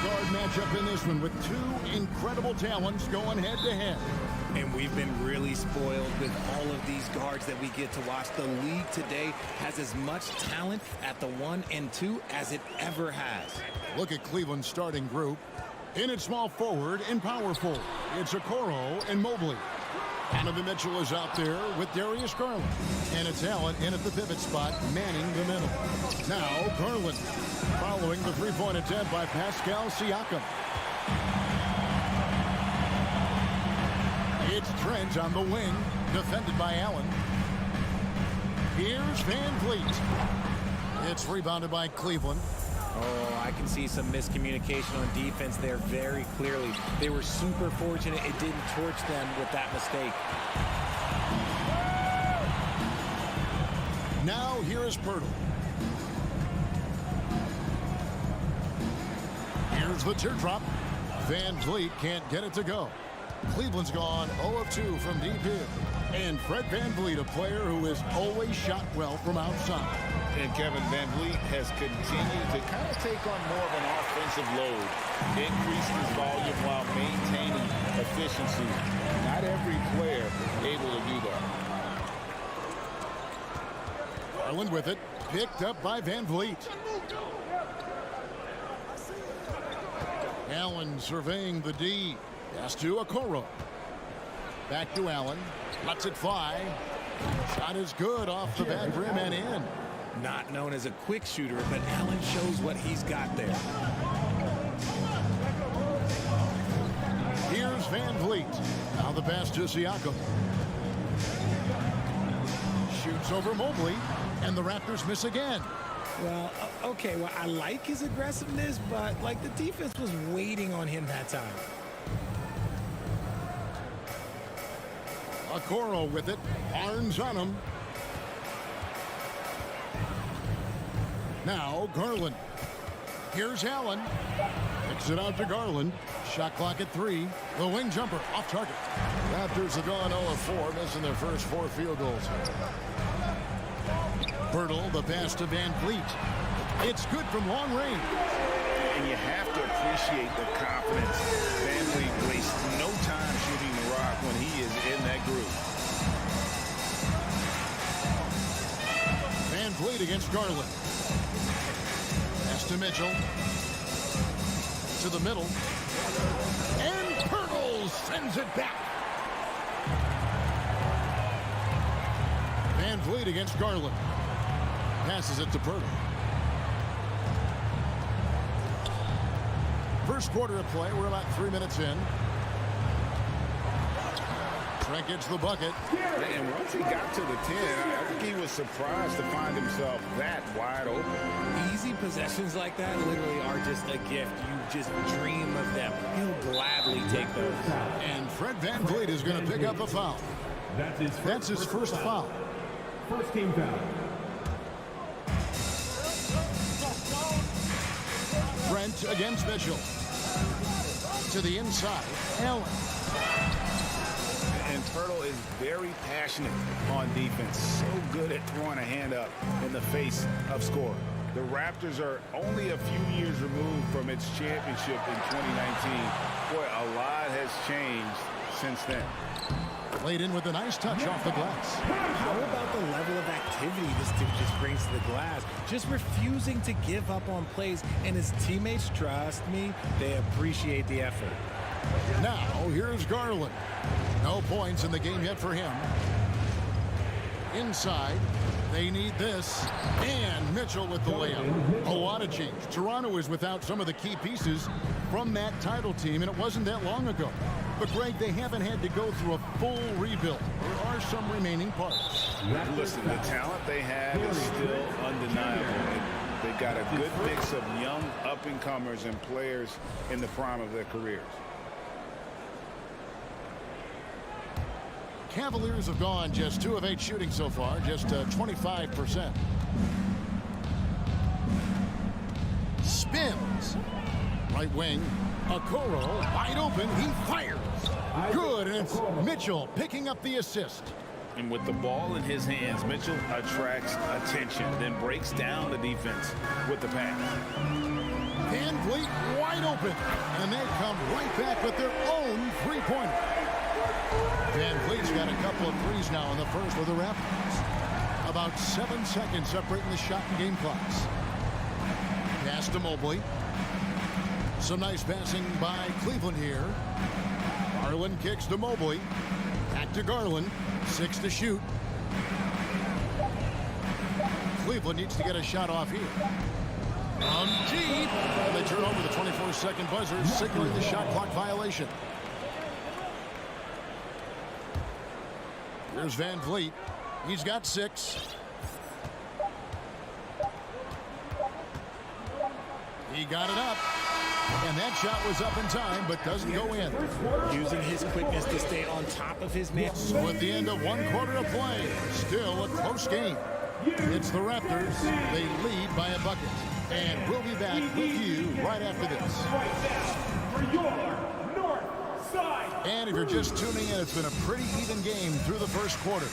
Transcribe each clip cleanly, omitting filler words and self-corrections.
guard matchup in this one with two incredible talents going head-to-head. And we've been really spoiled with all of these guards that we get to watch. The league today has as much talent at the 1 and 2 as it ever has. Look at Cleveland's starting group. In at small forward and power forward, it's Okoro and Mobley. Donovan Mitchell is out there with Darius Garland. And a talent in at the pivot spot, manning the middle. Now, Garland, following the three-point attempt by Pascal Siakam. It's Trent on the wing, defended by Allen. Here's Van Vliet. It's rebounded by Cleveland. Oh, I can see some miscommunication on defense there very clearly. They were super fortunate it didn't torch them with that mistake. Now here is Pirtle. Here's the teardrop. Van Vliet can't get it to go. Cleveland's gone 0 of 2 from deep here. And Fred Van Vliet, a player who has always shot well from outside. And Kevin Van Vliet has continued to kind of take on more of an offensive load, increase his volume while maintaining efficiency. Not every player able to do that. Garland with it, picked up by Van Vliet. Allen surveying the D. Pass to Okoro. Back to Allen. Lets it fly. Shot is good off the back rim and in. Not known as a quick shooter, but Allen shows what he's got there. Here's Van Vliet. Now the pass to Siakam. Shoots over Mobley, and the Raptors miss again. Well, okay, well, I like his aggressiveness, but, like, the defense was waiting on him that time. Okoro with it. Arms on him. Now Garland. Here's Allen. Kicks it out to Garland. Shot clock at 3. The wing jumper off target. Raptors have gone 0 of 4, missing their first 4 field goals. Pirtle, the pass to Van Vliet. It's good from long range. And you have to appreciate the confidence. Van Vliet wastes no time shooting the rock when he is in that group. Van Vliet against Garland. Pass to Mitchell. To the middle. And Pirtle sends it back. Van Vliet against Garland. Passes it to Pirtle. First quarter of play. We're about 3 minutes in. Trent gets the bucket. And once he got to the 10, I think he was surprised to find himself that wide open. Easy possessions like that literally are just a gift. You just dream of them. He'll gladly take those. And Fred Van Vliet is going to pick up a foul. That's his first foul. First team foul. Trent against Mitchell. To the inside. Allen. And Pirtle is very passionate on defense. So good at throwing a hand up in the face of scoring. The Raptors are only a few years removed from its championship in 2019. Boy, a lot has changed since then. Played in with a nice touch off the glass. How about the level of activity this dude just brings to the glass? Just refusing to give up on plays, and his teammates, trust me, they appreciate the effort. Now, here's Garland. No points in the game yet for him. Inside, they need this. And Mitchell with the layup. A lot of change. Toronto is without some of the key pieces from that title team, and it wasn't that long ago. But, Greg, they haven't had to go through a full rebuild. There are some remaining parts. Listen, the talent they have is still undeniable. They've got a good mix of young up-and-comers and players in the prime of their careers. Cavaliers have gone just 2 of 8 shooting so far, just 25%. Spins. Right wing. Okoro wide open. He fires. Good, and it's Mitchell picking up the assist. And with the ball in his hands, Mitchell attracts attention, then breaks down the defense with the pass. Van Vliet wide open. open. And they come right back with their own three-pointer. Van Vliet's got a couple of threes now in the first for the Raptors. About 7 seconds separating the shot and game clocks. Pass to Mobley. Some nice passing by Cleveland here. Garland kicks to Mobley. Back to Garland. 6 to shoot. Cleveland needs to get a shot off here. From deep. And they turn over the 24-second buzzer, signaling the shot clock violation. Here's Van Vliet. He's got 6. He got it up. And that shot was up in time, but doesn't go in. Using his quickness to stay on top of his man. So at the end of 1 quarter of play, still a close game. It's the Raptors. They lead by a bucket. And we'll be back with you right after this. For your North Side. And if you're just tuning in, it's been a pretty even game through the first quarter.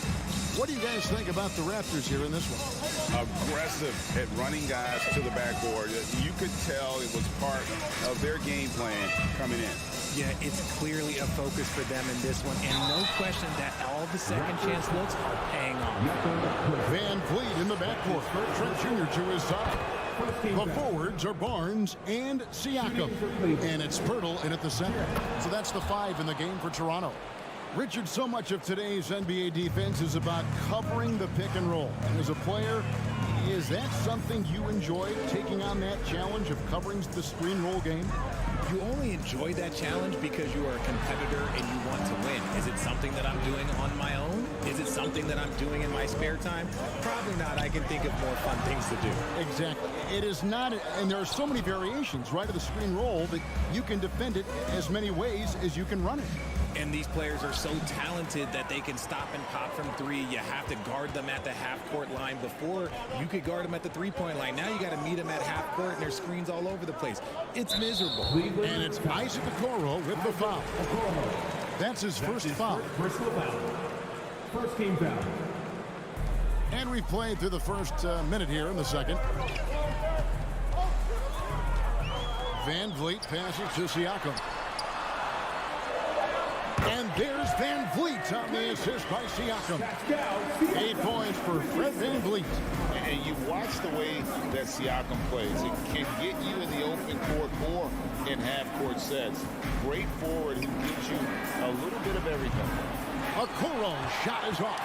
What do you guys think about the Raptors here in this one? Aggressive at running guys to the backboard. You could tell it was part of their game plan coming in. Yeah, it's clearly a focus for them in this one, and no question that all the second chance looks are paying off. Van Vliet in the backcourt. Trent Jr. to his side. The forwards are Barnes and Siakam. And it's Pirtle in at the center. So that's the 5 in the game for Toronto. Richard, so much of today's NBA defense is about covering the pick and roll. And as a player, is that something you enjoy, taking on that challenge of covering the screen roll game? You only enjoy that challenge because you are a competitor and you want to win. Is it something that I'm doing on my own? Is it something that I'm doing in my spare time? Probably not. I can think of more fun things to do. Exactly. It is not, and there are so many variations, right, of the screen roll that you can defend it as many ways as you can run it. And these players are so talented that they can stop and pop from 3. You have to guard them at the half-court line. Before, you could guard them at the 3-point line. Now you got to meet them at half-court, and there's screens all over the place. It's miserable. And it's Isaac Okoro with the foul. That's his first foul. Personal foul. First team foul. And we've played through the first minute here in the second. Van Vliet passes to Siakam. And there's Van Vliet on the assist by Siakam. 8 points for Fred Van Vliet. And you watch the way that Siakam plays. It can get you in the open court or in half-court sets. Great forward who gives you a little bit of everything. Okoro shot is off.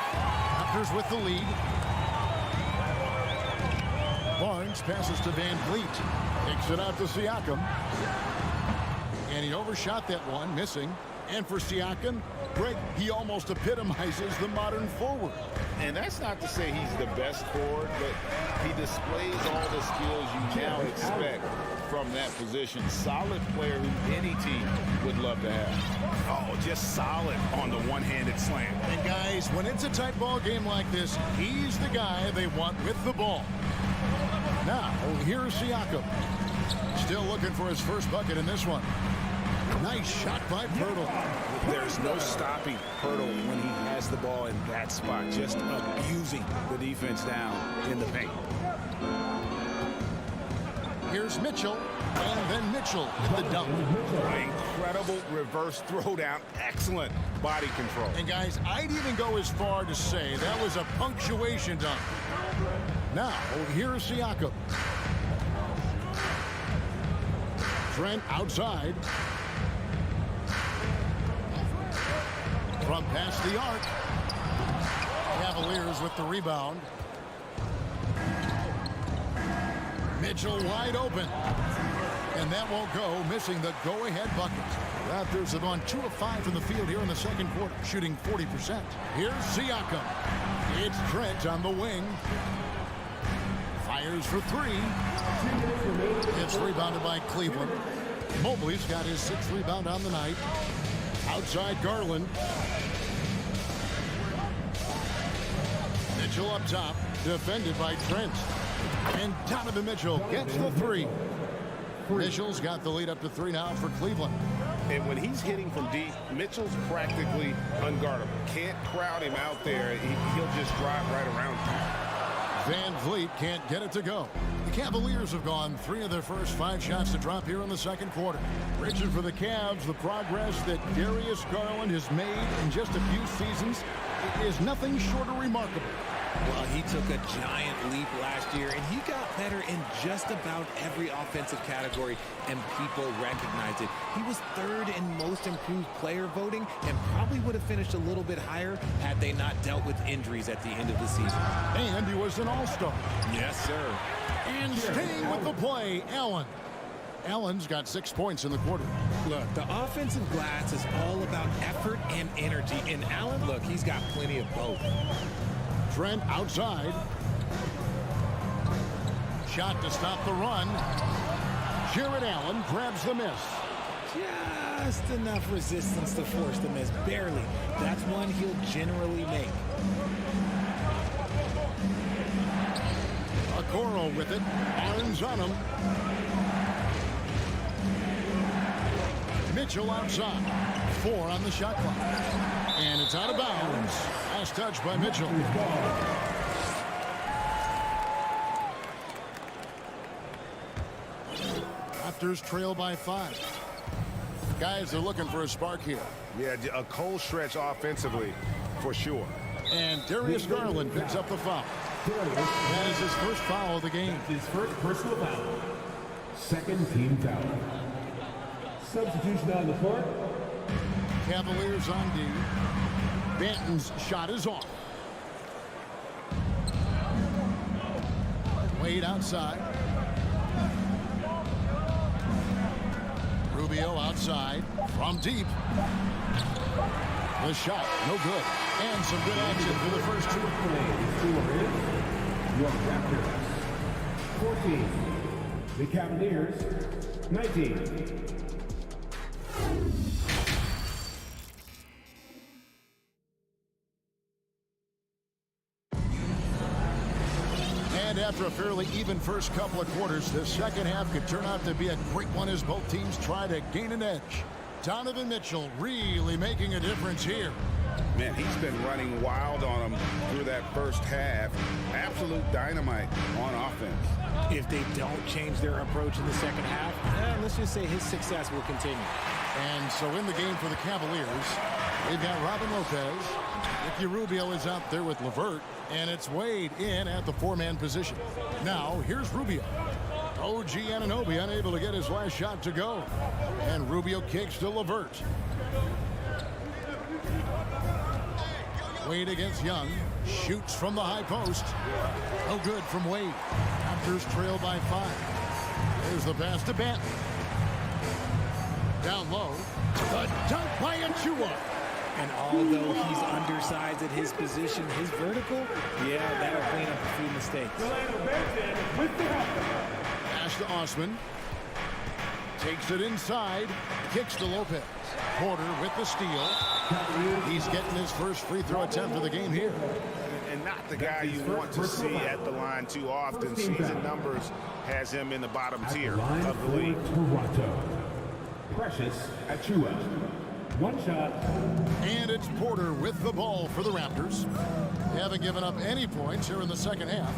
Raptors with the lead. Barnes passes to Van Vliet. Kicks it out to Siakam. And he overshot that one, missing. And for Siakam, Greg, he almost epitomizes the modern forward. And that's not to say he's the best forward, but he displays all the skills you now expect from that position. Solid player who any team would love to have. Oh, just solid on the one-handed slam. And guys, when it's a tight ball game like this, he's the guy they want with the ball. Now, here's Siakam. Still looking for his first bucket in this one. Nice shot by Pirtle. There's no stopping Pirtle when he has the ball in that spot, just abusing the defense down in the paint. Here's Mitchell, and then Mitchell with the dunk. Incredible reverse throwdown, excellent body control. And guys, I'd even go as far to say that was a punctuation dunk. Now, here's Siakam. Trent outside. From past the arc. Cavaliers with the rebound. Mitchell wide open. And that won't go, missing the go-ahead bucket. Raptors have gone 2 of 5 from the field here in the second quarter, shooting 40%. Here's Siakam. It's Trent on the wing. Fires for 3. It's rebounded by Cleveland. Mobley's got his 6th rebound on the night. Outside Garland. Mitchell up top, defended by Trent. And Donovan Mitchell gets the 3. Mitchell's got the lead up to 3 now for Cleveland. And when he's hitting from deep, Mitchell's practically unguardable. Can't crowd him out there. He'll just drive right around him. Van Vliet can't get it to go. The Cavaliers have gone 3 of their first 5 shots to drop here in the second quarter. Richard, for the Cavs, the progress that Darius Garland has made in just a few seasons is nothing short of remarkable. Well, he took a giant leap last year, and he got better in just about every offensive category, and people recognized it. He was 3rd in most improved player voting and probably would have finished a little bit higher had they not dealt with injuries at the end of the season. And he was an all-star. Yes, sir. And staying with the play, Allen. Allen's got 6 points in the quarter. Look, the offensive glass is all about effort and energy, and Allen, look, he's got plenty of both. Trent outside. Shot to stop the run. Jared Allen grabs the miss. Just enough resistance to force the miss. Barely. That's one he'll generally make. Okoro with it. Horens on him. Mitchell outside. 4 on the shot clock. And it's out of bounds. Last touch by Mitchell. Raptors trail by 5. Guys are looking for a spark here. Yeah, a cold stretch offensively, for sure. And Darius Garland picks up the foul. That is his first foul of the game. His first personal foul. Second team foul. Substitution on the court. Cavaliers on D. Banton's shot is off. Wade outside. Rubio outside from deep. The shot, no good. And some good action for the first 2. Your Raptors 14. The Cavaliers 19. And after a fairly even first couple of quarters, the second half could turn out to be a great one as both teams try to gain an edge. Donovan Mitchell really making a difference here. Man, he's been running wild on them through that first half. Absolute dynamite on offense. If they don't change their approach in the second half, let's just say his success will continue. And so in the game for the Cavaliers, they've got Robin Lopez. Ricky Rubio is out there with LeVert, and it's Wade in at the 4-man position. Now, here's Rubio. OG Anunoby unable to get his last shot to go. And Rubio kicks to LeVert. Wade against Young. Shoots from the high post. No good from Wade. Raptors trail by 5. There's the pass to Banton. Down low. The dunk by Achua. And although he's undersized at his position, his vertical, yeah, that'll clean up a few mistakes. Pass to Osman. Takes it inside. Kicks to Lopez. Porter with the steal. He's getting his first free throw attempt of the game here. And not the guy you want to see at the line too often. Season numbers has him in the bottom tier of the league. Toronto. Precious Achua. 1 shot. And it's Porter with the ball for the Raptors. They haven't given up any points here in the second half.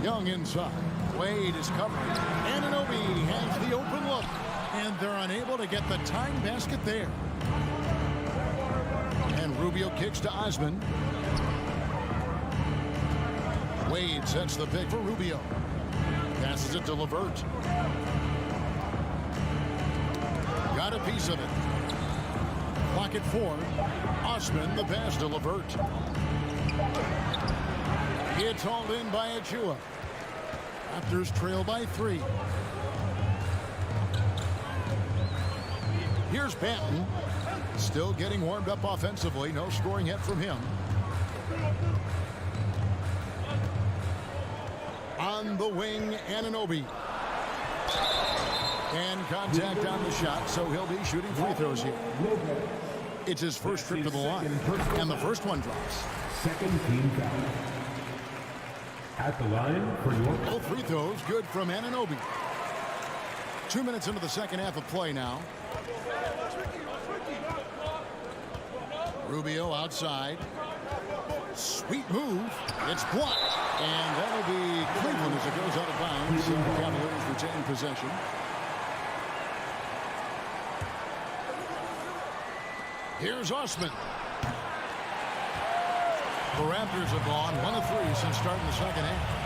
Young inside. Wade is covering. Anunoby has the open look. And they're unable to get the tying basket there. And Rubio kicks to Osman. Wade sets the pick for Rubio. Passes it to LeVert. Got a piece of it. Clock at 4. Osman the pass to LeVert. It's hauled in by Achua. Raptors trail by 3. Here's Banton. Still getting warmed up offensively. No scoring yet from him. On the wing, Anunoby. And contact on the shot, so he'll be shooting free throws here. It's his first trip to the line, and the first one drops. Second team foul. At the line for your... Both free throws good from Anunoby. 2 minutes into the second half of play now. Rubio outside. Sweet move. It's blocked. And that'll be Cleveland as it goes out of bounds. So the Cavaliers retain possession. Here's Osman. The Raptors have gone 1 of 3 since starting the second half.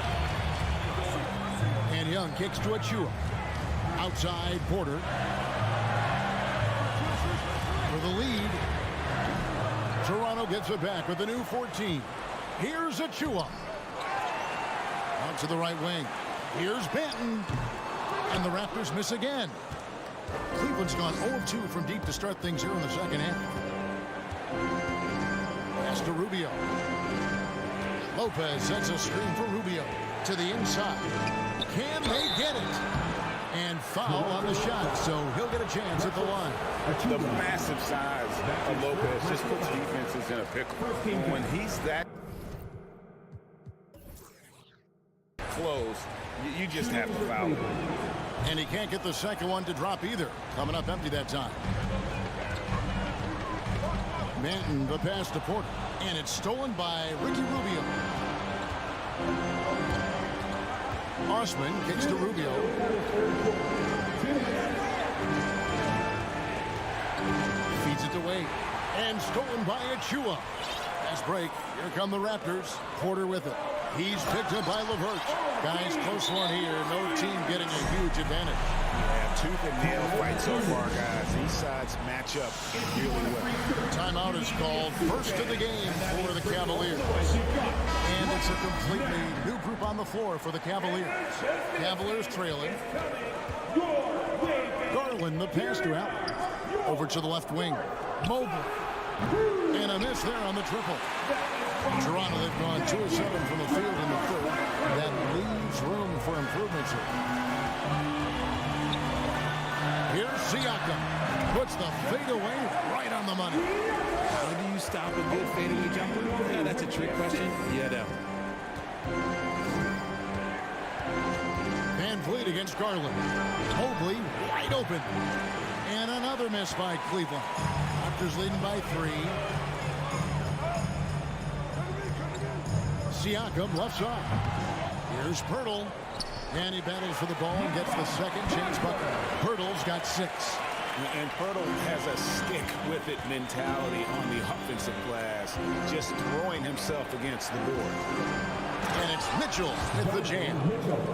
And Young kicks to Achua. Outside Porter. For the lead. Toronto gets it back with a new 14. Here's Achua. Out to the right wing. Here's Banton. And the Raptors miss again. Cleveland's gone 0 of 2 from deep to start things here in the second half. Pass to Rubio. Lopez sets a screen for Rubio. To the inside. Can they get it? And foul on the shot, so he'll get a chance at the line. The massive size of Lopez just puts defenses in a pickle. When he's that close, you just have to foul him. And he can't get the second one to drop either. Coming up empty that time. Manton, the pass to Porter. And it's stolen by Ricky Rubio. Osman kicks to Rubio. Feeds it to Wade. And stolen by Achua. Fast break. Here come the Raptors. Porter with it. He's picked up by LeVert. Guys, close one here. No team getting a huge advantage. Yeah, tooth and nail fight so far, guys. These sides match up really well. Timeout is called. First of the game for the Cavaliers. And it's a completely new group on the floor for the Cavaliers. Cavaliers trailing. Garland, the pass to Allen. Over to the left wing. Mobley. And a miss there on the triple. Toronto, they've gone 2 of 7 from the field in the third. That leaves room for improvements here. Here's Siakam. Puts the fadeaway right on the money. How do you stop a good fadeaway jumper? Yeah, that's a trick question. Yeah, no. Van Vliet against Garland. Mobley wide open. And another miss by Cleveland. Raptors leading by 3. Siakam left side. Here's Pirtle. And he battles for the ball and gets the second chance bucket. Pirtle's got 6. And Pirtle has a stick-with-it mentality on the offensive glass, just throwing himself against the board. And it's Mitchell with the jam.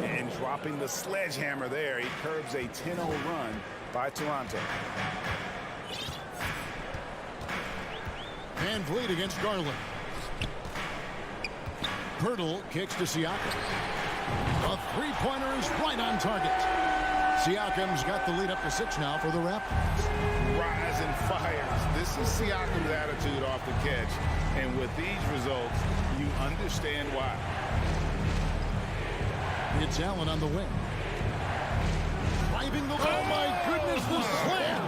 And dropping the sledgehammer there, he curbs a 10-0 run by Toronto. Van Vliet against Garland. Pirtle kicks to Siakam. A three-pointer is right on target. Siakam's got the lead up to 6 now for the Raptors. Rise and fires. This is Siakam's attitude off the catch. And with these results, you understand why. It's Allen on the wing. Driving the ball. Oh, my goodness, the slam.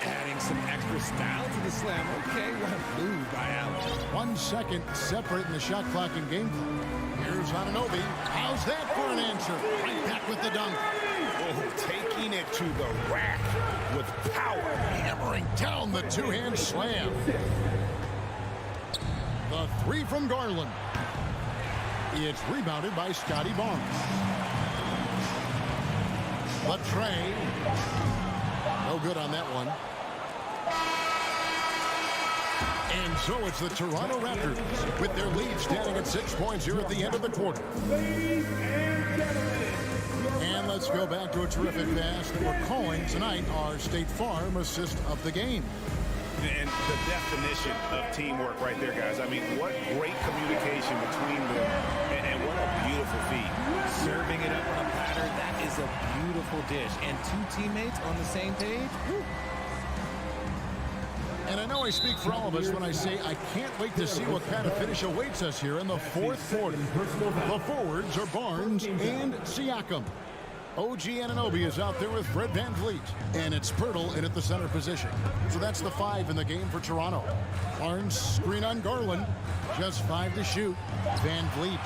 Adding some extra style to the slam. Okay, what a move by Allen. 1 second separating the shot clock and game clock. Here's Anunoby. How's that for an answer? Right back with the dunk. Oh, taking it to the rack with power. Hammering down the two-hand slam. The 3 from Garland. It's rebounded by Scotty Barnes. Latrey. No good on that one. And so it's the Toronto Raptors with their lead standing at 6 points here at the end of the quarter. And let's go back to a terrific pass that we're calling tonight our State Farm assist of the game. And the definition of teamwork right there, guys. I mean, what great communication between them, and what a beautiful feat. Serving it up on a platter, that is a beautiful dish. And 2 teammates on the same page. Woo. And I know I speak for all of us when I say I can't wait to see what kind of finish awaits us here in the fourth quarter. The forwards are Barnes and Siakam. OG Anunoby is out there with Fred Van Vliet. And it's Pirtle in at the center position. So that's the 5 in the game for Toronto. Barnes screen on Garland. Just 5 to shoot. Van Vliet.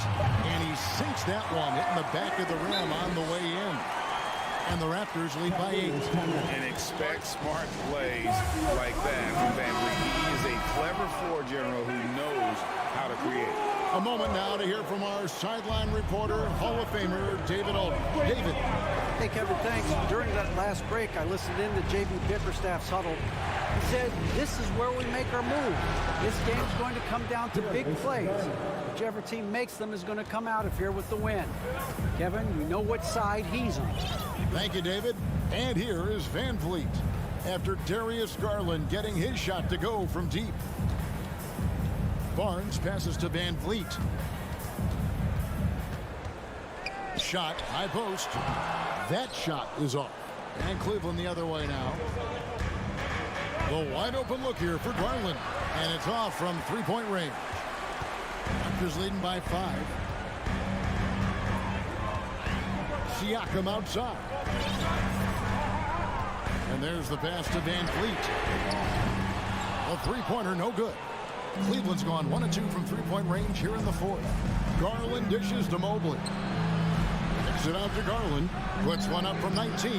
And he sinks that one, hitting the back of the rim on the way in. And the Raptors lead by 8. And expect smart plays like that from Van Vliet. He is a clever floor general who knows how to create. A moment now to hear from our sideline reporter, Hall of Famer David Alden. David. Hey, Kevin, thanks. During that last break, I listened in to J.B. Bickerstaff's huddle. He said, this is where we make our move. This game's going to come down to big plays. Whichever team makes them is going to come out of here with the win. Kevin, you know what side he's on. Thank you, David. And here is Van Vliet after Darius Garland getting his shot to go from deep. Barnes passes to Van Vliet. Shot, high post. That shot is off. And Cleveland the other way now. The wide open look here for Garland. And it's off from three-point range. Raptors leading by 5. Siakam outside. And there's the pass to Van Vliet. A three-pointer, no good. Cleveland's gone 1 of 2 from three-point range here in the 4th. Garland dishes to Mobley. Kicks it out to Garland. Puts one up from 19.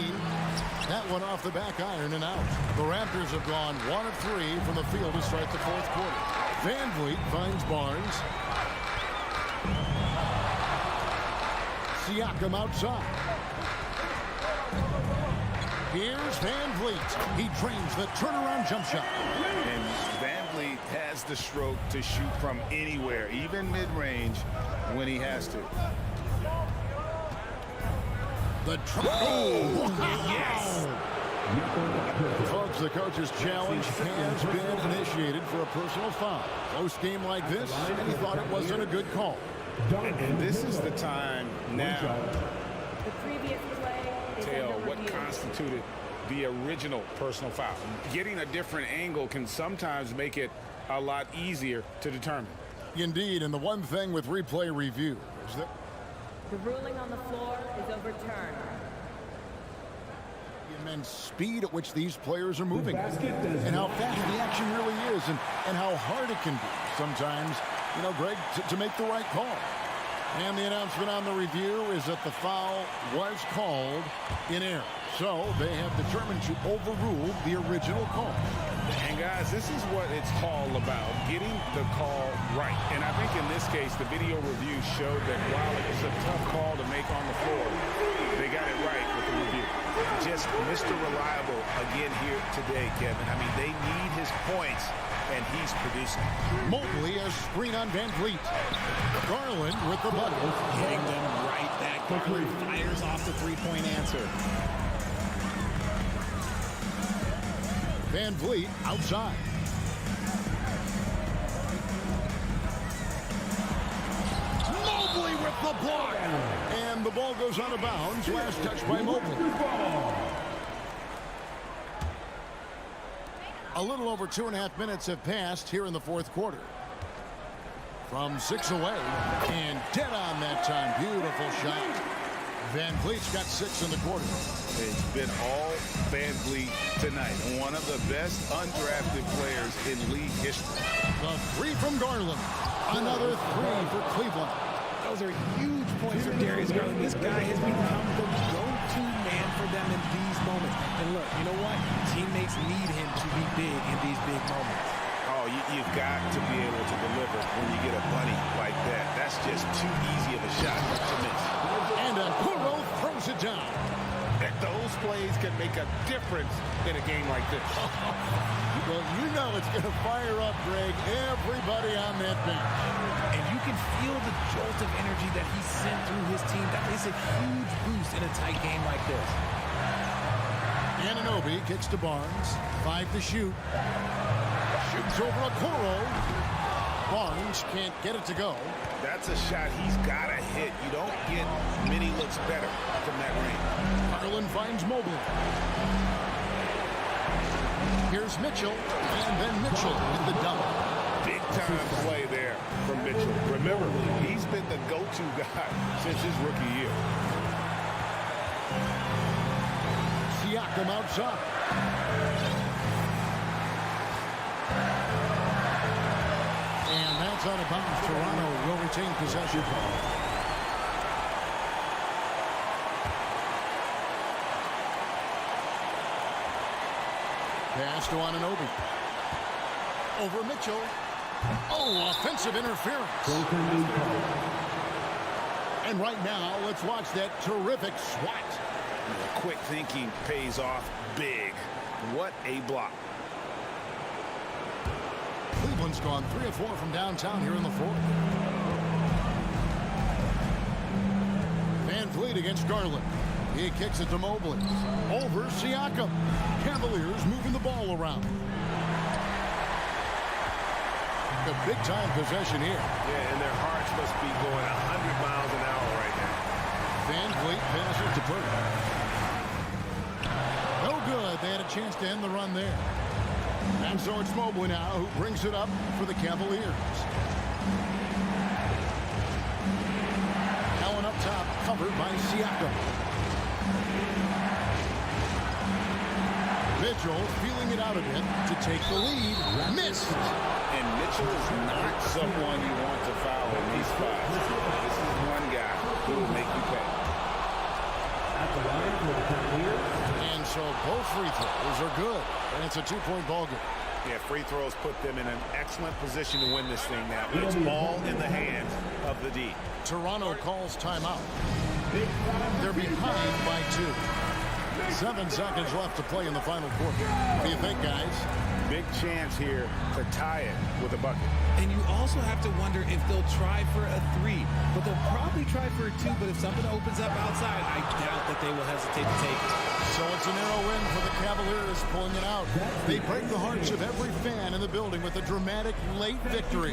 That one off the back iron and out. The Raptors have gone 1 of 3 from the field to start the 4th quarter. Van Vliet finds Barnes. Siakam outside. Here's Van Vliet. He drains the turnaround jump shot. And Van Vliet has the stroke to shoot from anywhere, even mid-range, when he has to. The yes! Folks, the coach's challenge has been initiated for a personal foul. Close game like this, and he thought it wasn't a good call. And this is the time now. The previous play is Tell under what review. constituted the original personal foul. Getting a different angle can sometimes make it a lot easier to determine. Indeed, and the one thing with replay review is that The ruling on the floor is overturned. the immense speed at which these players are moving and how fast the action really is and how hard it can be sometimes, you know, Greg, to make the right call. And the announcement on the review is that the foul was called in error. So they have determined to overrule the original call. And guys, this is what it's all about, getting the call right. And I think in this case, the video review showed that while it was a tough call to make on the floor, they got it right with the review. Just Mr. Reliable again here today, Kevin. I mean, they need his points, and he's producing. Mobley has screen on Van Vliet. Garland with the bucket. Hitting them right back. Garland fires off the three-point answer. Van Vliet outside. Mobley with the block. And the ball goes out of bounds. Last touch by Mobley. A little over 2.5 minutes have passed here in the 4th quarter. From 6 away. And dead on that time. Beautiful shot. Van Vliet's got 6 in the quarter. It's been all Van Vliet tonight. One of the best undrafted players in league history. The 3 from Garland. Another 3 for Cleveland. Those are huge points for Darius Garland. This guy has become the go-to man for them in these moments. And look, you know what? Teammates need him to be big in these big moments. Oh, you've got to be able to deliver when you get a bunny like that. That's just too easy of a shot to miss. And Kuro throws it down. And those plays can make a difference in a game like this. Well, you know it's going to fire up, Greg, everybody on that bench. And you can feel the jolt of energy that he sent through his team. That is a huge boost in a tight game like this. Anunoby kicks to Barnes. 5 to shoot. Shoots over a Kuro. Barnes can't get it to go. That's a shot he's got to hit. You don't get many looks better from that range. Garland finds Mobley. Here's Mitchell, and then Mitchell with the double. Big-time play there from Mitchell. Remember, he's been the go-to guy since his rookie year. Siakam outside. And that's out of bounds. Toronto will retain possession. Pass to Anunoby. Over Mitchell. Oh, offensive interference. Goaltending call. And right now, let's watch that terrific swat. Quick thinking pays off big. What a block. Cleveland's gone 3 of 4 from downtown here in the fourth. Van Vliet against Garland. He kicks it to Mobley. Over Siakam. Cavaliers moving the ball around. A big-time possession here. Yeah, and their hearts must be going 100 miles an hour right now. Van Vliet passes to Burke. No good. They had a chance to end the run there. And so it's Mobley now who brings it up for the Cavaliers. Allen up top, covered by Siakam. Mitchell feeling it out a bit to take the lead. Missed. And Mitchell is not someone you want to foul in these spots. This is one guy who will make you pay. At the line for the Cavaliers. And so both free throws are good. And it's a 2-point ball game. Yeah, free throws put them in an excellent position to win this thing now. It's all in the hands of the D. Toronto calls timeout. They're behind by 2. 7 seconds left to play in the final quarter. What do you think, guys? Big chance here to tie it with a bucket. And you also have to wonder if they'll try for a 3. But they'll probably try for a 2. But if something opens up outside, I doubt that they will hesitate to take it. So it's a narrow win for the Cavaliers pulling it out. They break the hearts of every fan in the building with a dramatic late victory.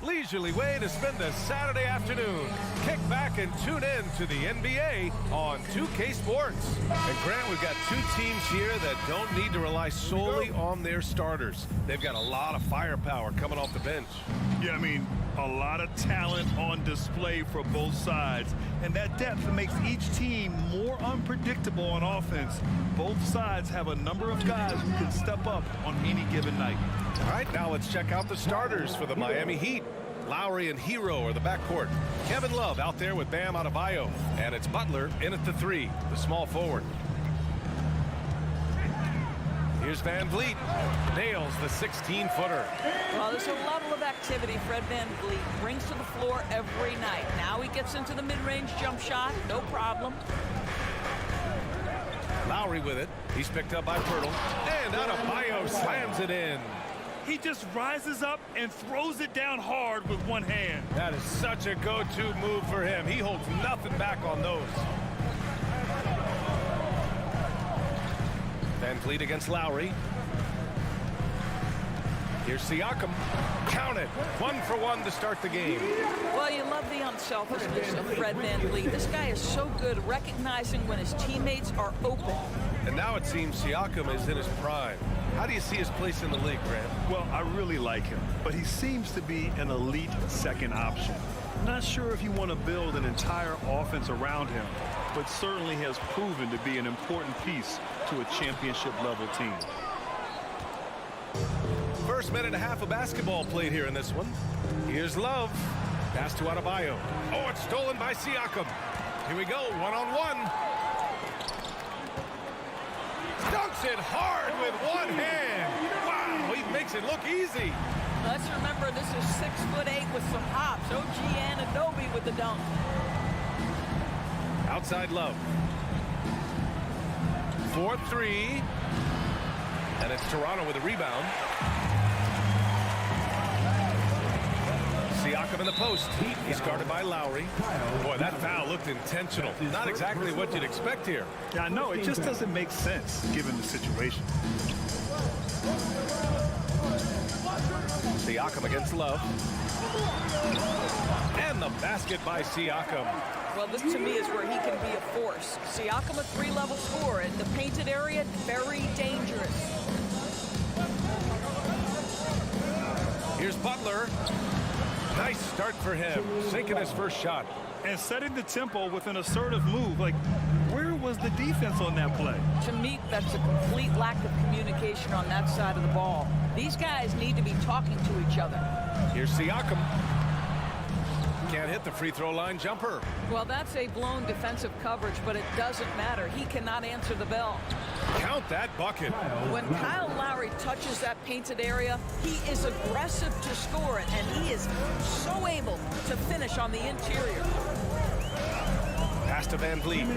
leisurely way to spend a Saturday afternoon. Kick back and tune in to the NBA on 2K Sports. And Grant, we've got two teams here that don't need to rely solely on their starters. They've got a lot of firepower coming off the bench. Yeah, I mean, a lot of talent on display for both sides. And that depth makes each team more unpredictable on offense. Both sides have a number of guys who can step up on any given night. All right, now let's check out the starters for the Miami Heat. Lowry and Hero are the backcourt. Kevin Love out there with Bam Adebayo. And it's Butler in at the 3, the small forward. Here's Van Vliet. Nails the 16-footer. Well, there's a level of activity Fred Van Vliet brings to the floor every night. Now he gets into the mid-range jump shot, no problem. Lowry with it. He's picked up by Pirtle. And Adebayo slams it in. He just rises up and throws it down hard with one hand. That is such a go-to move for him. He holds nothing back on those. Van Vliet against Lowry. Here's Siakam. Count it. 1 for 1 to start the game. Well, you love the unselfishness of Fred Van Vliet. This guy is so good recognizing when his teammates are open. And now it seems Siakam is in his prime. How do you see his place in the league, Grant? Well, I really like him, but he seems to be an elite second option. Not sure if you want to build an entire offense around him, but certainly has proven to be an important piece to a championship-level team. First minute and a half of basketball played here in this one. Here's Love. Pass to Adebayo. Oh, it's stolen by Siakam. Here we go, one-on-one. Dunks it hard with one hand. Wow, he makes it look easy. Let's remember this is 6'8" with some hops. OG Anunoby with the dunk. Outside Love. 4-3. And it's Toronto with a rebound. Siakam in the post. He's guarded by Lowry. Boy, that foul looked intentional. Not exactly what you'd expect here. Yeah, I know. It just doesn't make sense given the situation. Siakam against Love. And the basket by Siakam. Well, this to me is where he can be a force. Siakam, a 3-level scorer in the painted area, very dangerous. Here's Butler. Nice start for him, sinking his first shot. And setting the tempo with an assertive move. Like, where was the defense on that play? To me, that's a complete lack of communication on that side of the ball. These guys need to be talking to each other. Here's Siakam. Can't hit the free throw line jumper. Well, that's a blown defensive coverage, but it doesn't matter. He cannot answer the bell. Count that bucket. When Kyle Lowry touches that painted area, he is aggressive to score it, and he is so able to finish on the interior. Pass to Van Vliet.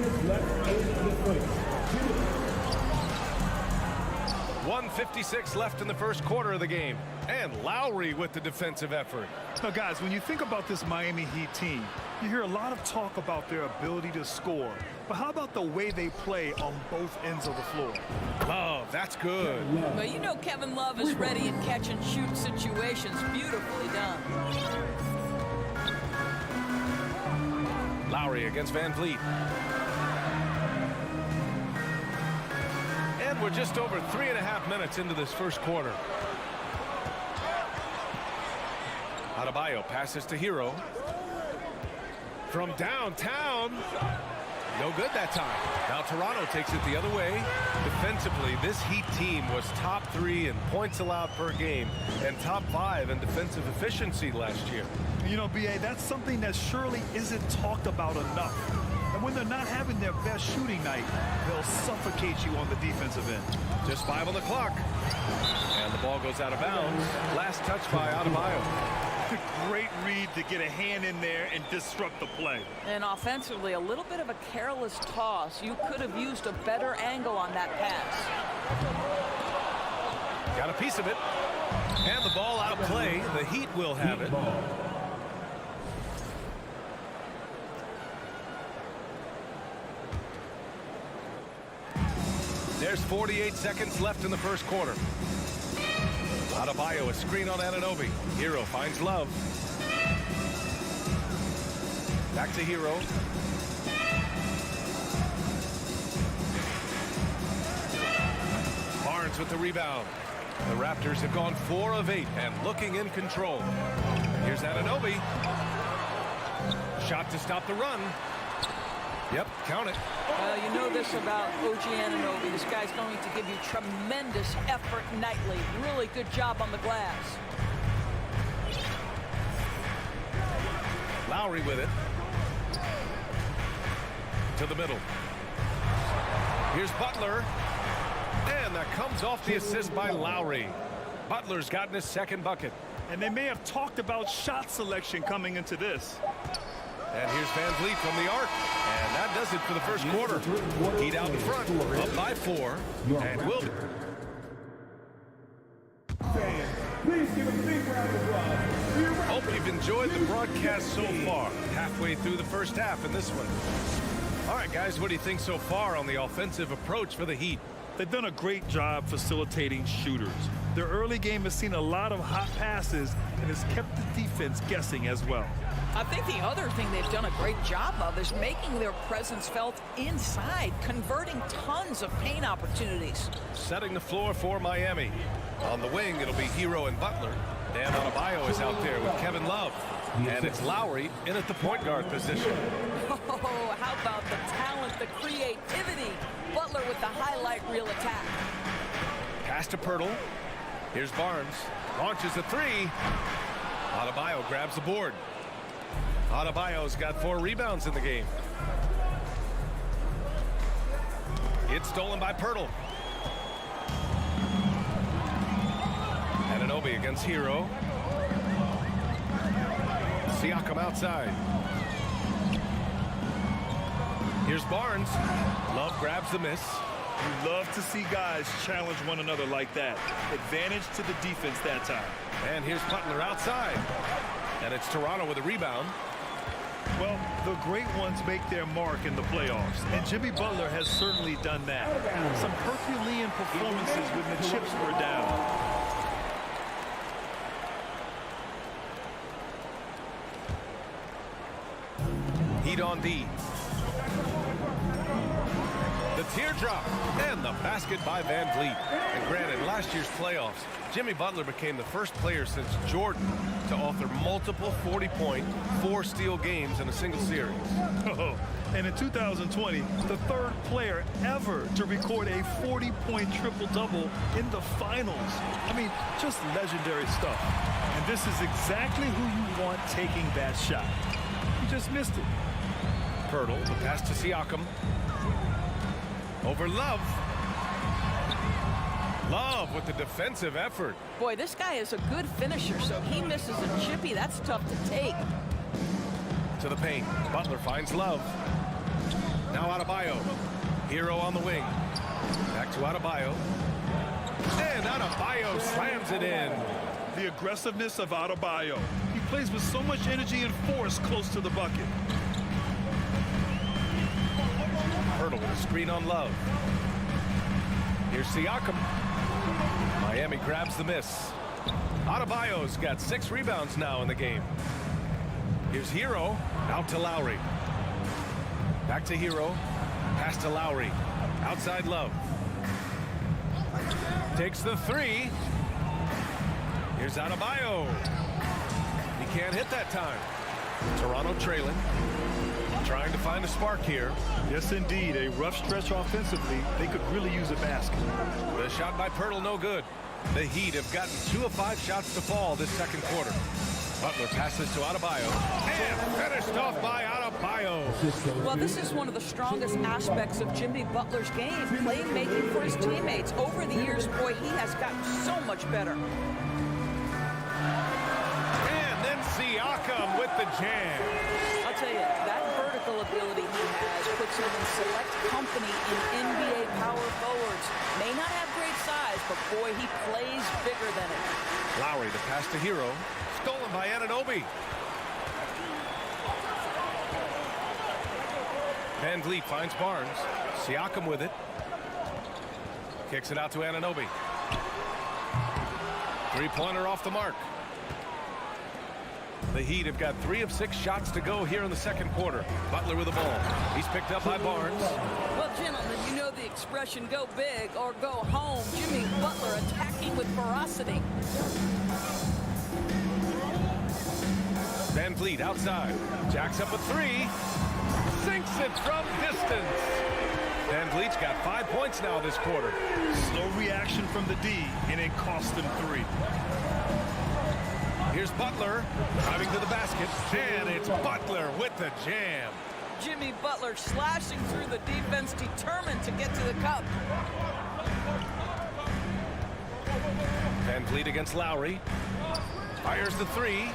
1:56 left in the first quarter of the game. And Lowry with the defensive effort. Now, guys, when you think about this Miami Heat team, you hear a lot of talk about their ability to score. But how about the way they play on both ends of the floor? Love, that's good. But you know Kevin Love is ready in catch-and-shoot situations. Beautifully done. Lowry against Van Vliet. And we're just over 3.5 minutes into this first quarter. Adebayo passes to Hero. From downtown. No good that time. Now Toronto takes it the other way. Defensively, this Heat team was top 3 in points allowed per game and top 5 in defensive efficiency last year. You know, B.A., that's something that surely isn't talked about enough. And when they're not having their best shooting night, they'll suffocate you on the defensive end. Just 5 on the clock. And the ball goes out of bounds. Last touch by Adebayo. Great read to get a hand in there and disrupt the play. And offensively, a little bit of a careless toss. You could have used a better angle on that pass. Got a piece of it. And the ball out of play. The Heat will have it. There's 48 seconds left in the first quarter. Adebayo, a screen on Anunoby. Hero finds Love. Back to Hero. Barnes with the rebound. The Raptors have gone 4 of 8 and looking in control. Here's Anunoby. Shot to stop the run. Yep, count it. You know this about OG Anunoby. This guy's going to give you tremendous effort nightly. Really good job on the glass. Lowry with it. To the middle. Here's Butler. And that comes off the assist by Lowry. Butler's gotten his second bucket. And they may have talked about shot selection coming into this. And here's Van Vliet from the arc. And that does it for the first quarter. Heat out in front, up by 4. And will. Please give a big round of applause. Hope you've enjoyed the broadcast so far. Halfway through the first half in this one. All right, guys, what do you think so far on the offensive approach for the Heat? They've done a great job facilitating shooters. Their early game has seen a lot of hot passes and has kept the defense guessing as well. I think the other thing they've done a great job of is making their presence felt inside, converting tons of paint opportunities. Setting the floor for Miami. On the wing, it'll be Hero and Butler. Dan Adebayo is out there with Kevin Love. And it's Lowry in at the point guard position. Oh, how about the talent, the creativity? Butler with the highlight reel attack. Pass to Pirtle. Here's Barnes. Launches a 3. Adebayo grabs the board. Adebayo's got 4 rebounds in the game. It's stolen by Pirtle. Anunoby against Hero. Siakam outside. Here's Barnes. Love grabs the miss. You love to see guys challenge one another like that. Advantage to the defense that time. And here's Butler outside. And it's Toronto with a rebound. Well, the great ones make their mark in the playoffs, and Jimmy Butler has certainly done that. Some Herculean performances when the chips were down. Heat on D. The teardrop and the basket by Van Vliet. And granted, last year's playoffs, Jimmy Butler became the first player since Jordan to author multiple 40-point, 4-steal games in a single series. Oh, and in 2020, the third player ever to record a 40-point triple-double in the finals. I mean, just legendary stuff. And this is exactly who you want taking that shot. You just missed it. Pirtle, the pass to Siakam. Over Love. Love with the defensive effort. Boy, this guy is a good finisher, so he misses a chippy. That's tough to take. To the paint. Butler finds Love. Now Adebayo. Hero on the wing. Back to Adebayo. And Adebayo slams it in. The aggressiveness of Adebayo. He plays with so much energy and force close to the bucket. Pirtle with a screen on Love. Here's Siakam. Miami grabs the miss. Adebayo's got 6 rebounds now in the game. Here's Hero. Out to Lowry. Back to Hero. Pass to Lowry. Outside Love. Takes the 3. Here's Adebayo. He can't hit that time. Toronto trailing. Trying to find a spark here. Yes, indeed. A rough stretch offensively. They could really use a basket. The shot by Pirtle, no good. The Heat have gotten 2 of 5 shots to fall this second quarter. Butler passes to Adebayo. And finished off by Adebayo. Well, this is one of the strongest aspects of Jimmy Butler's game, playmaking for his teammates. Over the years, boy, he has gotten so much better. And then Siakam with the jam. I'll tell you, that vertical ability he has puts him in select company in NBA power forwards. May not have great size, but boy, he plays bigger than it. Lowry, the pass to Hero. Stolen by Anunoby. Van Vliet finds Barnes. Siakam with it. Kicks it out to Anunoby. 3-pointer off the mark. The Heat have got 3 of 6 shots to go here in the second quarter. Butler with the ball. He's picked up by Barnes. Well, gentlemen, you know the expression, go big or go home. Jimmy Butler attacking with ferocity. Van Vliet outside. Jacks up a 3. Sinks it from distance. Van Vliet's got 5 points now this quarter. Slow reaction from the D, and it cost them 3. Here's Butler driving to the basket, and it's Butler with the jam. Jimmy Butler slashing through the defense, determined to get to the cup. Van Vliet against Lowry. Fires the 3.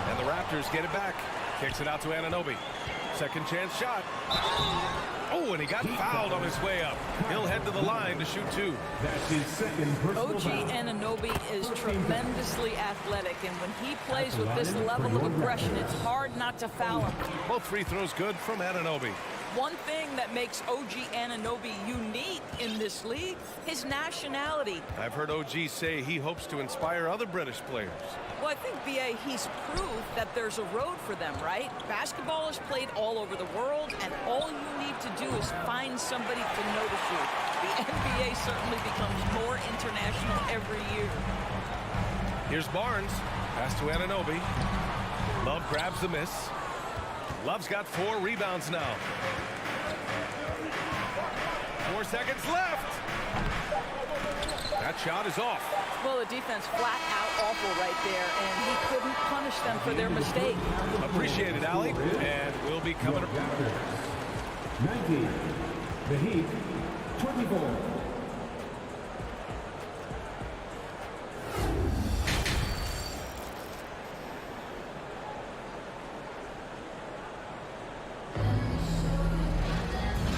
And the Raptors get it back. Kicks it out to Anunoby. Second chance shot. Oh, and he got fouled on his way up. He'll head to the line to shoot 2. That's his second personal OG foul. Anunoby is tremendously athletic, and when he plays with this level of aggression, it's hard not to foul him. Both free throws good from Anunoby. One thing that makes OG Anunoby unique in this league, his nationality. I've heard OG say he hopes to inspire other British players. Well, I think, B.A., he's proved that there's a road for them, right? Basketball is played all over the world, and all you need to do is find somebody to notice you. The NBA certainly becomes more international every year. Here's Barnes. Pass to Anunoby. Love grabs the miss. Love's got 4 rebounds now. 4 seconds left. That shot is off. Well, the defense flat out awful right there, and he couldn't punish them for their mistake. Appreciate it, Allie. And we'll be coming up. 19. The Heat, 24.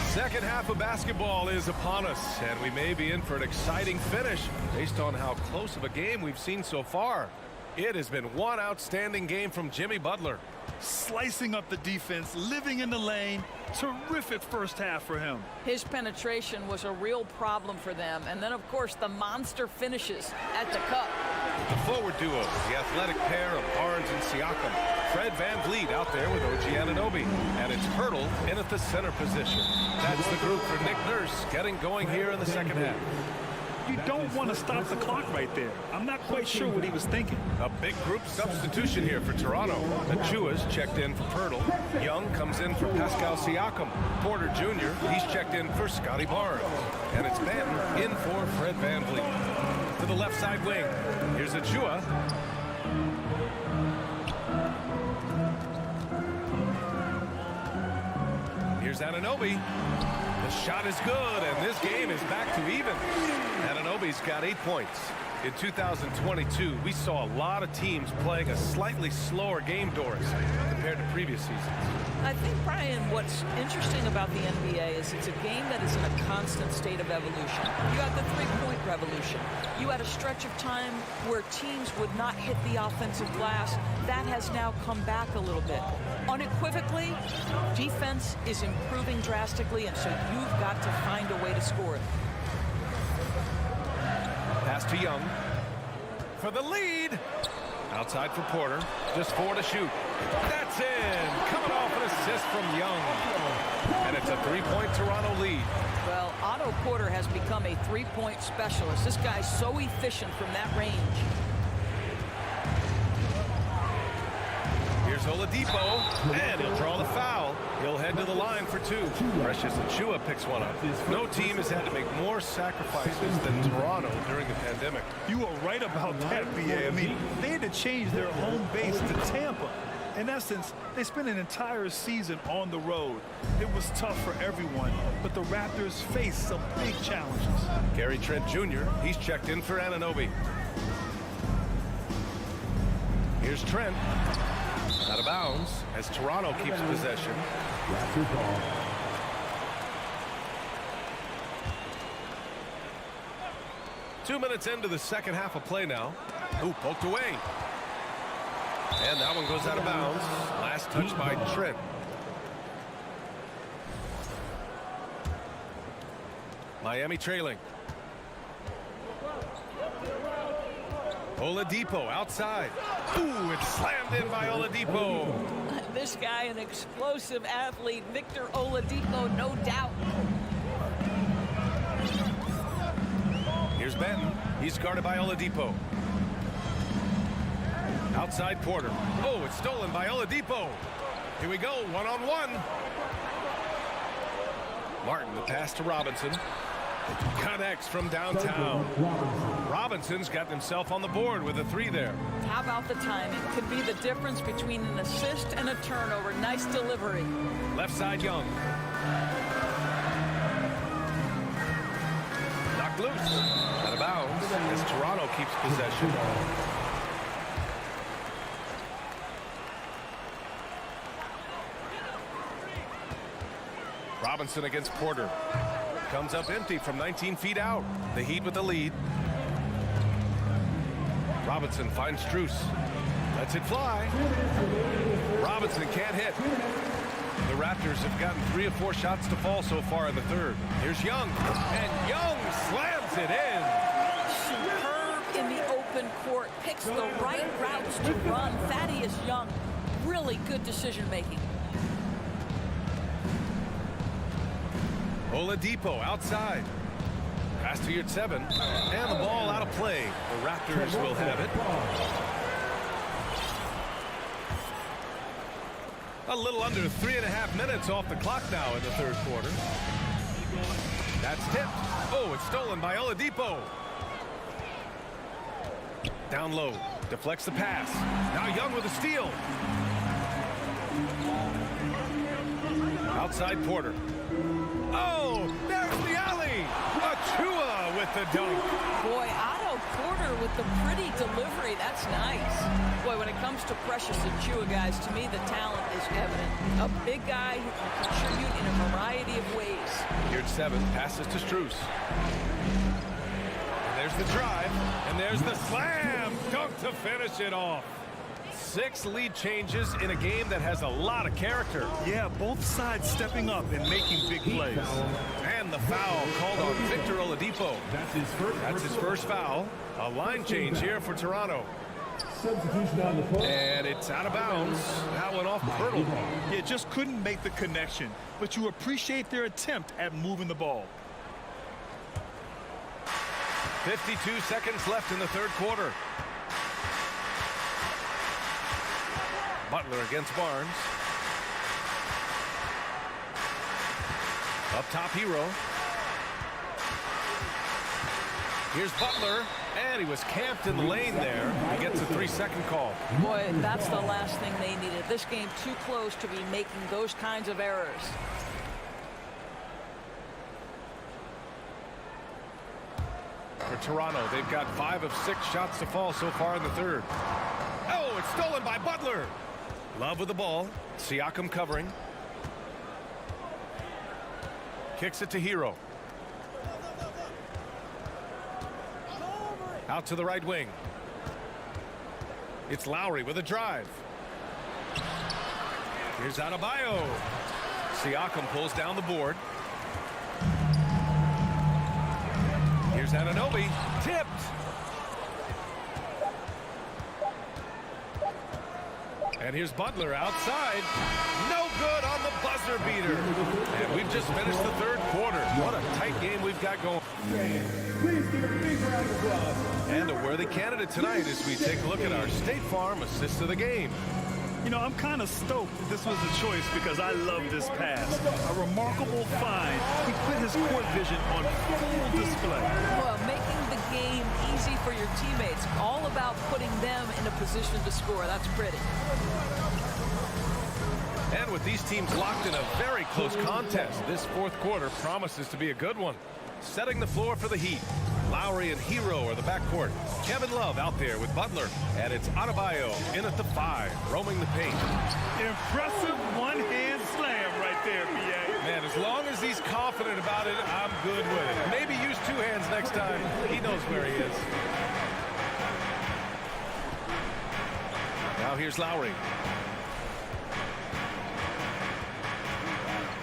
Second half of basketball is upon us, and we may be in for an exciting finish based on how close of a game we've seen so far. It has been one outstanding game from Jimmy Butler. Slicing up the defense, living in the lane. Terrific first half for him. His penetration was a real problem for them. And then, of course, the monster finishes at the cup. The forward duo, the athletic pair of Barnes and Siakam. Fred Van Vliet out there with OG Anunoby. And it's Hurdle in at the center position. That's the group for Nick Nurse getting going here in the second half. You don't want to stop the clock right there. I'm not quite sure what he was thinking. A big group substitution here for Toronto. Achua's checked in for Pirtle. Young comes in for Pascal Siakam. Porter Jr., he's checked in for Scotty Barnes. And it's Banton in for Fred Van Vliet. To the left side wing, here's Achua. Here's Anunoby. The shot is good, and this game is back to even. Anunoby's got 8 points. In 2022, we saw a lot of teams playing a slightly slower game, Doris, compared to previous seasons. I think, Brian, what's interesting about the NBA is it's a game that is in a constant state of evolution. You had the three-point revolution. You had a stretch of time where teams would not hit the offensive glass. That has now come back a little bit. Unequivocally, defense is improving drastically, and so you've got to find a way to score it. Pass to Young for the lead. Outside for Porter. Just 4 to shoot. That's in. Coming off an assist from Young. And it's a 3-point Toronto lead. Well, Otto Porter has become a three-point specialist. This guy's so efficient from that range. Here's Oladipo, and he'll draw the foul. He'll head to the line for 2. Precious Achiuwa picks one up. No team has had to make more sacrifices than Toronto during the pandemic. You are right about that, B.A. I mean, they had to change their home base to Tampa. In essence, they spent an entire season on the road. It was tough for everyone, but the Raptors faced some big challenges. Gary Trent Jr., he's checked in for Anunoby. Here's Trent. Out of bounds as Toronto keeps possession. Raptors ball. Two minutes into the second half of play now. Ooh, poked away. And that one goes out of bounds. Last touch by Trent. Miami trailing. Oladipo outside. Ooh, it's slammed in by Oladipo. This guy, an explosive athlete, Victor Oladipo, no doubt. Here's Benton. He's guarded by Oladipo. Outside Porter. Oh, it's stolen by Oladipo. Here we go, one-on-one. Martin, the pass to Robinson. Connects from downtown. Robinson's got himself on the board with a 3 there. How about the timing? Could be the difference between an assist and a turnover. Nice delivery. Left side, Young. Knocked loose. Out of bounds as Toronto keeps possession. Robinson against Porter. Comes up empty from 19 feet out. The Heat with the lead. Robinson finds Strus. Lets it fly. Robinson can't hit. The Raptors have gotten 3 or 4 shots to fall so far in the third. Here's Young. And Young slams it in. Superb in the open court. Picks the right routes to run. Thaddeus Young. Really good decision making. Oladipo outside. Pass to Yurtseven. And the ball out of play. The Raptors will have it. A little under 3.5 minutes off the clock now in the third quarter. That's tipped. Oh, it's stolen by Oladipo. Down low. Deflects the pass. Now Young with a steal. Outside Porter. Oh, there's the alley. Achua with the dunk. Boy, Otto Porter with the pretty delivery. That's nice. Boy, when it comes to Precious Achua, guys, to me the talent is evident. A big guy who can contribute in a variety of ways. Here's 7. Passes to Strus. And there's the drive. And there's the slam. Dunk to finish it off. 6 lead changes in a game that has a lot of character. Yeah, both sides stepping up and making big plays. And the foul called on Victor Oladipo. That's his first foul. A line change here for Toronto. And it's out of bounds. That went off Pirtle. Yeah, just couldn't make the connection. But you appreciate their attempt at moving the ball. 52 seconds left in the third quarter. Butler against Barnes. Up top, Hero. Here's Butler, and he was camped in the lane there. He gets a 3-second call. Boy, that's the last thing they needed. This game too close to be making those kinds of errors. For Toronto, they've got 5 of 6 shots to fall so far in the third. Oh, it's stolen by Butler. Love with the ball. Siakam covering. Kicks it to Hero. Out to the right wing. It's Lowry with a drive. Here's Adebayo. Siakam pulls down the board. Here's Anunoby. Tipped. And here's Butler outside. No good on the buzzer beater. And we've just finished the third quarter. What a tight game we've got going. Please give a big round of applause. And a worthy candidate tonight as we take a look at our State Farm assist of the game. You know, I'm kind of stoked this was the choice because I love this pass. A remarkable find. He put his court vision on full display. Well, making the game easy for your teammates. All about putting them in a position to score. That's pretty. And with these teams locked in a very close contest, this fourth quarter promises to be a good one. Setting the floor for the Heat. Lowry and Hero are the backcourt. Kevin Love out there with Butler. And it's Adebayo in at the 5, roaming the paint. Impressive one-hand slam right there, BA. Man, as long as he's confident about it, I'm good with it. Maybe use 2 hands next time. He knows where he is. Now here's Lowry.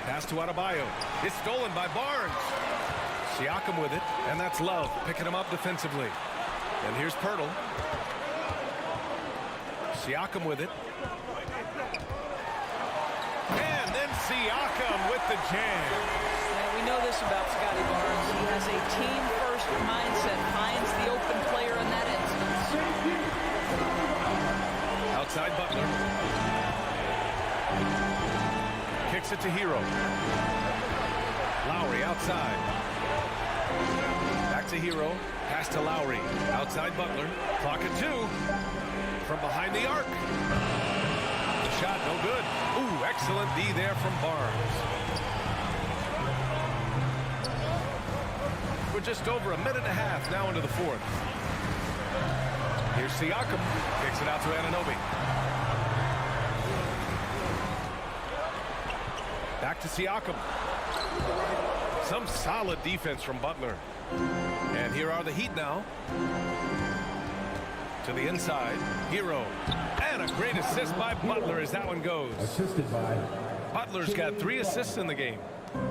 Pass to Adebayo. It's stolen by Barnes. Siakam with it, and that's Love picking him up defensively. And here's Pirtle. Siakam with it. And then Siakam with the jam. Yeah, we know this about Scotty Barnes. He has a team-first mindset, finds the open player in that instance. Outside Butler. Kicks it to Hero. Lowry outside. Back to Hero. Pass to Lowry. Outside Butler. Clock at 2. From behind the arc. The shot no good. Ooh, excellent D there from Barnes. We're just over a minute and a half now into the fourth. Here's Siakam. Kicks it out to Anunoby. Back to Siakam. Some solid defense from Butler. And here are the Heat now. To the inside. Hero. And a great assist by Butler as that one goes. Assisted by Butler's got 3 assists in the game.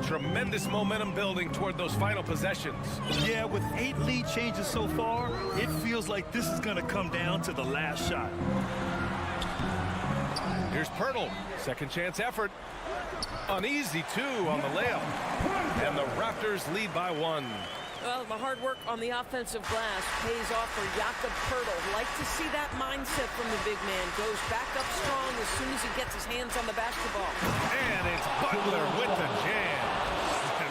Tremendous momentum building toward those final possessions. Yeah, with 8 lead changes so far, it feels like this is going to come down to the last shot. Here's Pirtle. Second chance effort. Uneasy 2 on the layup. And the Raptors lead by 1. Well, the hard work on the offensive glass pays off for Jakob Pirtle. Like to see that mindset from the big man. Goes back up strong as soon as he gets his hands on the basketball. And it's Butler with the jam.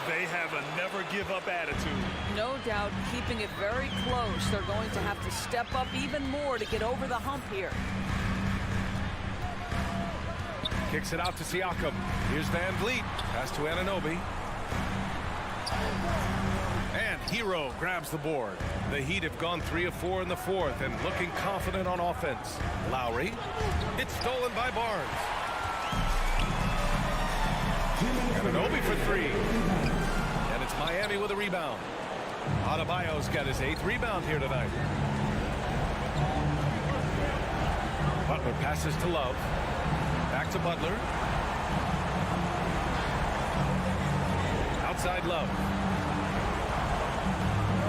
They have a never-give-up attitude. No doubt, keeping it very close. They're going to have to step up even more to get over the hump here. Kicks it out to Siakam. Here's Van Vliet. Pass to Anunoby. And Hero grabs the board. The Heat have gone 3 of 4 in the fourth and looking confident on offense. Lowry. It's stolen by Barnes. Anunoby for 3. And it's Miami with a rebound. Adebayo's got his 8th rebound here tonight. Butler passes to Love. Back to Butler. Outside Love.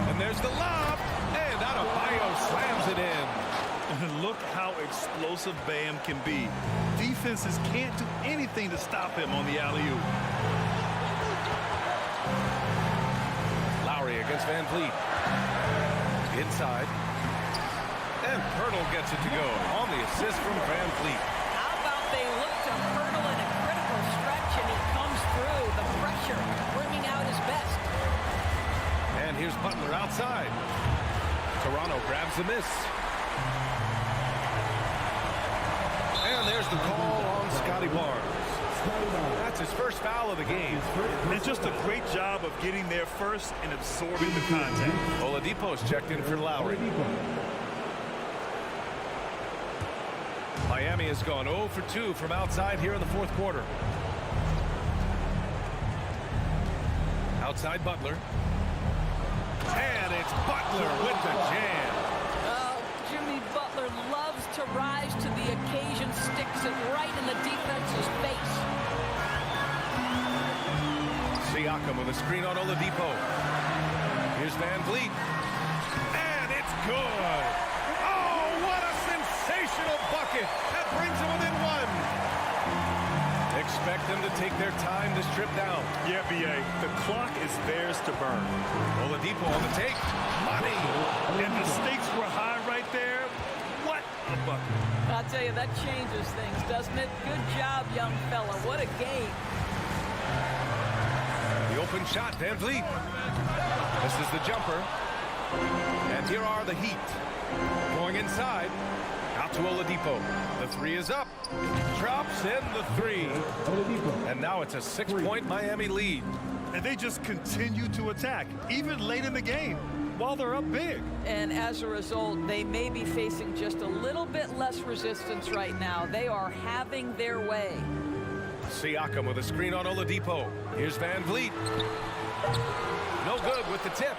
And there's the lob. And Adebayo slams it in. And look how explosive Bam can be. Defenses can't do anything to stop him on the alley-oop. Lowry against Van Vliet. Inside. And Pirtle gets it to go on the assist from Van Vliet. How about they look to Pirtle in a critical stretch and he comes through. The pressure bringing out his best. And here's Butler outside. Toronto grabs the miss. And there's the call on Scotty Barnes. That's his first foul of the game. And just a great job of getting there first and absorbing the contact. Oladipo's checked in for Lowry. Miami has gone 0 for 2 from outside here in the fourth quarter. Outside Butler. And it's Butler with the jam. Oh, Jimmy Butler loves to rise to the occasion, sticks it right in the defense's face. Siakam with a screen on Oladipo. Here's Van Vliet. And it's good. Oh, what a sensational bucket. That brings them within 1. Expect them to take their time this trip down. Yeah, B.A., the clock is theirs to burn. Oladipo on the take. Money. And the stakes were high right there. What a bucket. I'll tell you, that changes things, doesn't it? Good job, young fella. What a game. The open shot, Van Vliet. This is the jumper. And here are the Heat. Going inside. Out to Oladipo. The 3 is up. Drops in the 3. And now it's a 6-point Miami lead. And they just continue to attack, even late in the game, while they're up big. And as a result, they may be facing just a little bit less resistance right now. They are having their way. Siakam with a screen on Oladipo. Here's Van Vliet. No good with the tip.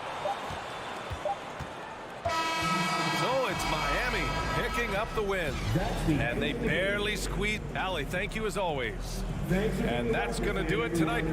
So it's Miami picking up the win. And they barely squeaked. Allie, thank you as always. And that's going to do it tonight.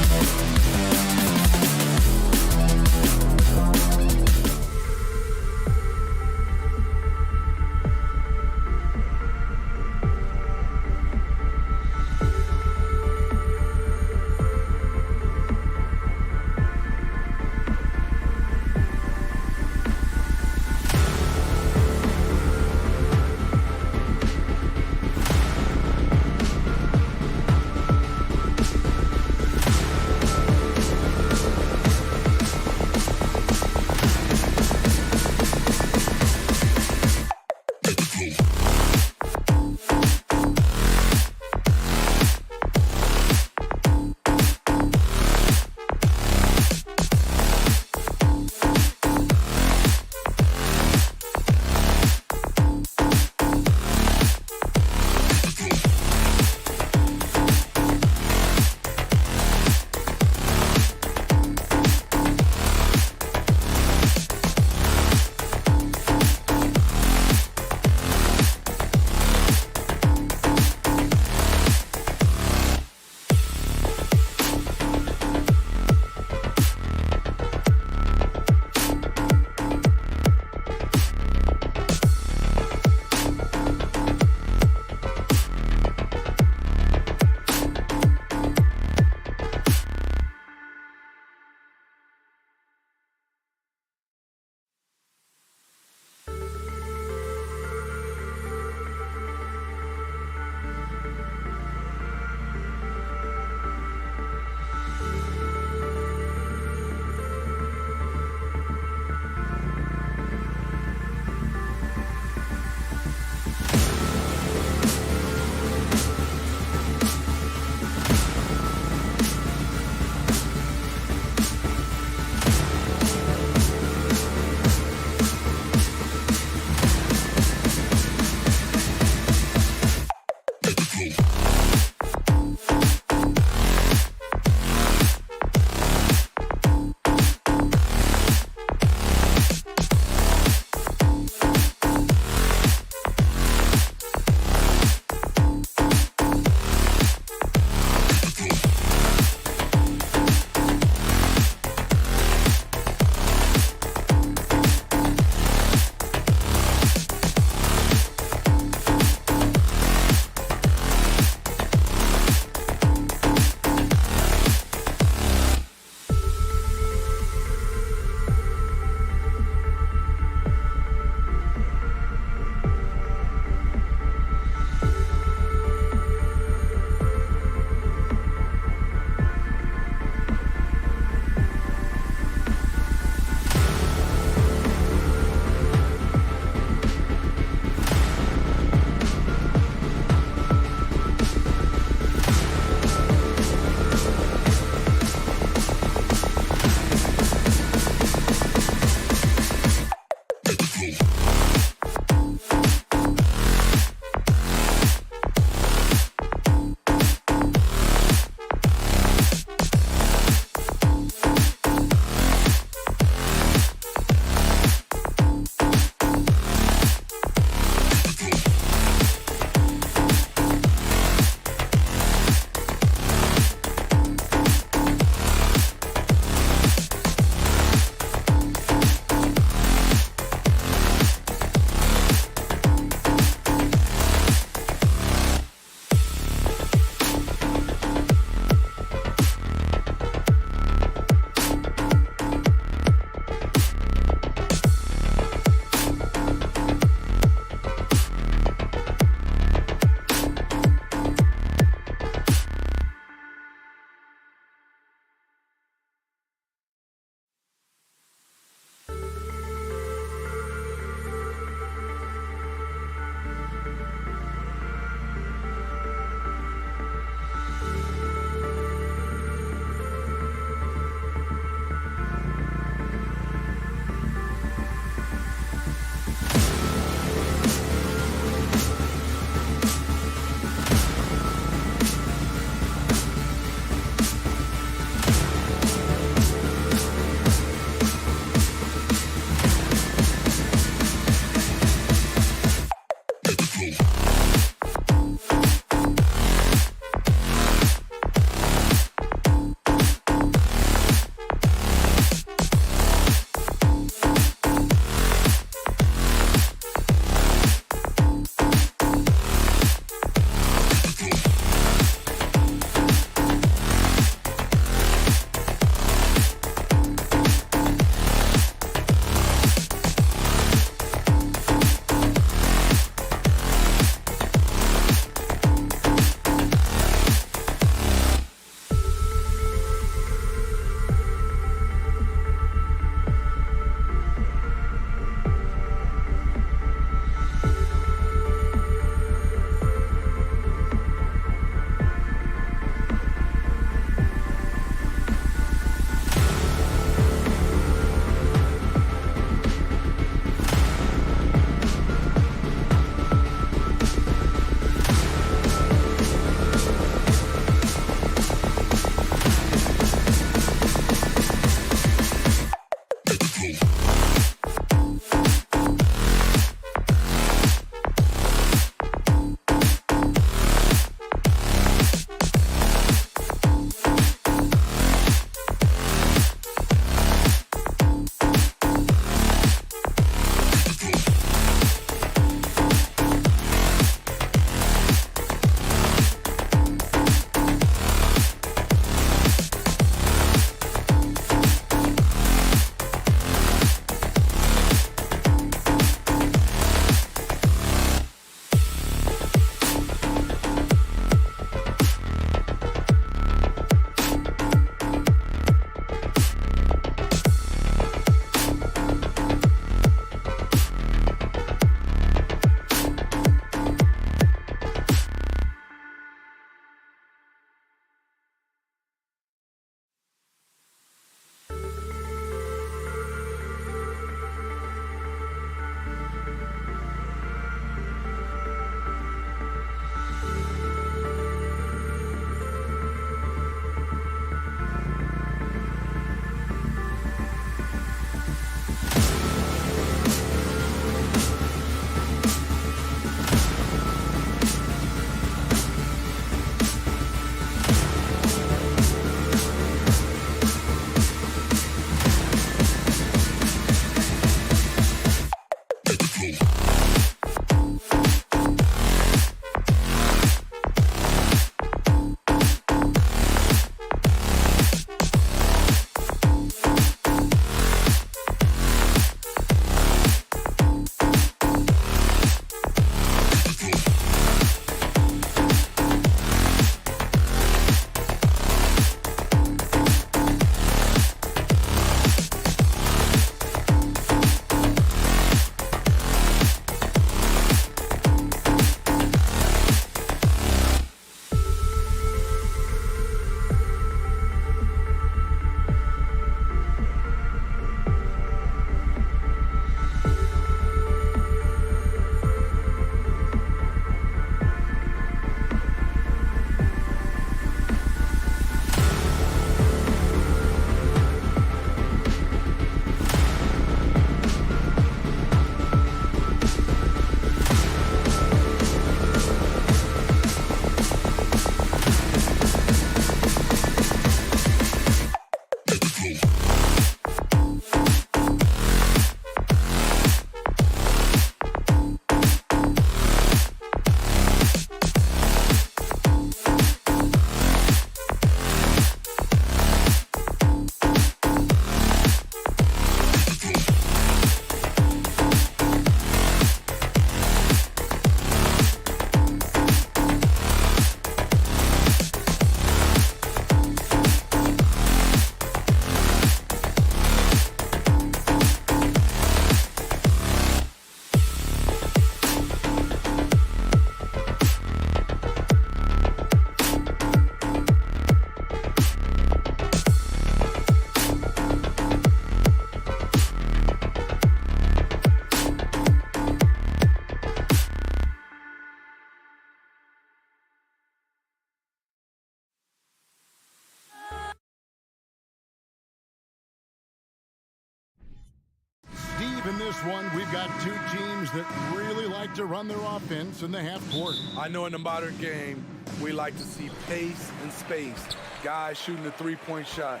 Up in this one, we've got two teams that really like to run their offense in the half court. I know in the modern game, we like to see pace and space, guys shooting the three-point shot.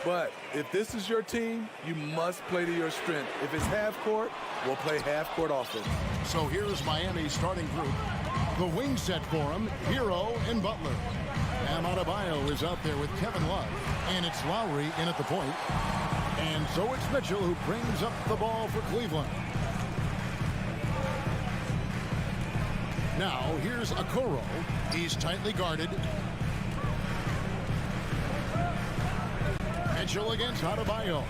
But if this is your team, you must play to your strength. If it's half court, we'll play half court offense. So here's Miami's starting group. The wing set for him, Hero and Butler. Bam Adebayo is out there with Kevin Love. And it's Lowry in at the point. And so it's Mitchell who brings up the ball for Cleveland. Now here's Okoro. He's tightly guarded. Mitchell against Adebayo.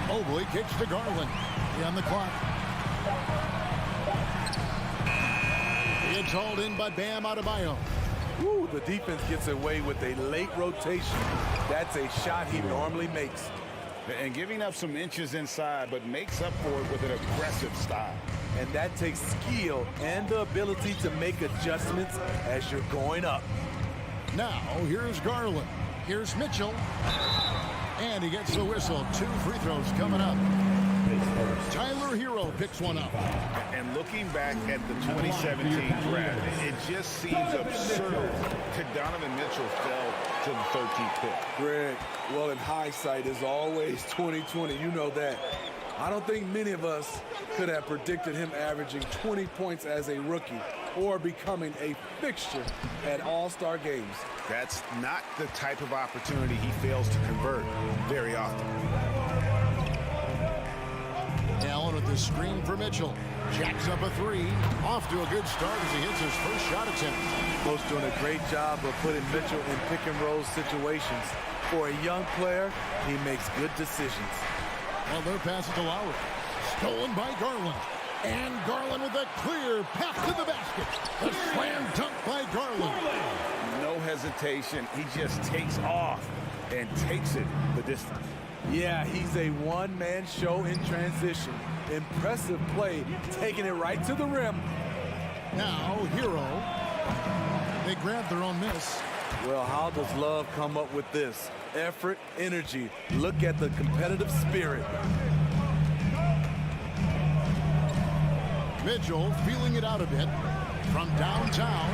Mobley kicks to Garland. On the clock. It's hauled in by Bam Adebayo. Woo, the defense gets away with a late rotation. That's a shot he normally makes. And giving up some inches inside, but makes up for it with an aggressive style. And that takes skill and the ability to make adjustments as you're going up. Now, here's Garland. Here's Mitchell. And he gets the whistle. 2 free throws coming up. Tyler Hero picks one up. And looking back at the 2017 draft, it just seems absurd that Donovan Mitchell fell to the 13th pick. Greg, well, in hindsight is always 20/20. You know that. I don't think many of us could have predicted him averaging 20 points as a rookie or becoming a fixture at all-star games. That's not the type of opportunity he fails to convert very often. Allen with the screen for Mitchell. Jacks up a 3. Off to a good start as he hits his first shot attempt. Coach doing a great job of putting Mitchell in pick-and-roll situations. For a young player, he makes good decisions. Well, their pass to Lowry. Stolen by Garland. And Garland with a clear path to the basket. A slam dunk by Garland. No hesitation. He just takes off and takes it the distance. Yeah, he's a one-man show in transition. Impressive play, taking it right to the rim. Now, Hero. They grab their own miss. Well, how does Love come up with this? Effort, energy. Look at the competitive spirit. Mitchell feeling it out a bit from downtown.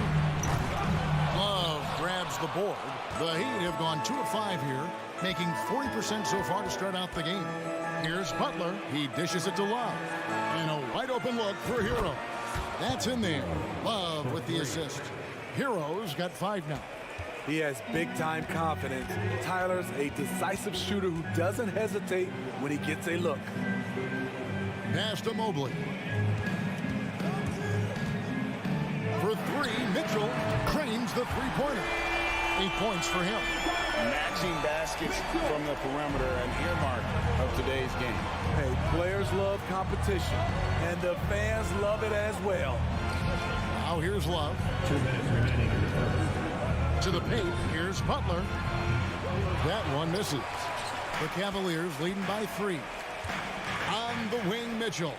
Love grabs the board. The Heat have gone 2 of 5 here, making 40% so far to start out the game. Here's Butler. He dishes it to Love. And a wide open look for Hero. That's in there. Love with the assist. Hero's got 5 now. He has big-time confidence. Tyler's a decisive shooter who doesn't hesitate when he gets a look. Pass to Mobley. For 3, Mitchell cranes the three-pointer. 8 points for him. Matching baskets from the perimeter, an earmark of today's game. Hey, players love competition, and the fans love it as well. Now here's Love. 2 minutes remaining in the first. To the paint, here's Butler. That one misses. The Cavaliers leading by 3. On the wing, Mitchell.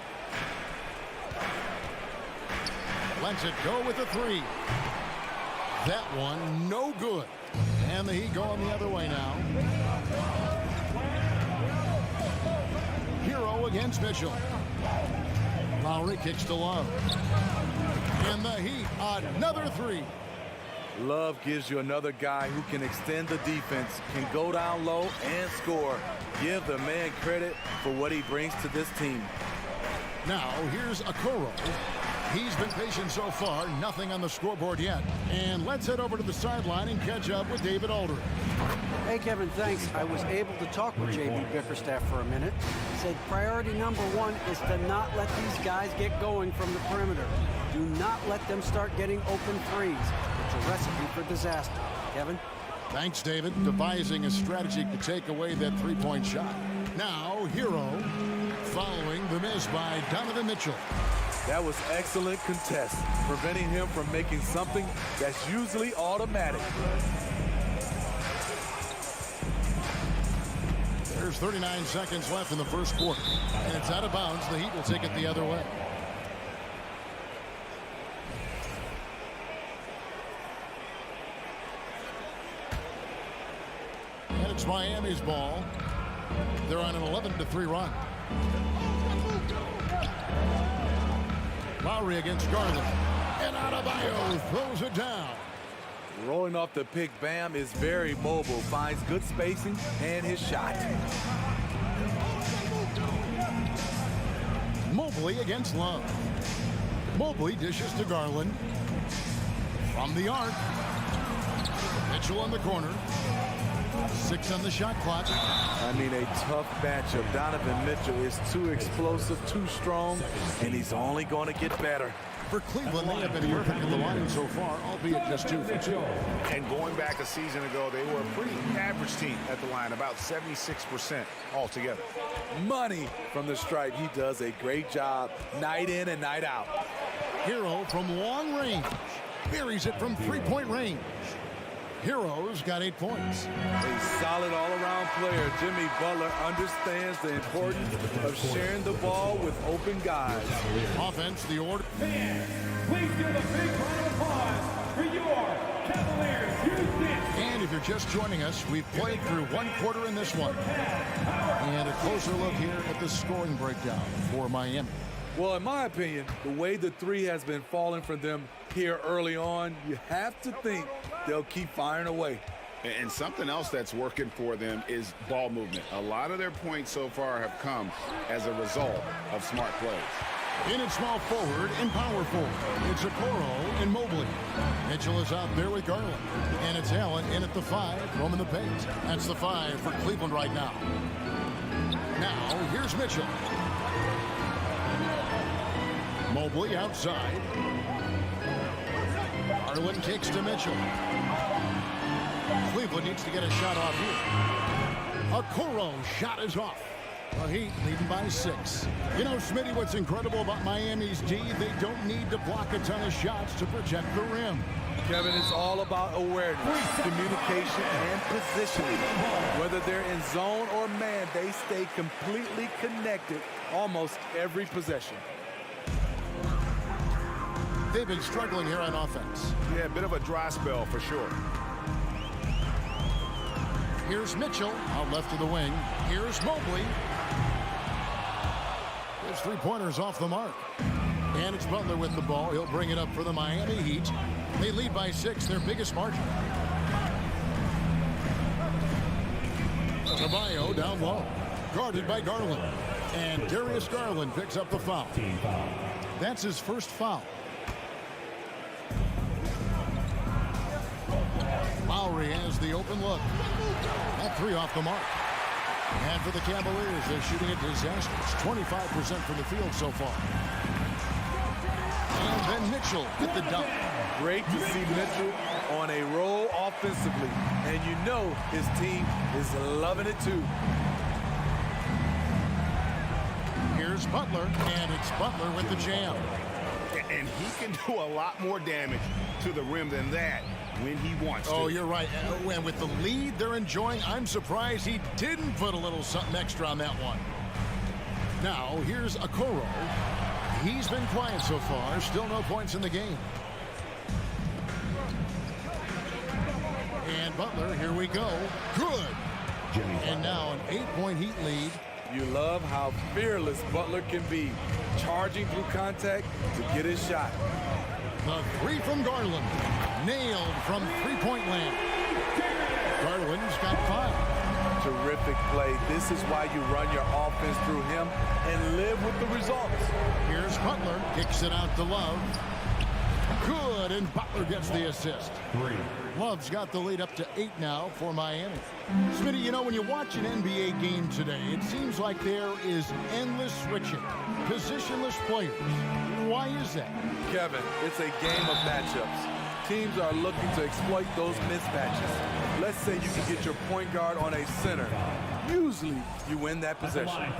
Lets it go with the 3. That one, no good. And the Heat going the other way now. Hero against Mitchell. Lowry kicks to Love. And the Heat, another 3. Love gives you another guy who can extend the defense, can go down low and score. Give the man credit for what he brings to this team. Now, here's Okoro. He's been patient so far, nothing on the scoreboard yet. And let's head over to the sideline and catch up with David Aldridge. Hey, Kevin, thanks. I was able to talk with JB Bickerstaff for a minute. He said priority number 1 is to not let these guys get going from the perimeter. Do not let them start getting open threes. It's a recipe for disaster. Kevin? Thanks, David. Devising a strategy to take away that three-point shot. Now, Hero following the miss by Donovan Mitchell. That was excellent contest, preventing him from making something that's usually automatic. There's 39 seconds left in the first quarter, and it's out of bounds. The Heat will take it the other way. And it's Miami's ball. They're on an 11-3 run. Lowry against Garland. And Adebayo throws it down. Rolling off the pick, Bam is very mobile, finds good spacing and his shot. Mobley against Love. Mobley dishes to Garland. From the arc. Mitchell on the corner. 6 on the shot clock. I mean, a tough matchup. Donovan Mitchell is too explosive, too strong, and he's only going to get better. For Cleveland, they have been perfect at the line so far, albeit just 2 for 2. And going back a season ago, they were a pretty average team at the line, about 76% altogether. Money from the stripe. He does a great job night in and night out. Hero from long range. Buries it from 3-point range. Hero's got 8 points. A solid all-around player. Jimmy Butler understands the importance of sharing the ball with open guys. Offense, the order. Fans, please give a big round of applause for your Cavaliers Houston. And if you're just joining us, we've played through 1 quarter in this one. And a closer look here at the scoring breakdown for Miami. Well, in my opinion, the way the three has been falling for them here early on, you have to think they'll keep firing away. And something else that's working for them is ball movement. A lot of their points so far have come as a result of smart plays. In at small forward and power forward, it's Okoro and Mobley. Mitchell is out there with Garland. And it's Allen in at the 5, roaming the paint. That's the 5 for Cleveland right now. Now, here's Mitchell. Mobley outside. Garland kicks to Mitchell. Cleveland needs to get a shot off here. Okoro shot is off. The Heat leading by 6. You know, Smitty, what's incredible about Miami's D, they don't need to block a ton of shots to protect the rim. Kevin, it's all about awareness, communication, and positioning. Whether they're in zone or man, they stay completely connected almost every possession. They've been struggling here on offense. Yeah, a bit of a dry spell for sure. Here's Mitchell out left to the wing. Here's Mobley. His 3-pointers off the mark. And it's Butler with the ball. He'll bring it up for the Miami Heat. They lead by 6, their biggest margin. Adebayo down low. Guarded by Garland. And Darius Garland picks up the foul. That's his first foul. Lowry has the open look. That 3 off the mark. And for the Cavaliers, they're shooting a disastrous 25% from the field so far. And then Mitchell with the dunk. Great to see Mitchell on a roll offensively. And you know his team is loving it too. Here's Butler, and it's Butler with the jam. And he can do a lot more damage to the rim than that when he wants to. Oh, you're right. And with the lead they're enjoying, I'm surprised he didn't put a little something extra on that one. Now, here's Okoro. He's been quiet so far. Still no points in the game. And Butler, here we go. Good. And now an 8-point Heat lead. You love how fearless Butler can be, charging through contact to get his shot. The 3 from Garland. Nailed from 3-point land. Garland's got 5. Terrific play. This is why you run your offense through him and live with the results. Here's Butler. Kicks it out to Love. Good, and Butler gets the assist. 3. Love's got the lead up to 8 now for Miami. Smitty, you know, when you watch an NBA game today, it seems like there is endless switching, positionless players. Why is that? Kevin, it's a game of matchups. Teams are looking to exploit those mismatches. Let's say you can get your point guard on a center. Usually, you win that possession.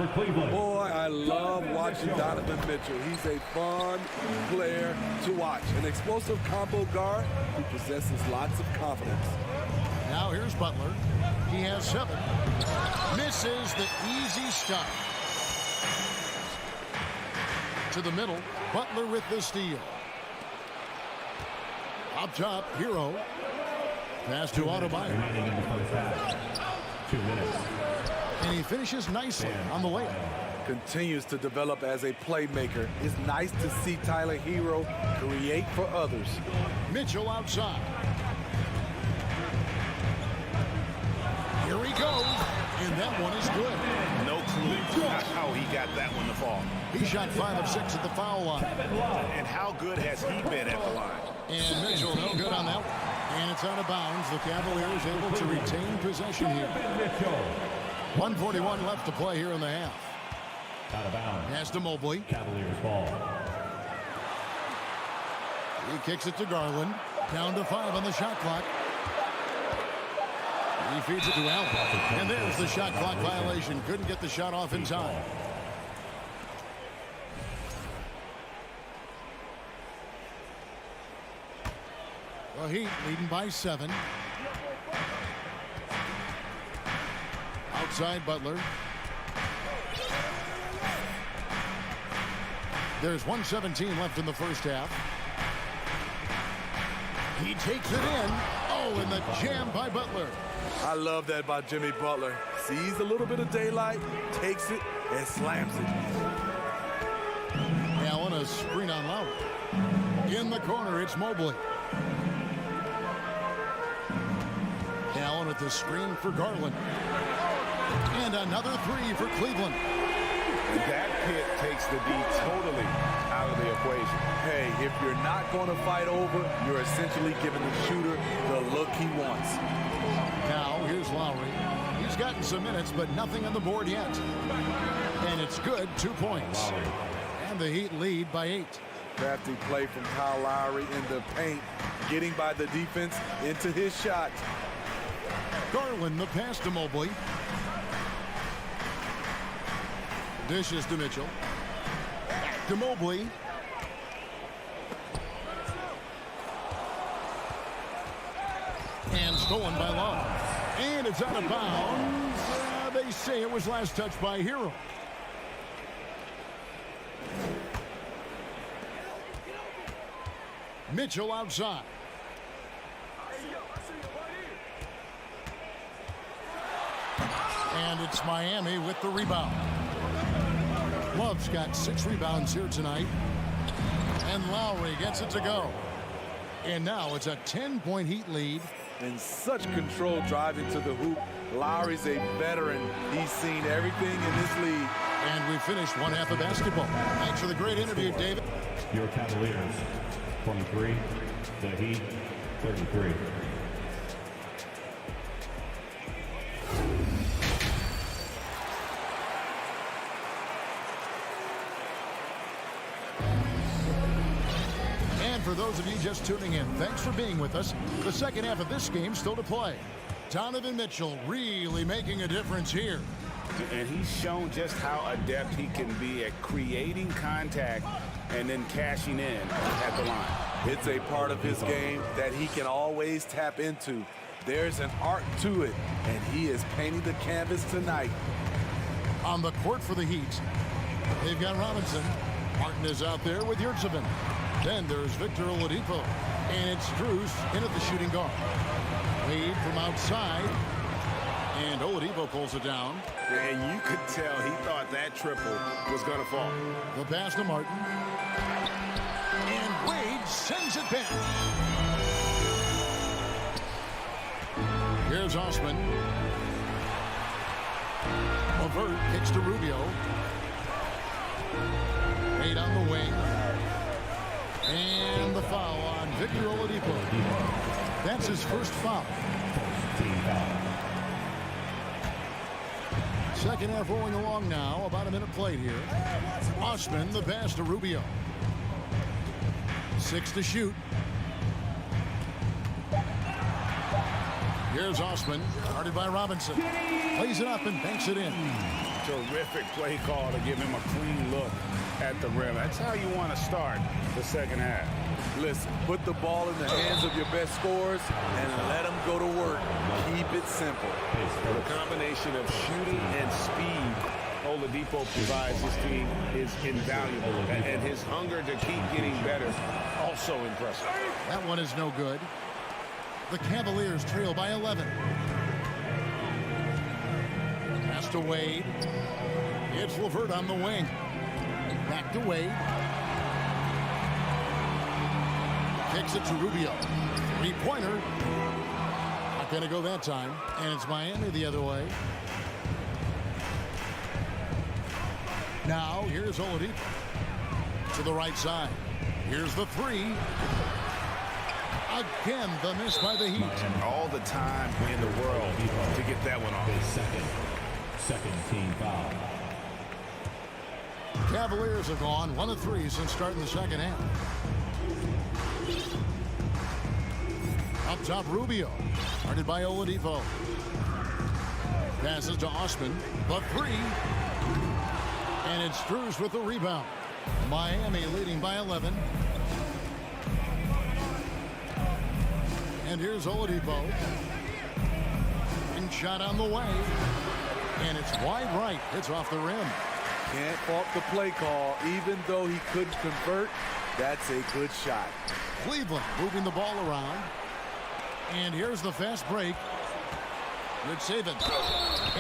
Boy, I love watching Donovan Mitchell. He's a fun player to watch. An explosive combo guard who possesses lots of confidence. Now here's Butler. He has 7. Misses the easy stuff. To the middle. Butler with the steal. Up top, Hero. Pass to Adebayo. 2 minutes. And he finishes nicely on the layup. Continues to develop as a playmaker. It's nice to see Tyler Hero create for others. Mitchell outside. Here he goes, and that one is good. No clue how he got that one to fall. He shot 5 of 6 at the foul line. And how good has he been at the line? And Mitchell no good on that one. And it's out of bounds. The Cavaliers able to retain possession here. 1:41 left to play here in the half. Out of bounds. Pass to Mobley. Cavaliers ball. He kicks it to Garland. Down to 5 on the shot clock. He feeds it to Alba. And there's the shot clock violation. Couldn't get the shot off in time. The Heat leading by 7. Outside Butler. There's 1:17 left in the first half. He takes it in. Oh, and the jam by Butler. I love that by Jimmy Butler. Sees a little bit of daylight, takes it, and slams it. Allen, a screen on Lowry. In the corner, it's Mobley. Allen with the screen for Garland. And another 3 for Cleveland. That hit takes the D totally out of the equation. Hey, if you're not going to fight over, you're essentially giving the shooter the look he wants. Now, here's Lowry. He's gotten some minutes, but nothing on the board yet. And it's good, 2 points. And the Heat lead by 8. Crafty play from Kyle Lowry in the paint, getting by the defense into his shot. Garland, the pass to Mobley. Dishes to Mitchell. Back to Mobley. And stolen by Love. And it's out of bounds. They say it was last touched by Hero. Mitchell outside. And it's Miami with the rebound. Love's got 6 rebounds here tonight. And Lowry gets it to go. And now it's a 10-point Heat lead. And such control driving to the hoop. Lowry's a veteran. He's seen everything in this league. And we finished one half of basketball. Thanks for the great interview, David. Your Cavaliers, 23. The Heat, 33. For those of you just tuning in, thanks for being with us. The second half of this game still to play. Donovan Mitchell really making a difference here. And he's shown just how adept he can be at creating contact and then cashing in at the line. It's a part of his game that he can always tap into. There's an art to it, and he is painting the canvas tonight. On the court for the Heat, they've got Robinson. Martin is out there with Yurtsevin. Then there's Victor Oladipo. And it's Strus in at the shooting guard. Wade from outside. And Oladipo pulls it down. And you could tell he thought that triple was going to fall. The pass to Martin. And Wade sends it back. Here's Osman. Levert kicks to Rubio. Wade on the wing. And the foul on Victor Oladipo. That's his first foul. Second half rolling along now. About a minute played here. Osman, the pass to Rubio. 6 to shoot. Here's Osman, guarded by Robinson. Plays it up and banks it in. Terrific play call to give him a clean look at the rim. That's how you want to start the second half. Listen, put the ball in the hands of your best scorers and let them go to work. Keep it simple. The combination of shooting and speed Oladipo provides his team is invaluable. And his hunger to keep getting better, also impressive. That one is no good. The Cavaliers trail by 11. Pass to Wade. It's LeVert on the wing. Back to Wade. Kicks it to Rubio. Three-pointer. Not going to go that time. And it's Miami the other way. Now, here's Oladipo. To the right side. Here's the three. Again, the miss by the Heat. All the time in the world to get that one off. Second team foul. Cavaliers have gone 1 of 3 since starting the second half. Up top, Rubio. Guarded by Oladipo. Passes to Osman. The three. And it's Strus with the rebound. Miami leading by 11. And here's Oladipo. And shot on the way. And it's wide right. It's off the rim. Can't fault the play call. Even though he couldn't convert, that's a good shot. Cleveland moving the ball around. And here's the fast break. Good saving.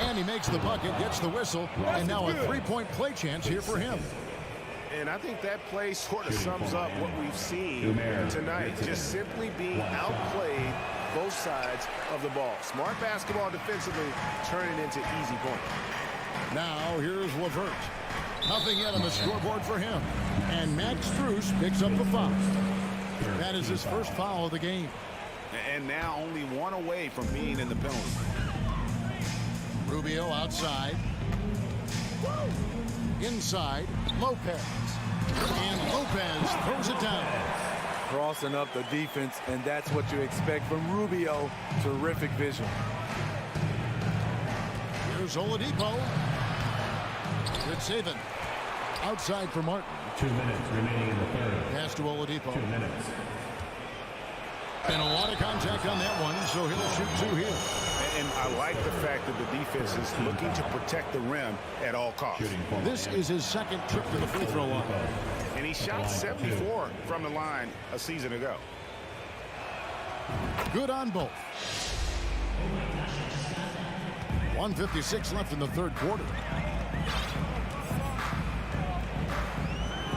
And he makes the bucket, gets the whistle, and now a three-point play chance here for him. And I think that play sort of sums up what we've seen tonight. Just simply being outplayed both sides of the ball. Smart basketball defensively, turning into easy points. Now here's LeVert. Nothing yet on the scoreboard for him. And Max Strus picks up the foul. That is his first foul of the game. And now only one away from being in the penalty. Rubio outside. Inside, Lopez. And Lopez throws it down. Crossing up the defense, and that's what you expect from Rubio. Terrific vision. Here's Oladipo. Good saving. Outside for Martin. 2 minutes remaining in the third. Pass to Oladipo. 2 minutes. And a lot of contact on that one, so he'll shoot two here. And I like the fact that the defense is looking to protect the rim at all costs. This is his second trip to the free throw line. And he shot 74 from the line a season ago. Good on both. 1:56 left in the third quarter.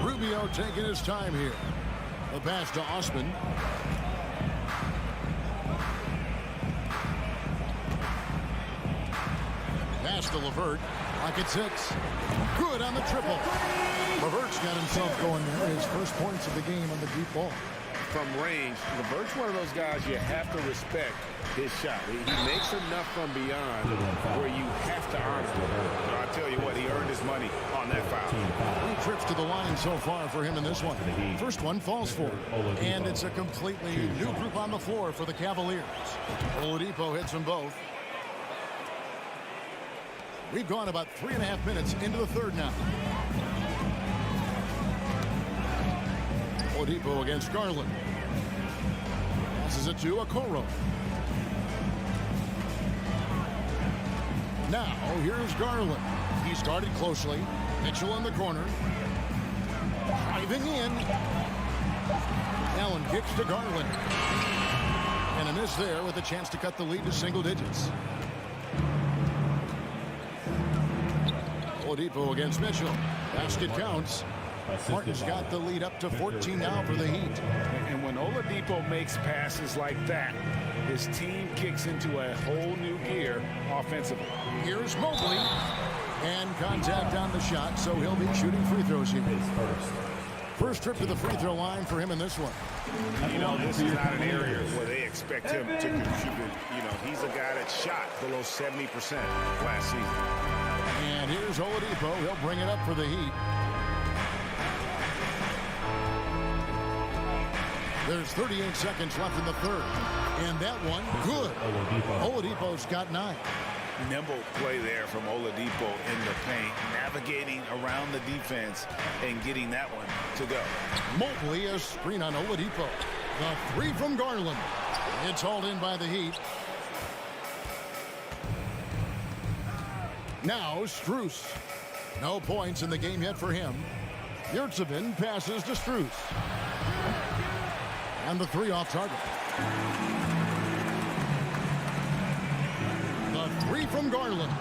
Rubio taking his time here. A pass to Osman. Pass to LeVert. Pocket 6. Good on the triple. LeVert's got himself going there. His first points of the game on the deep ball. From range, LeVert's one of those guys you have to respect his shot. He makes enough from beyond where you have to honor him. But I'll tell you what, he earned his money on that foul. 3 trips to the line so far for him in this one. First one falls for him. And it's a completely new group on the floor for the Cavaliers. Oladipo hits them both. We've gone about 3.5 minutes into the third now. Oladipo against Garland. Passes it to Okoro. Now, here's Garland. He's guarded closely. Mitchell in the corner. Driving in. Allen kicks to Garland. And a miss there with a chance to cut the lead to single digits. Oladipo against Mitchell. Basket counts. Martin's got the lead up to 14 now for the Heat. And when Oladipo makes passes like that, his team kicks into a whole new gear offensively. Here's Mobley. And contact on the shot, so he'll be shooting free throws here. First trip to the free throw line for him in this one. You know, this is not an area where they expect him to contribute. You know, he's a guy that shot below 70% last season. And here's Oladipo. He'll bring it up for the Heat. There's 38 seconds left in the third. And that one, good. Oladipo's got 9. Nimble play there from Oladipo in the paint, navigating around the defense and getting that one to go. Mobley, a screen on Oladipo. The 3 from Garland. It's hauled in by the Heat. Now Strus. No points in the game yet for him. Yurtsevin passes to Strus. And the 3 off target. The 3 from Garland.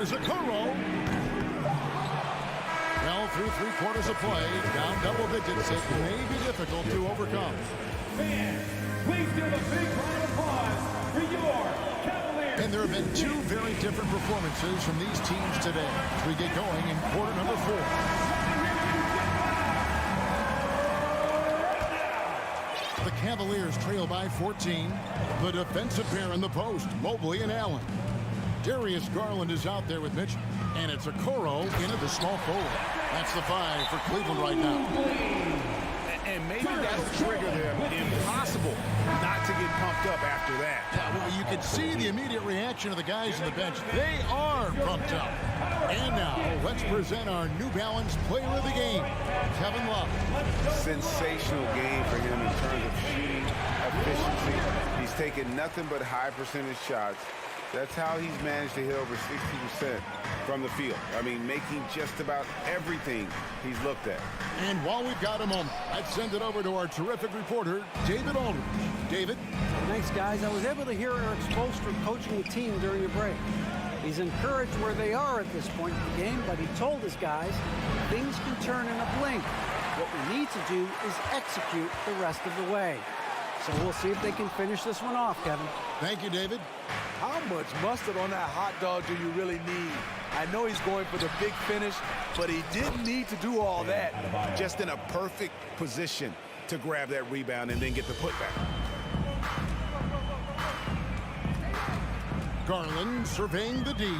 Here's a Okoro. Well, through 3 quarters of play, down double digits, it may be difficult to overcome. Fans, please give a big round of applause for your Cavaliers. And there have been 2 very different performances from these teams today as we get going in quarter number 4. The Cavaliers trail by 14. The defensive pair in the post, Mobley and Allen. Darius Garland is out there with Mitchell. And it's Okoro into the small forward. That's the 5 for Cleveland right now. And maybe that'll trigger them. Impossible not to get pumped up after that. Yeah, well, you can see the immediate reaction of the guys on the bench. They are pumped up. And now, let's present our New Balance player of the game, Kevin Love. Sensational game for him in terms of shooting efficiency. He's taken nothing but high percentage shots. That's how he's managed to hit over 60% from the field. I mean, making just about everything he's looked at. And while we've got a moment, let's send it over to our terrific reporter, David Aldridge. David? Thanks, guys. I was able to hear Eric Spoelstra coaching the team during a break. He's encouraged where they are at this point in the game, but he told his guys things can turn in a blink. What we need to do is execute the rest of the way. So we'll see if they can finish this one off, Kevin. Thank you, David. How much mustard on that hot dog do you really need? I know he's going for the big finish, but he didn't need to do all that. Just in a perfect position to grab that rebound and then get the putback. Garland surveying the D.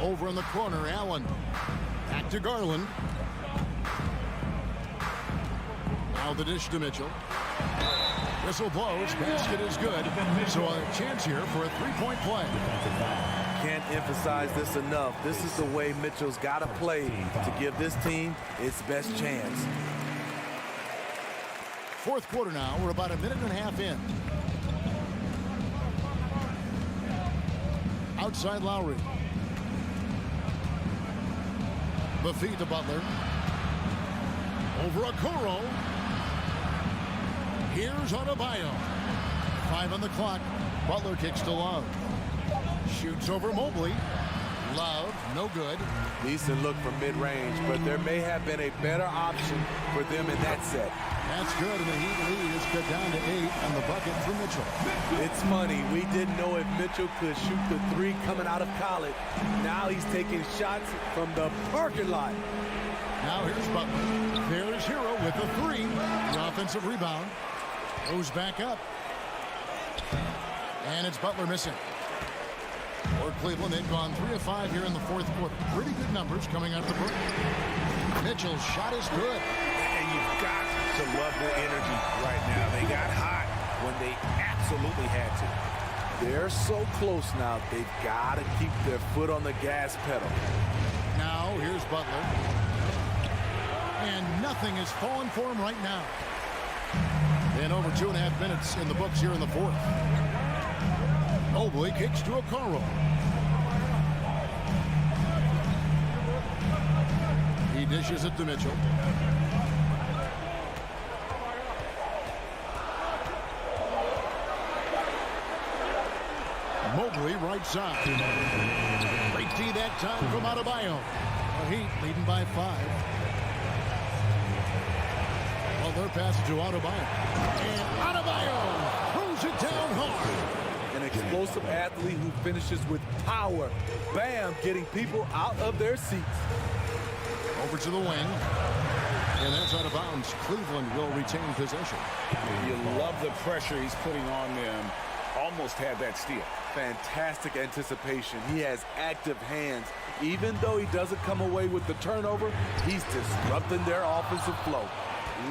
Over in the corner, Allen. Back to Garland. Now the dish to Mitchell. Whistle blows, basket is good. So a chance here for a 3-point play. Can't emphasize this enough. This is the way Mitchell's got to play to give this team its best chance. 4th quarter now. We're about a minute and a half in. Outside Lowry. The feed to Butler. Over Okoro. Here's Adebayo. 5 on the clock. Butler kicks to Love. Shoots over Mobley. Love, no good. Decent look from mid-range, but there may have been a better option for them in that set. That's good, and the Heat lead is cut down to 8 on the bucket for Mitchell. It's funny, we didn't know if Mitchell could shoot the 3 coming out of college. Now he's taking shots from the parking lot. Now here's Butler. There's Hero with the 3. The offensive rebound. Goes back up. And it's Butler missing. For Cleveland, they've gone 3 of 5 here in the 4th quarter. Pretty good numbers coming out of the break. Mitchell's shot is good. And you've got to love the energy right now. They got hot when they absolutely had to. They're so close now. They've got to keep their foot on the gas pedal. Now here's Butler. And nothing is falling for him right now. And over 2.5 minutes in the books here in the 4th. Mobley kicks to Okoro. He dishes it to Mitchell. Mobley right side. Great D that time from Adebayo. The Heat leading by 5. Well, they're passing to Adebayo. And Adebayo throws it down hard. An explosive athlete who finishes with power. Bam, getting people out of their seats. Over to the wing. And that's out of bounds. Cleveland will retain possession. You love the pressure he's putting on them. Almost had that steal. Fantastic anticipation. He has active hands. Even though he doesn't come away with the turnover, he's disrupting their offensive flow.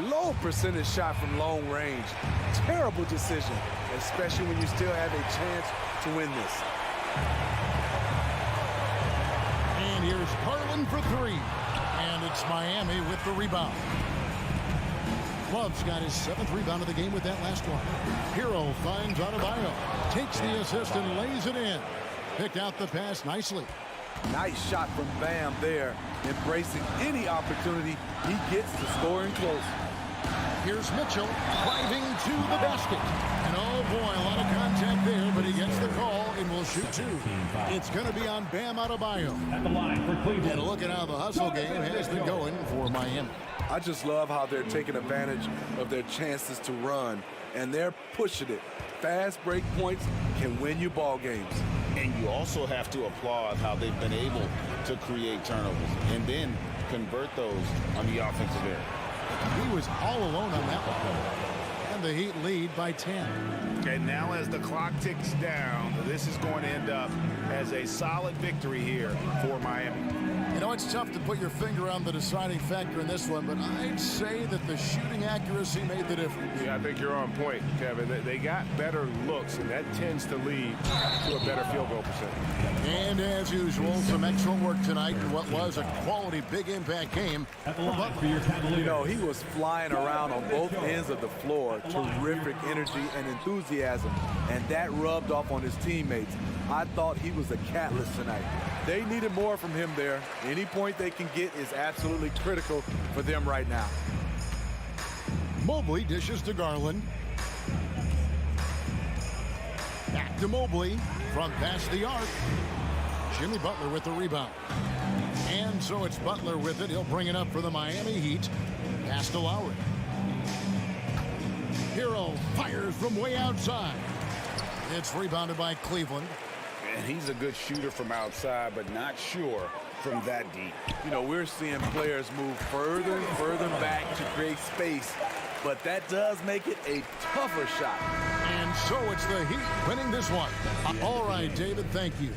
Low percentage shot from long range. Terrible decision, especially when you still have a chance to win this. And here's Garland for 3. And it's Miami with the rebound. Love's got his 7th rebound of the game with that last one. Hero finds Adebayo. Takes the assist and lays it in. Picked out the pass nicely. Nice shot from Bam there. Embracing any opportunity he gets to scoring close. Here's Mitchell driving to the basket. And oh boy, a lot of contact there, but he gets the call and will shoot two. It's going to be on Bam Adebayo. At the line for Cleveland. And look at how the hustle game has been going for Miami. I just love how they're taking advantage of their chances to run, and they're pushing it. Fast break points can win you ball games. And you also have to applaud how they've been able to create turnovers and then convert those on the offensive end. He was all alone on that one. And the Heat lead by 10. Okay, now as the clock ticks down, this is going to end up as a solid victory here for Miami. You know, it's tough to put your finger on the deciding factor in this one, but I'd say that the shooting accuracy made the difference. Yeah, I think you're on point, Kevin. They got better looks, and that tends to lead to a better field goal percentage. And as usual, some excellent work tonight in what was a quality big impact game. At the line for your Cavaliers. You know, he was flying around on both ends of the floor. Terrific energy and enthusiasm, and that rubbed off on his teammates. I thought he was a catalyst tonight. They needed more from him there. Any point they can get is absolutely critical for them right now. Mobley dishes to Garland. Back to Mobley from past the arc. Jimmy Butler with the rebound. And so it's Butler with it. He'll bring it up for the Miami Heat. Pass to Lowry. Hero fires from way outside. It's rebounded by Cleveland. And he's a good shooter from outside, but not sure from that deep. You know, we're seeing players move further and further back to create space, but that does make it a tougher shot. And so it's the Heat winning this one. All right, David, thank you.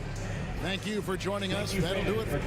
Thank you for joining us. That'll do it.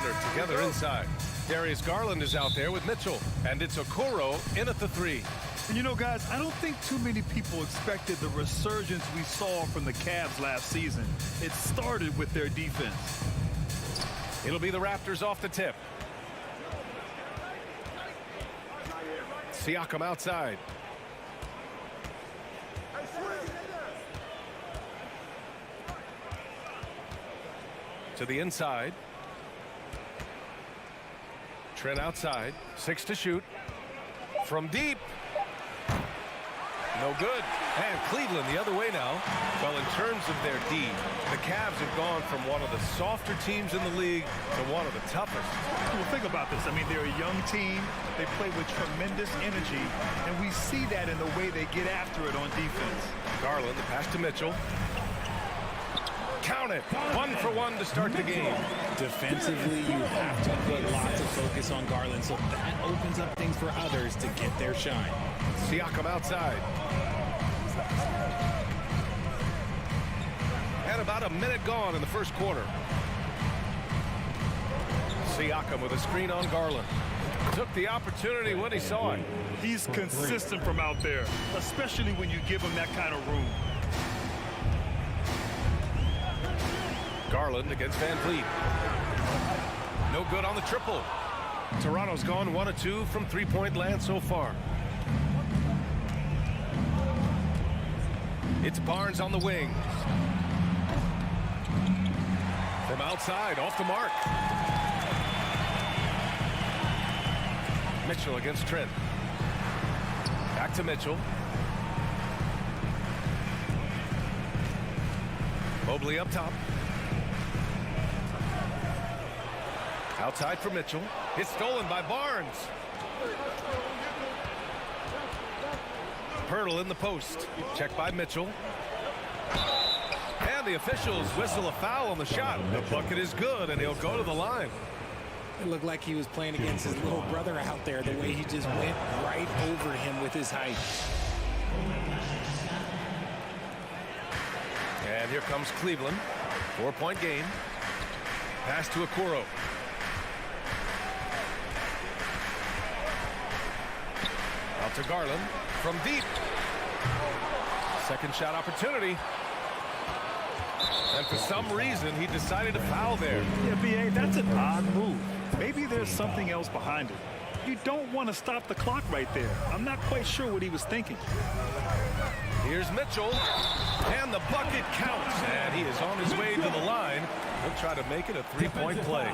Garland are together inside. Darius Garland is out there with Mitchell, and it's Okoro in at the 3. And you know, guys, I don't think too many people expected the resurgence we saw from the Cavs last season. It started with their defense. It'll be the Raptors off the tip. Siakam outside. To the inside. Trent outside. 6 to shoot. From deep. No good. And Cleveland the other way now. Well, in terms of their D, the Cavs have gone from one of the softer teams in the league to one of the toughest. Well, think about this. I mean, they're a young team. They play with tremendous energy, and we see that in the way they get after it on defense. Garland, the pass to Mitchell. Count it. 1 for 1 to start the game. Defensively, you have to put lots of focus on Garland, so that opens up things for others to get their shine. Siakam outside. And about a minute gone in the first quarter. Siakam with a screen on Garland. Took the opportunity when he saw it. He's consistent from out there, especially when you give him that kind of room. Garland against Van Vliet. No good on the triple. Toronto's gone 1 of 2 from three-point land so far. It's Barnes on the wing. From outside, off the mark. Mitchell against Trent. Back to Mitchell. Mobley up top. Outside for Mitchell. It's stolen by Barnes. Pirtle in the post. Checked by Mitchell. And the officials whistle a foul on the shot. The bucket is good, and he'll go to the line. It looked like he was playing against his little brother out there, the way he just went right over him with his height. And here comes Cleveland. 4-point game. Pass to Okoro. Out to Garland from deep. Second shot opportunity. And for some reason, he decided to foul there. Yeah, B.A., that's an odd move. Maybe there's something else behind it. You don't want to stop the clock right there. I'm not quite sure what he was thinking. Here's Mitchell. And the bucket counts. And he is on his way to the line. He'll try to make it a three-point play.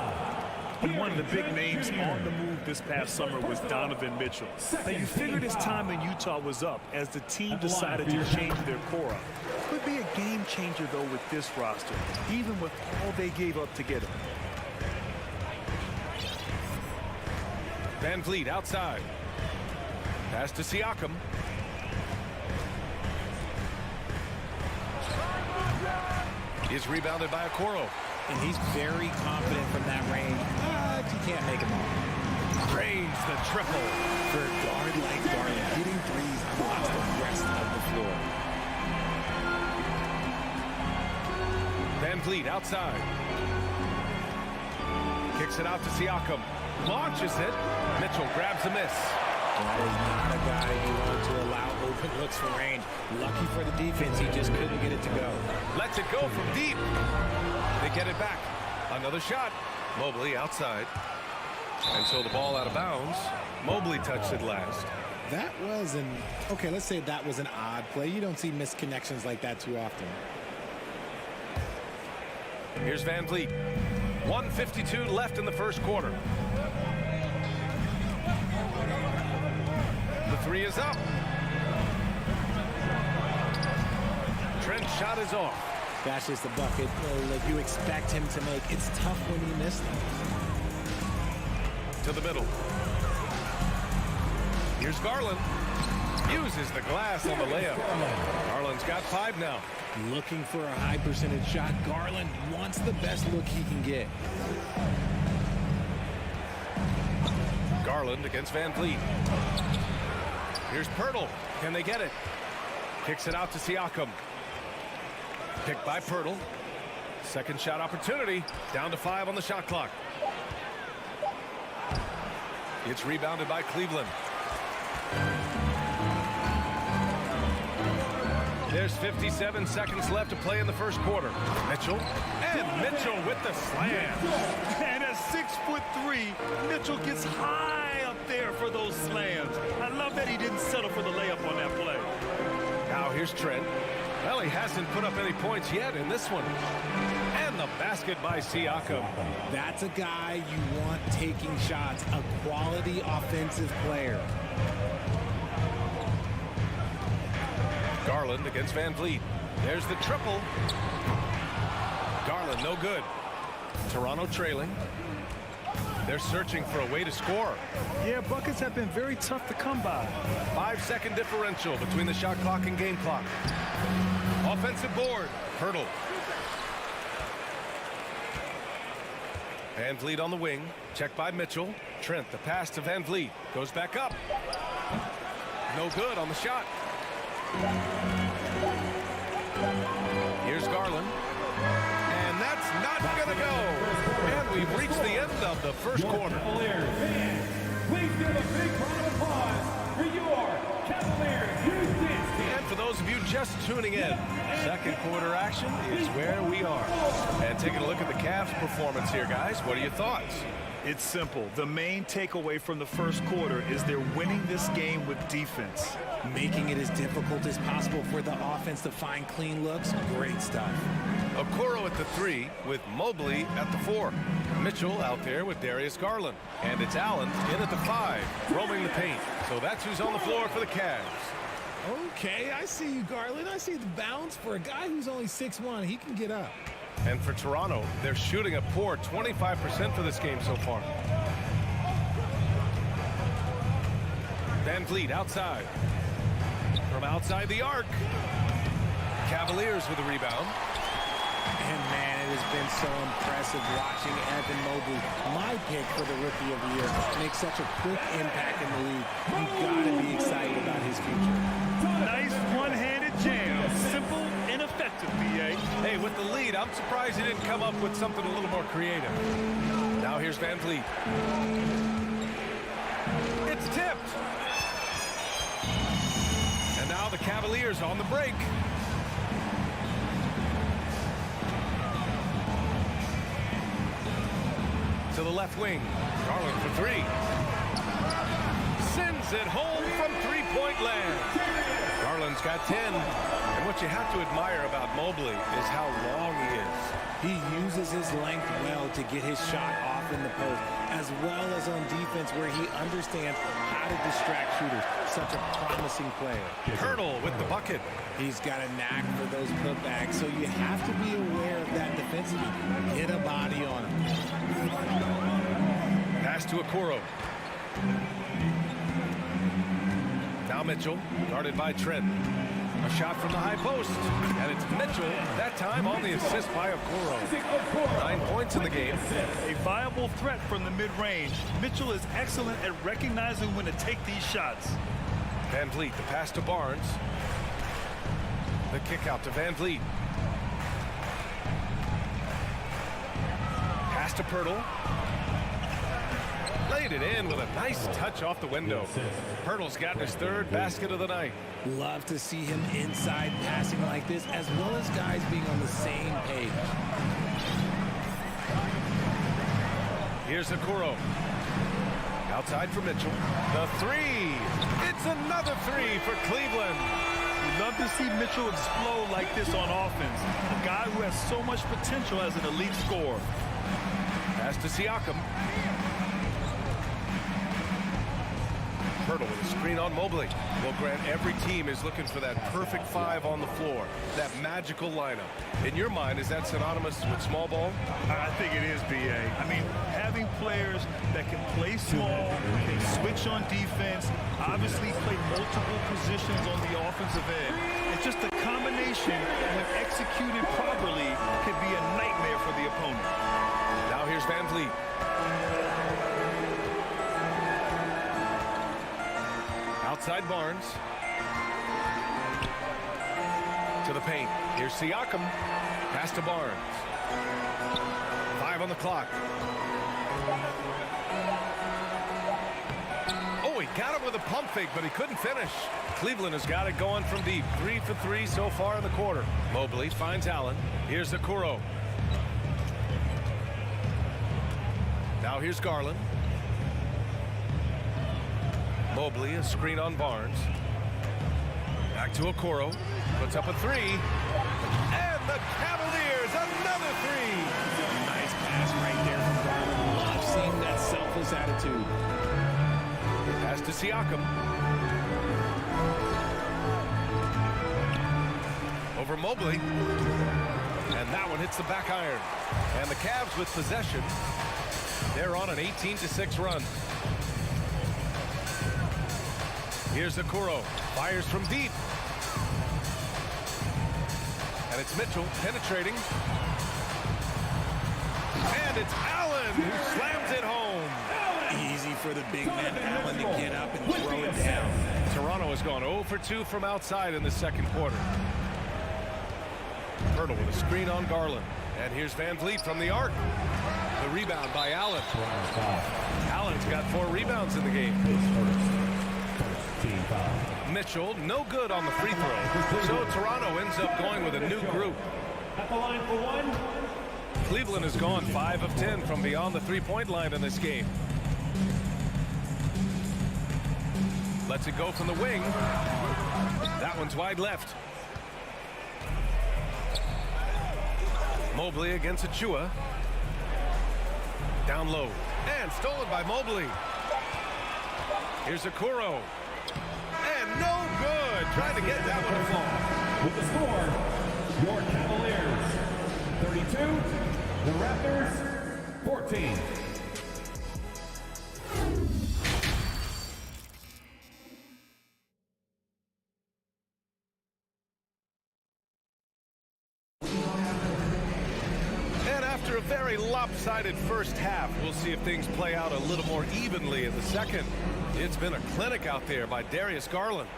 And one of the big names on the move this past summer was Donovan Mitchell. Now, you figured his time in Utah was up as the team decided to change their core up. Could be a game changer, though, with this roster, even with all they gave up to get him. Van Vliet outside. Pass to Siakam. Is rebounded by Okoro. And he's very confident from that range, but you can't make him all. Drains the triple. For a guard like Garland, hitting threes blocks the rest of the floor. Van Vliet outside. Kicks it out to Siakam. Launches it. Mitchell grabs a miss. That is not a guy you want to allow open looks from range. Lucky for the defense, he just couldn't get it to go. Lets it go from deep. They get it back. Another shot. Mobley outside. And so the ball out of bounds. Mobley touched it last. That was let's say that was an odd play. You don't see missed connections like that too often. Here's Van Vliet. 1:52 left in the first quarter. The three is up. Trent's shot is off. That's just the bucket like you expect him to make. It's tough when you miss them. To the middle. Here's Garland. Uses the glass on the layup. Garland's got 5 now. Looking for a high percentage shot. Garland wants the best look he can get. Garland against Van Vliet. Here's Pirtle. Can they get it? Kicks it out to Siakam. Picked by Pirtle. Second shot opportunity. Down to 5 on the shot clock. It's rebounded by Cleveland. There's 57 seconds left to play in the first quarter. Mitchell, and Mitchell with the slam. And at 6'3", Mitchell gets high up there for those slams. I love that he didn't settle for the layup on that play. Now here's Trent. Well, he hasn't put up any points yet in this one. And the basket by Siakam. That's a guy you want taking shots, a quality offensive player. Garland against Van Vliet. There's the triple. Garland, no good. Toronto trailing. They're searching for a way to score. Yeah, buckets have been very tough to come by. 5-second differential between the shot clock and game clock. Offensive board. Hurdle. Van Vliet on the wing. Checked by Mitchell. Trent, the pass to Van Vliet. Goes back up. No good on the shot. Here's Garland. And that's not going to go. And we've reached the end of the first quarter. Fans, please give a big round of applause for your Cavaliers Houston. And for those of you just tuning in, second quarter action is where we are. And taking a look at the Cavs' performance here, guys. What are your thoughts? It's simple. The main takeaway from the first quarter is they're winning this game with defense. Making it as difficult as possible for the offense to find clean looks. Great stuff. Okoro at the 3 with Mobley at the 4. Mitchell out there with Darius Garland. And it's Allen in at the 5, roaming the paint. So that's who's on the floor for the Cavs. Okay, I see you, Garland. I see the bounce for a guy who's only 6'1". He can get up. And for Toronto, they're shooting a poor 25% for this game so far. Van Vliet outside. From outside the arc. Cavaliers with a rebound. And man, it has been so impressive watching Evan Mobley, my pick for the Rookie of the Year, make such a quick impact in the league. You've got to be excited about his future. Nice one-handed jam. Simple and effective, B.A. Hey, with the lead, I'm surprised he didn't come up with something a little more creative. Now here's Van Vliet. It's tipped. And now the Cavaliers on the break. To the left wing. Garland for 3. Sends it home from three-point land. Garland's got 10. And what you have to admire about Mobley is how long he is. He uses his length well to get his shot off in the post, as well as on defense where he understands how to distract shooters. Such a promising player. Hurdle with the bucket. He's got a knack for those putbacks, so you have to be aware of that defensively. Hit a body on him. Pass to Okoro. Now Mitchell, guarded by Trent. A shot from the high post. And it's Mitchell, that time on the assist by Okoro. 9 points in the game. A viable threat from the mid-range. Mitchell is excellent at recognizing when to take these shots. Van Vliet, the pass to Barnes. The kick out to Van Vliet. Pass to Pirtle. Laid it in with a nice touch off the window. Pirtle's got his 3rd basket of the night. Love to see him inside passing like this, as well as guys being on the same page. Here's Okoro. Outside for Mitchell. The 3. It's another 3 for Cleveland. We love to see Mitchell explode like this on offense. A guy who has so much potential as an elite scorer. Pass to Siakam. Pirtle with a screen on Mobley. Well, Grant, every team is looking for that perfect 5 on the floor, that magical lineup. In your mind, is that synonymous with small ball? I think it is, B.A. I mean, having players that can play small, can switch on defense, obviously play multiple positions on the offensive end. It's just a combination, when executed properly, could be a nightmare for the opponent. Now here's Van Vliet. Outside Barnes. To the paint. Here's Siakam. Pass to Barnes. 5 on the clock. with a pump fake, but he couldn't finish. Cleveland has got it going from deep. 3 for 3 so far in the quarter. Mobley finds Allen. Here's Okoro. Now here's Garland. Mobley, a screen on Barnes. Back to Okoro. Puts up a 3. And the Cavaliers, another 3. Nice pass right there from Garland. Love seeing that selfless attitude. Pass to Siakam. Over Mobley. And that one hits the back iron. And the Cavs with possession. They're on an 18-6 run. Here's Okoro. Fires from deep. And it's Mitchell penetrating. And it's Allen who slams it home. Easy for the big man Allen to get up and throw it down. Toronto has gone 0 for 2 from outside in the second quarter. Hurdle with a screen on Garland. And here's Van Vliet from the arc. The rebound by Allen. Allen's got 4 rebounds in the game. Mitchell, no good on the free throw. So Toronto ends up going with a new group. At the line for one. Cleveland has gone 5 of 10 from beyond the three-point line in this game. Lets it go from the wing. That one's wide left. Mobley against Achua. Down low. And stolen by Mobley. Here's Okoro. And no good. Trying to get that one to fall. With the score, your Cavaliers 32, the Raptors 14. And after a very lopsided first half, we'll see if things play out a little more evenly in the second. It's been a clinic out there by Darius Garland.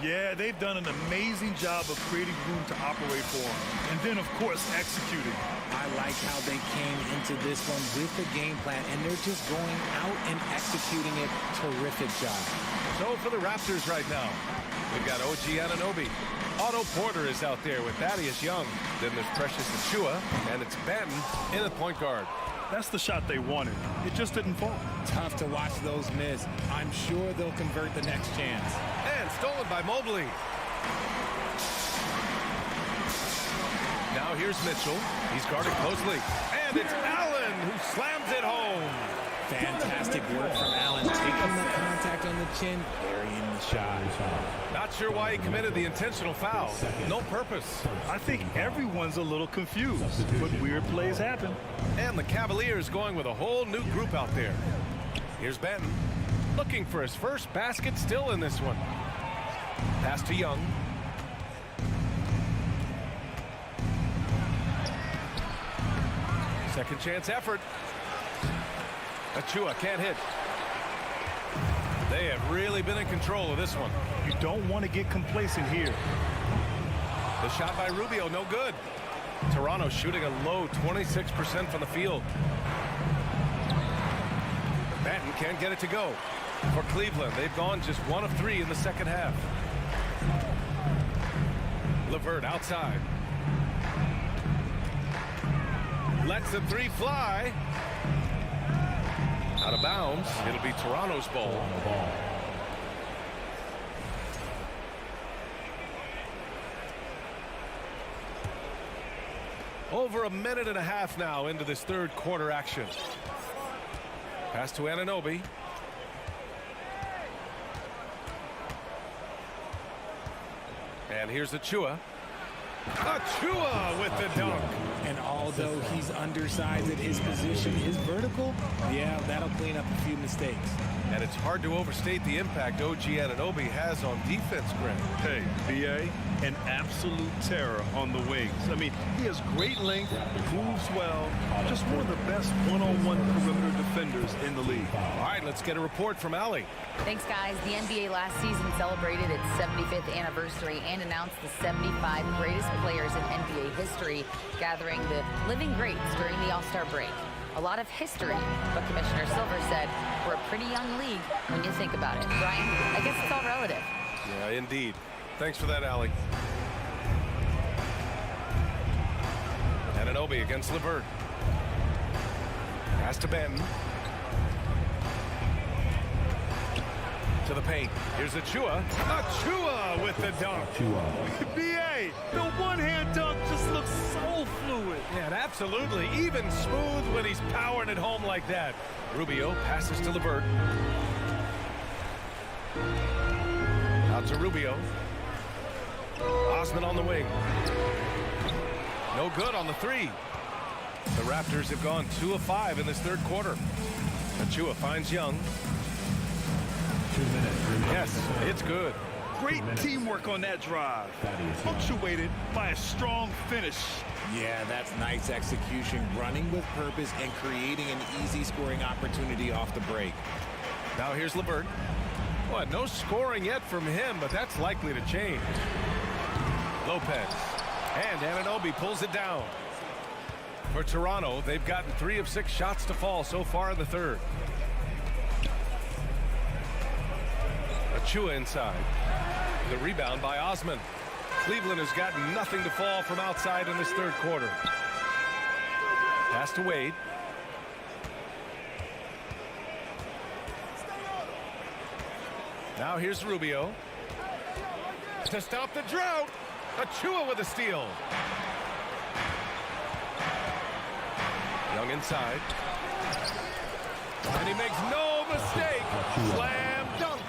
Yeah, they've done an amazing job of creating room to operate for him. And then, of course, executing. I like how they came into this one with the game plan, and they're just going out and executing it. Terrific job. So for the Raptors right now, we've got OG Anunoby. Otto Porter is out there with Thaddeus Young. Then there's Precious Achua, and it's Benton in the point guard. That's the shot they wanted. It just didn't fall. Tough to watch those miss. I'm sure they'll convert the next chance. And stolen by Mobley. Now here's Mitchell. He's guarded closely. And it's Allen who slams it home. Fantastic work from Allen. Taking the contact on the chin, burying the shot. Not sure why he committed the intentional foul. No purpose. I think everyone's a little confused, but weird plays happen. And the Cavaliers going with a whole new group out there. Here's Benton. Looking for his first basket still in this one. Pass to Young. Second chance effort. Achua can't hit. They have really been in control of this one. You don't want to get complacent here. The shot by Rubio, no good. Toronto shooting a low 26% from the field. Benton can't get it to go. For Cleveland, they've gone just 1 of 3 in the second half. LeVert outside. Lets the 3 fly. Out of bounds. It'll be Toronto's ball. Over a minute and a half now into this third quarter action. Pass to Anunoby. And here's Achua. Achua with the dunk. And although he's undersized at his position, his vertical, yeah, that'll clean up a few mistakes. And it's hard to overstate the impact OG Anunoby has on defense, Greg. Hey, BA, an absolute terror on the wings. I mean, he has great length, moves well, just one of the best one-on-one perimeter defenders in the league. All right, let's get a report from Allie. Thanks, guys. The NBA last season celebrated its 75th anniversary and announced the 75 greatest players in NBA history, gathering the living greats during the All-Star break. A lot of history, but Commissioner Silver said We're a pretty young league when you think about it. Brian, I guess it's all relative. Yeah, indeed. Thanks for that, Allie. Anunoby against LeVert. Pass to Benton. To the paint. Here's Achua. Achua with the dunk. BA, the one-hand dunk just looks so fluid. Yeah, absolutely. Even smooth when he's powering it home like that. Rubio passes to LeVert. Out to Rubio. Osman on the wing. No good on the three. The Raptors have gone 2 of 5 in this third quarter. Achua finds Young. 2 minutes. Yes, it's good. Great teamwork on that drive. Punctuated by a strong finish. Yeah, that's nice execution, running with purpose and creating an easy scoring opportunity off the break. Now here's LeVert. Well, no scoring yet from him, but that's likely to change. Lopez. And Anunoby pulls it down. For Toronto, they've gotten 3 of 6 shots to fall so far in the third. Achua inside. The rebound by Osman. Cleveland has gotten nothing to fall from outside in this third quarter. Pass to Wade. Now here's Rubio. To stop the drought. Achua with a steal. Young inside. And he makes no mistake. Slam dunk.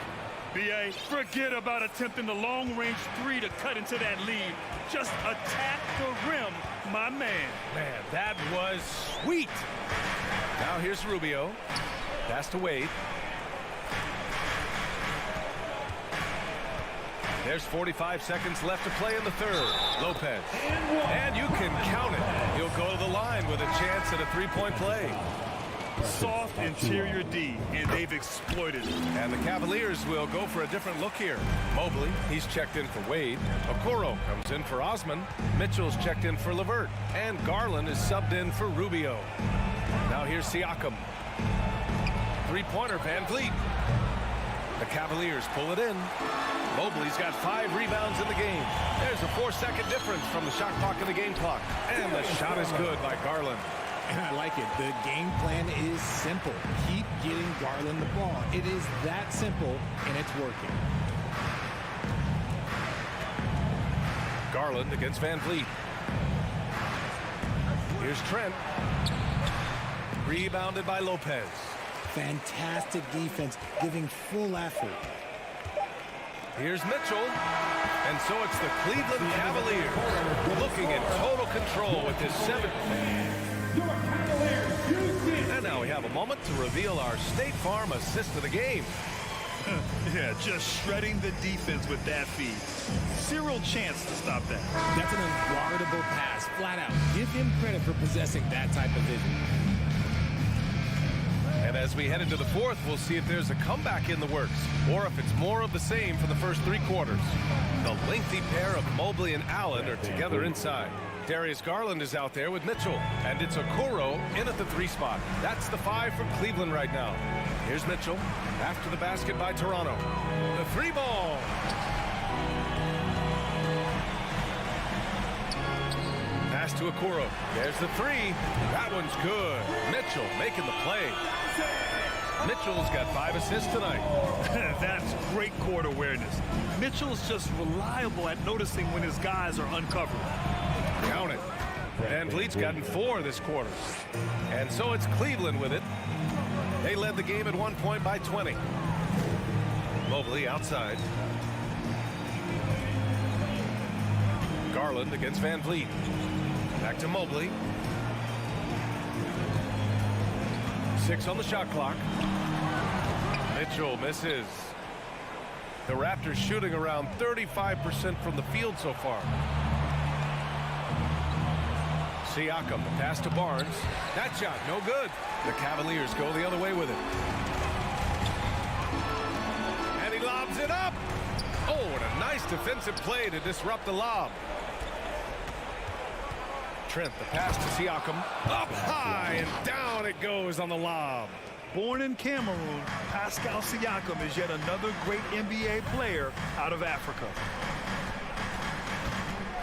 BA, forget about attempting the long-range 3 to cut into that lead. Just attack the rim, my man. Man, that was sweet. Now here's Rubio. Pass to Wade. There's 45 seconds left to play in the third. Lopez. And you can count it. He'll go to the line with a chance at a three-point play. Soft interior D, and they've exploited it. And the Cavaliers will go for a different look here. Mobley, he's checked in for Wade. Okoro comes in for Osman. Mitchell's checked in for LeVert. And Garland is subbed in for Rubio. Now here's Siakam. Three-pointer, Van Vliet. The Cavaliers pull it in. Mobley's got 5 rebounds in the game. There's a 4-second difference from the shot clock and the game clock. And the shot is good by Garland. And I like it. The game plan is simple. Keep getting Garland the ball. It is that simple, and it's working. Garland against Van Vliet. Here's Trent. Rebounded by Lopez. Fantastic defense, giving full effort. Here's Mitchell. And so it's the Cleveland Cavaliers looking in total control with this 7th. And now we have a moment to reveal our State Farm assist of the game. Yeah, just shredding the defense with that feed. Zero chance to stop that. That's an unguardable pass, flat out. Give him credit for possessing that type of vision. And as we head into the fourth, we'll see if there's a comeback in the works or if it's more of the same for the first 3 quarters. The lengthy pair of Mobley and Allen are together inside. Darius Garland is out there with Mitchell, and it's Okoro in at the 3 spot. That's the 5 for Cleveland right now. Here's Mitchell after the basket by Toronto. The 3 ball. Pass to Okoro. There's the 3. That one's good. Mitchell making the play. Mitchell's got 5 assists tonight. That's great court awareness. Mitchell's just reliable at noticing when his guys are uncovered. Count it. Van Vliet's gotten 4 this quarter. And so it's Cleveland with it. They led the game at 1 point by 20. Mobley outside. Garland against Van Vliet. Back to Mobley. 6 on the shot clock. Mitchell misses. The Raptors shooting around 35% from the field so far. Siakam, the pass to Barnes. That shot, no good. The Cavaliers go the other way with it. And he lobs it up. Oh, and a nice defensive play to disrupt the lob. Trent, the pass to Siakam. Up high, and down it goes on the lob. Born in Cameroon, Pascal Siakam is yet another great NBA player out of Africa.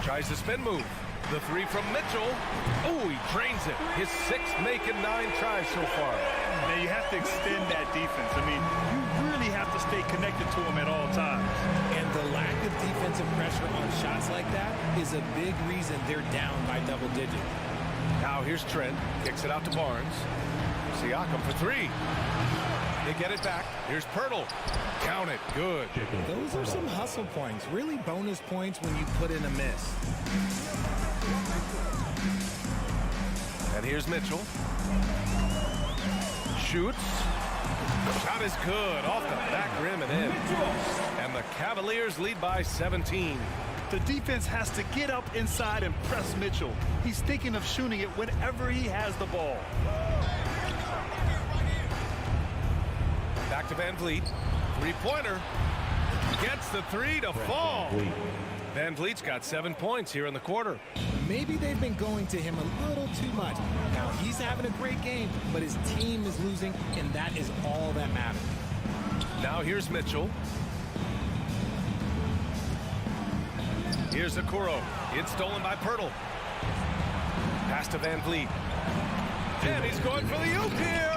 Tries the spin move. The three from Mitchell. Oh, he drains it. His sixth make in 9 tries so far. Now you have to extend that defense. I mean, you really have to stay connected to him at all times. And the lack of defensive pressure on shots like that is a big reason they're down by double digits. Now here's Trent. Kicks it out to Barnes. Siakam for 3. They get it back. Here's Pirtle. Count it. Good. Those are some hustle points. Really bonus points when you put in a miss. And here's Mitchell. Shoots. The shot is good. Off the back rim and in. And the Cavaliers lead by 17. The defense has to get up inside and press Mitchell. He's thinking of shooting it whenever he has the ball. Back to Van Vliet. 3-pointer. Gets the 3 to fall. Van Vliet's got 7 points here in the quarter. Maybe they've been going to him a little too much. Now, he's having a great game, but his team is losing, and that is all that matters. Now here's Mitchell. Here's Okoro. It's stolen by Pirtle. Pass to Van Vliet. And he's going for the oop here.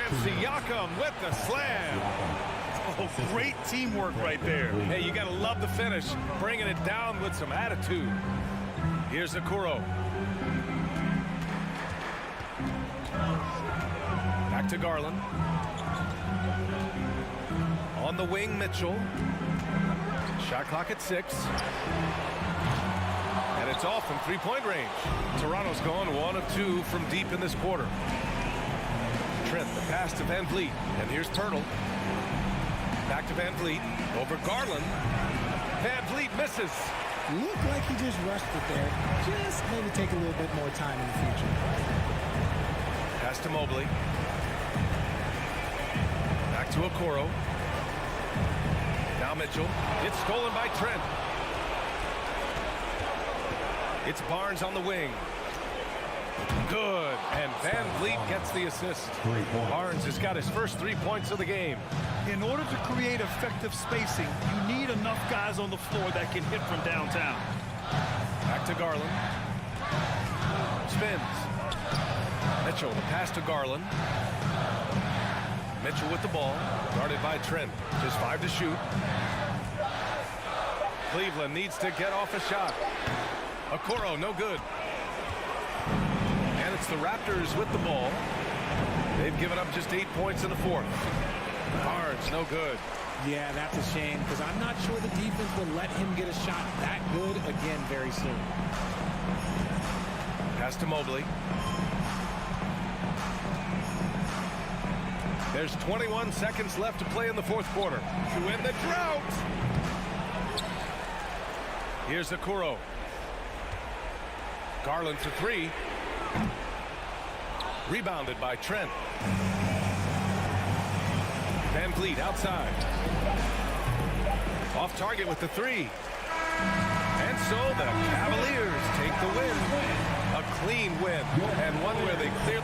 And Siakam with the slam. Oh, great teamwork right there. Hey, you got to love the finish. Bringing it down with some attitude. Here's Okoro. Back to Garland. On the wing, Mitchell. Shot clock at 6. And it's off from 3-point range. Toronto's gone 1 of 2 from deep in this quarter. Trent, the pass to Van Vliet. And here's Pirtle. Back to Van Vliet. Over Garland. Van Vliet misses. Looked like he just rushed it there. Just maybe take a little bit more time in the future. Pass to Mobley. Back to Okoro. Now Mitchell. It's stolen by Trent. It's Barnes on the wing. Good. And Van Vliet gets the assist. Barnes has got his first 3 points of the game. In order to create effective spacing, you need enough guys on the floor that can hit from downtown. Back to Garland. Spins. Mitchell, the pass to Garland. Mitchell with the ball. Guarded by Trent. Just 5 to shoot. Cleveland needs to get off a shot. Okoro, no good. And it's the Raptors with the ball. They've given up just 8 points in the 4th. Barnes, no good. Yeah, that's a shame, because I'm not sure the defense will let him get a shot that good again very soon. Pass to Mobley. There's 21 seconds left to play in the 4th quarter. To end the drought. Here's Okoro. Garland for 3. Rebounded by Trent. Van Vliet outside. Off target with the 3. And so the Cavaliers take the win. A clean win. And one where they cleared.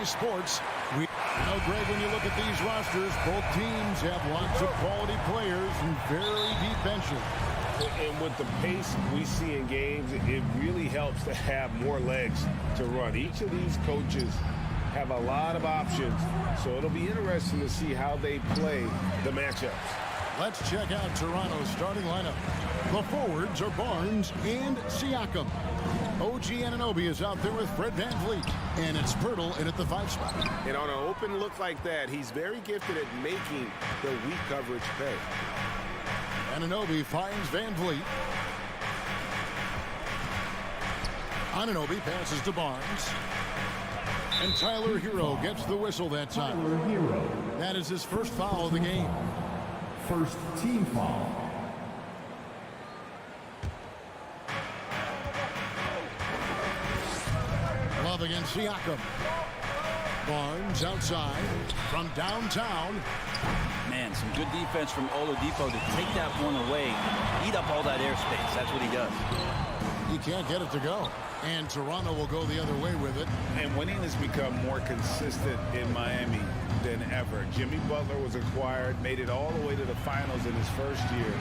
Sports. Greg, when you look at these rosters, both teams have lots of quality players and very deep benches. And with the pace we see in games, it really helps to have more legs to run. Each of these coaches have a lot of options, so it'll be interesting to see how they play the matchups. Let's check out Toronto's starting lineup. The forwards are Barnes and Siakam. OG Anunoby is out there with Fred VanVleet, and it's Pirtle in at the 5 spot. And on an open look like that, he's very gifted at making the weak coverage pay. Anunoby finds VanVleet. Anunoby passes to Barnes. And Tyler Hero gets the whistle that time. That is his first foul of the game. First team foul. Love against Siakam. Barnes outside from downtown. Man, some good defense from Oladipo to take that one away, eat up all that airspace. That's what he does. He can't get it to go. And Toronto will go the other way with it. And winning has become more consistent in Miami than ever. Jimmy Butler was acquired, made it all the way to the finals in his first year,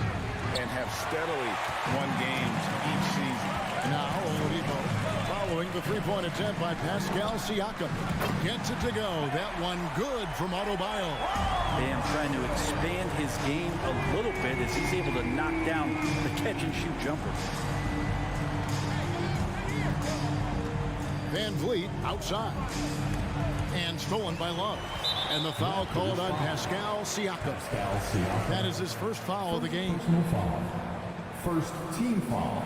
and have steadily won games each season. Now Oladipo following the three-point attempt by Pascal Siakam. Gets it to go. That one good from Adebayo. Bam trying to expand his game a little bit as he's able to knock down the catch-and-shoot jumper. VanVleet outside. And stolen by Love. And the foul called on Pascal Siakam. That is his first foul of the game. First team foul.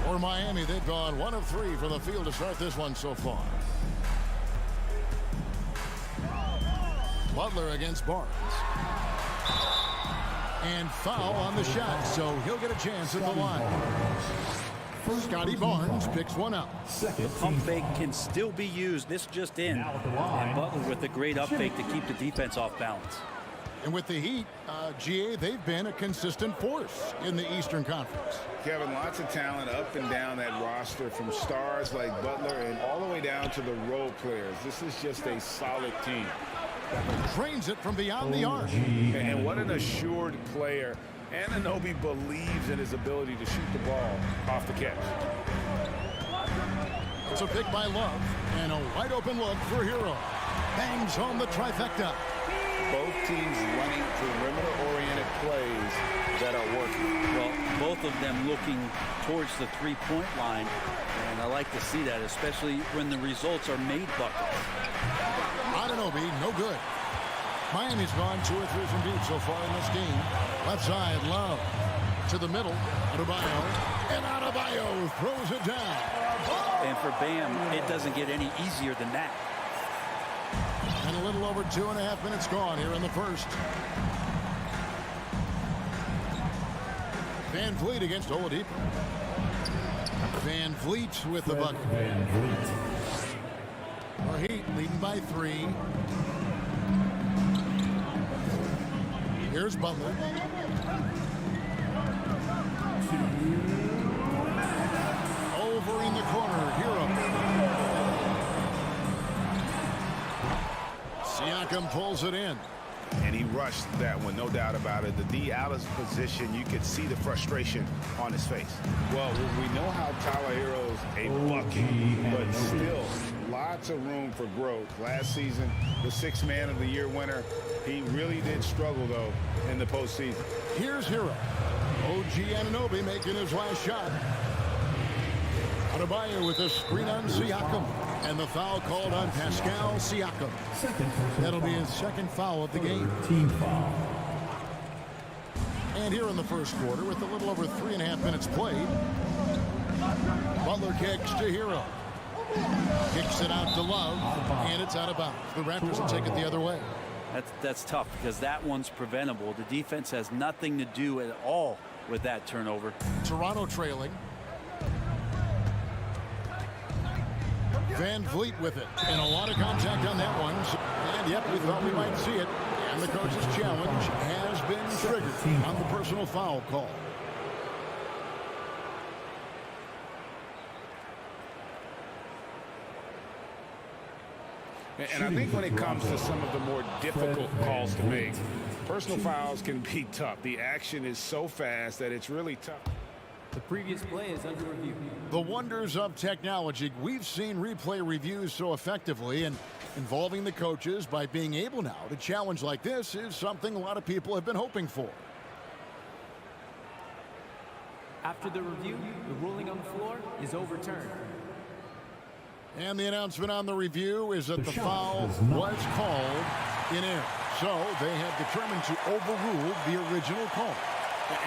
For Miami, they've gone 1 of 3 from the field to start this one so far. Butler against Barnes. And foul on the shot, so he'll get a chance at the line. Scotty Barnes picks one up. The pump fake can still be used. This just in. And Butler with a great up fake to keep the defense off balance. And with the Heat, GA, they've been a consistent force in the Eastern Conference. Kevin, lots of talent up and down that roster, from stars like Butler and all the way down to the role players. This is just a solid team. Trains it from beyond the arc. And what an assured player. Anunoby believes in his ability to shoot the ball off the catch. It's a pick by Love, and a wide open look for Hero. Bangs home the trifecta. Both teams running perimeter-oriented plays that are working. Well, both of them looking towards the three-point line, and I like to see that, especially when the results are made buckets. Anunoby, no good. Miami's gone 2 or 3 from deep so far in this game. Left side, Love. To the middle, Adebayo. And Adebayo throws it down. And for Bam, it doesn't get any easier than that. And a little over 2.5 minutes gone here in the first. VanVleet against Oladipo. VanVleet with the bucket. Our Heat leading by 3. Here's Butler. Over in the corner, Hero. Siakam pulls it in. And he rushed that one, no doubt about it. The D out of position, you could see the frustration on his face. Well, we know how Tyler Hero's a bucket, but still lots of room for growth. Last season, the 6th Man of the Year winner, he really did struggle, though, in the postseason. Here's Hero. OG Anunoby making his last shot. Adebayo with a screen on Siakam. And the foul called on Pascal Siakam. That'll be his second foul of the game. Team foul. And here in the first quarter, with a little over 3.5 minutes played, Butler kicks to Hero. Kicks it out to Love, and it's out of bounds. The Raptors will take it the other way. That's tough because that one's preventable. The defense has nothing to do at all with that turnover. Toronto trailing. VanVleet with it, and a lot of contact on that one. And yep, we thought we might see it. And the coach's challenge has been triggered on the personal foul call. And I think when it comes to some of the more difficult calls to make, personal fouls can be tough. The action is so fast that it's really tough. The previous play is under review. The wonders of technology. We've seen replay reviews so effectively, and involving the coaches by being able now to challenge like this is something a lot of people have been hoping for. After the review, the ruling on the floor is overturned. And the announcement on the review is that the foul was called in error. So they have determined to overrule the original call.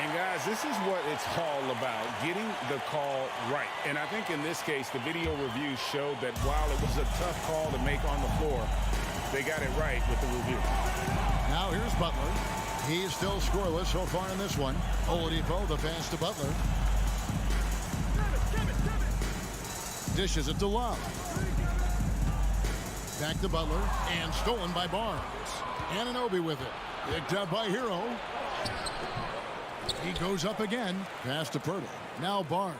And guys, this is what it's all about, getting the call right. And I think in this case, the video review showed that while it was a tough call to make on the floor, they got it right with the review. Now here's Butler. He's still scoreless so far in this one. Oladipo, the pass to Butler. Dishes it to Love. Back to Butler, and stolen by Barnes. Anunoby with it. Picked up by Hero. He goes up again. Pass to Pirtle. Now Barnes.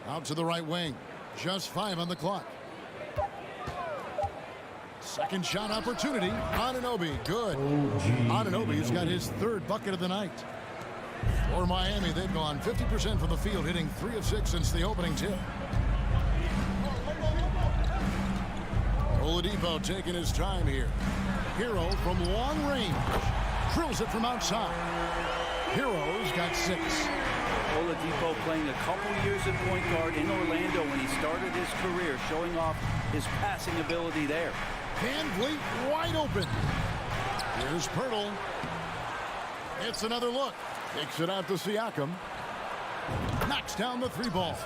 Out to the right wing. Just 5 on the clock. Second shot opportunity. Anunoby, good. Anunoby's got his 3rd bucket of the night. For Miami, they've gone 50% from the field, hitting 3 of 6 since the opening tip. Oladipo taking his time here. Hero from long range. Drills it from outside. Hero's got 6. Oladipo playing a couple years at point guard in Orlando when he started his career, showing off his passing ability there. Van Vliet wide open. Here's Pirtle. It's another look. Takes it out to Siakam. Knocks down the 3-ball.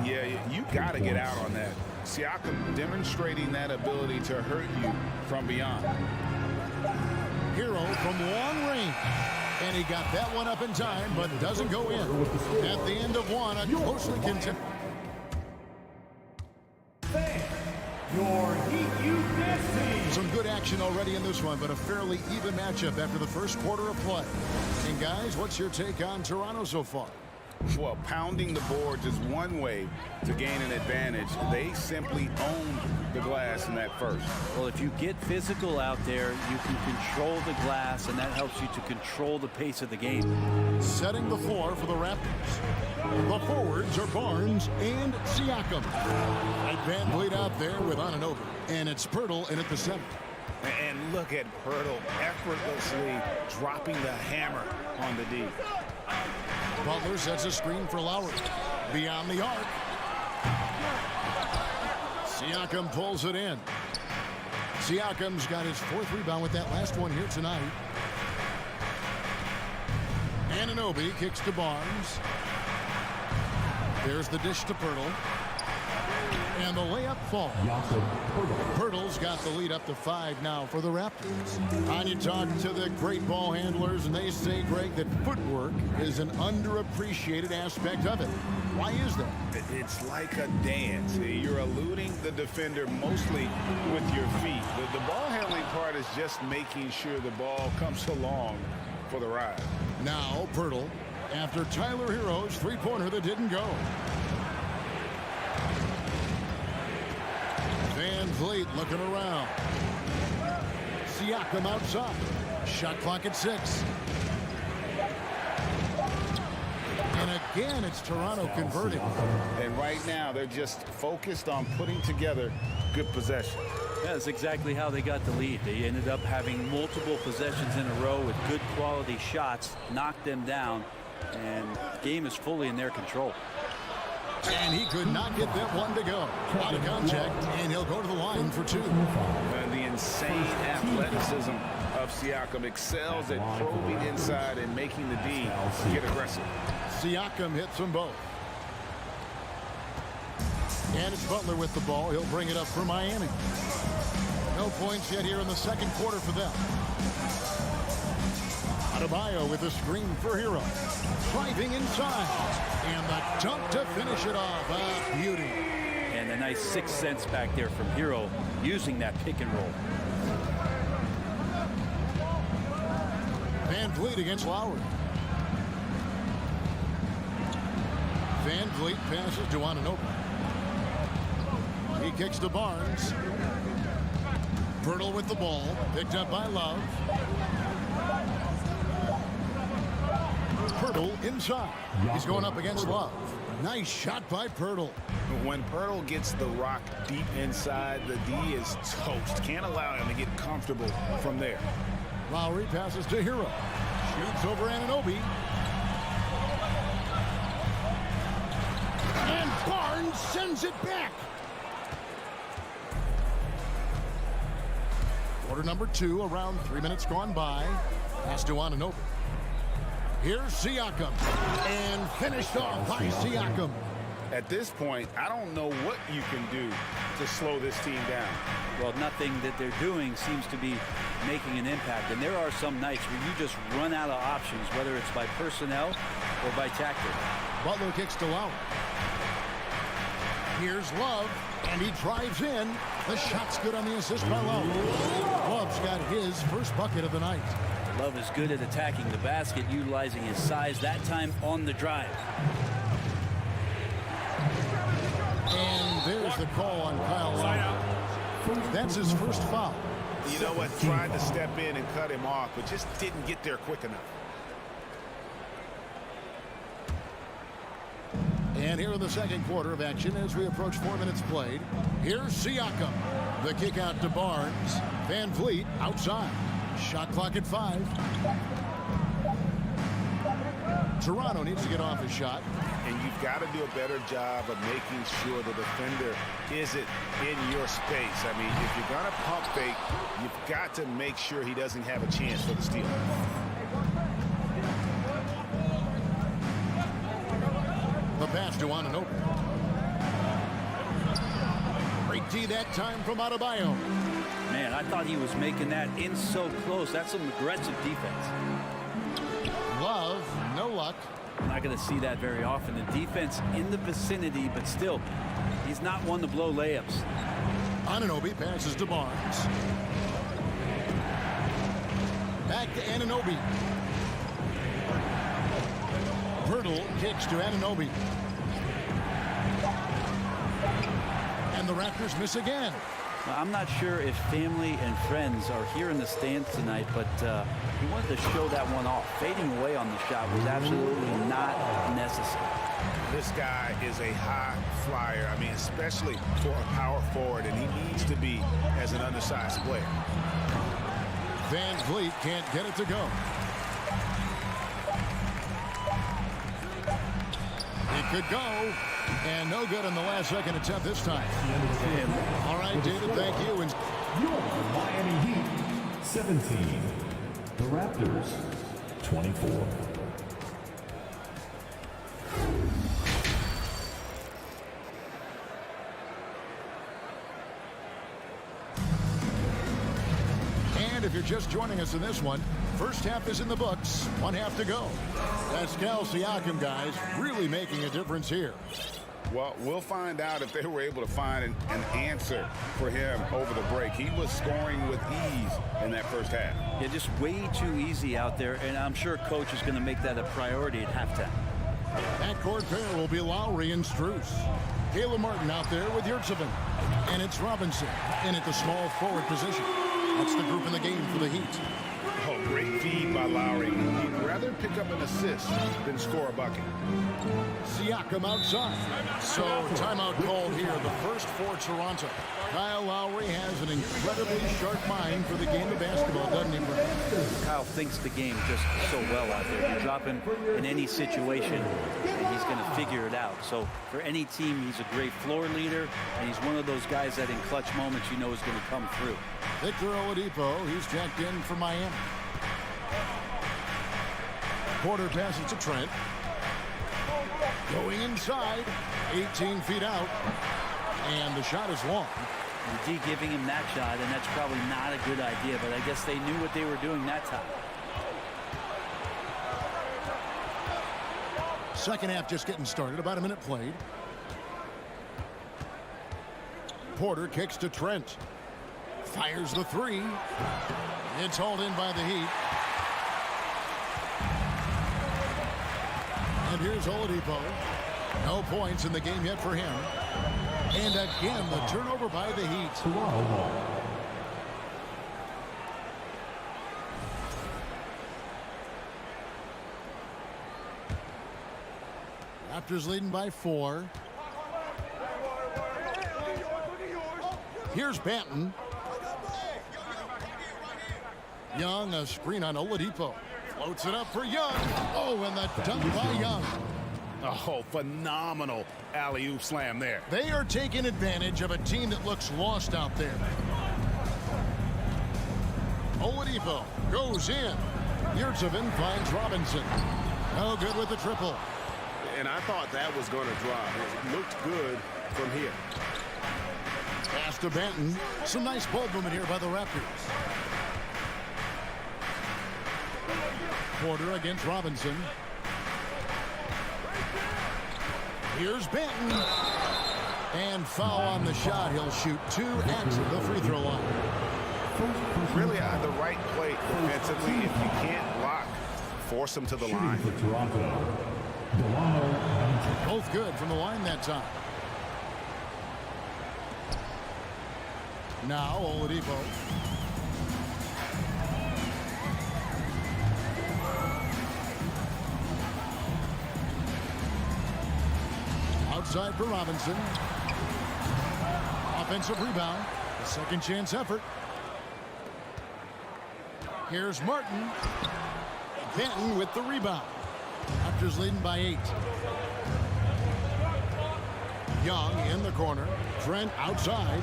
Yeah, you got to get out on that. Siakam demonstrating that ability to hurt you from beyond. Hero from long range. And he got that one up in time, but doesn't go in. At the end of one, a closely contested. Your Heat U.S. team. Some good action already in this one, but a fairly even matchup after the first quarter of play. And guys, what's your take on Toronto so far? Well, pounding the boards is one way to gain an advantage. They simply owned the glass in that first. Well, if you get physical out there, you can control the glass, and that helps you to control the pace of the game. Setting the floor for the Raptors. The forwards are Barnes and Siakam. And Van Vliet out there with Anunoby. And it's Pirtle in at the 7th. And look at Pirtle effortlessly dropping the hammer on the D. Butler sets a screen for Lowry. Beyond the arc. Siakam pulls it in. Siakam's got his 4th rebound with that last one here tonight. Anunoby kicks to Barnes. There's the dish to Pirtle. And the layup falls. Pirtle's got the lead up to 5 now for the Raptors. And you talk to the great ball handlers, and they say, Greg, that footwork is an underappreciated aspect of it. Why is that? It's like a dance. You're eluding the defender mostly with your feet. The ball handling part is just making sure the ball comes along for the ride. Now Pirtle, after Tyler Hero's 3-pointer that didn't go. Van Vliet looking around. Siakam outside. Shot clock at 6. And again, it's Toronto converting. And right now, they're just focused on putting together good possession. Yeah, that's exactly how they got the lead. They ended up having multiple possessions in a row with good quality shots, knocked them down, and the game is fully in their control. And he could not get that one to go. Out of contact, and he'll go to the line for 2. And the insane athleticism of Siakam excels at probing inside and making the D get aggressive. Siakam hits them both. And it's Butler with the ball. He'll bring it up for Miami. No points yet here in the second quarter for them. Adebayo with a screen for Hero. Driving inside. And the dunk to finish it off. A beauty. And a nice 6 cents back there from Hero using that pick and roll. Van Vliet against Lowry. Van Vliet passes to Anunoby. He kicks to Barnes. Pirtle with the ball. Picked up by Love. Pirtle inside. He's going up against Love. Nice shot by Pirtle. When Pirtle gets the rock deep inside, the D is toast. Can't allow him to get comfortable from there. Lowry passes to Hero. Shoots over Anunoby. And Barnes sends it back. Quarter number 2, around 3 minutes gone by. Pass to Anunoby. Here's Siakam. And finished off by Siakam. At this point, I don't know what you can do to slow this team down. Well, nothing that they're doing seems to be making an impact. And there are some nights where you just run out of options, whether it's by personnel or by tactic. Butler kicks to Lowry. Here's Love, and he drives in. The shot's good on the assist by Love. Love's got his first bucket of the night. Love is good at attacking the basket, utilizing his size, that time on the drive. And there's the call on Kyle Lowry. That's his first foul. You know what? Tried to step in and cut him off, but just didn't get there quick enough. And here in the second quarter of action as we approach 4 minutes played. Here's Siakam. The kick out to Barnes. Van Vliet outside. Shot clock at 5. Toronto needs to get off his shot. And you've got to do a better job of making sure the defender isn't in your space. I mean, if you're going to pump fake, you've got to make sure he doesn't have a chance for the steal. The pass to Anunoby. Great D that time from Adebayo. Man, I thought he was making that in so close. That's some aggressive defense. Love, no luck. Not going to see that very often. The defense in the vicinity, but still, he's not one to blow layups. Anunoby passes to Barnes. Back to Anunoby. Pirtle kicks to Anunoby. And the Raptors miss again. I'm not sure if family and friends are here in the stands tonight, but he wanted to show that one off. Fading away on the shot was absolutely not necessary. This guy is a high flyer. I mean, especially for a power forward, and he needs to be as an undersized player. Van Vliet can't get it to go. It could go, and no good on the last second attempt this time. All right, David, thank you. And your Miami Heat, 17. The Raptors, 24. And if you're just joining us in this one, first half is in the books. 1 half to go. Pascal Siakam, guys, really making a difference here. Well, we'll find out if they were able to find an answer for him over the break. He was scoring with ease in that first half. Yeah, just way too easy out there, and I'm sure coach is going to make that a priority at halftime. Backcourt pair will be Lowry and Strus. Caleb Martin out there with Yurtseven. And it's Robinson in at the small forward position. That's the group in the game for the Heat. Oh, great feed by Lowry. He'd rather pick up an assist than score a bucket. Siakam outside. So timeout called here, the first for Toronto. Kyle Lowry has an incredibly sharp mind for the game of basketball, doesn't he, Brett? Kyle thinks the game just so well out there. You drop him in any situation, and he's going to figure it out. So for any team, he's a great floor leader, and he's one of those guys that in clutch moments you know is going to come through. Victor Oladipo, he's checked in for Miami. Porter passes to Trent. Going inside, 18 feet out, and the shot is long. The D giving him that shot, and that's probably not a good idea, but I guess they knew what they were doing that time. Second half just getting started, about a minute played. Porter kicks to Trent. Fires the three. It's hauled in by the Heat. And here's Oladipo. No points in the game yet for him. And again, the turnover by the Heat. Raptors leading by 4. Here's Banton. Young, a screen on Oladipo. Floats it up for Young. Oh, and the dunk by Young. Oh, phenomenal alley-oop slam there. They are taking advantage of a team that looks lost out there. Oladipo goes in. Yurtsevin finds Robinson. No good with the triple. And I thought that was going to drop. It looked good from here. Pass to Banton. Some nice ball movement here by the Raptors. Porter against Robinson. Here's Banton. And foul on the shot. He'll shoot 2 at the free throw line. Really the right play defensively. If you can't block, force them to the line. Both good from the line that time. Now Oladipo. Outside for Robinson. Offensive rebound. A second chance effort. Here's Martin. Banton with the rebound. Raptors leading by 8. Young in the corner. Trent outside.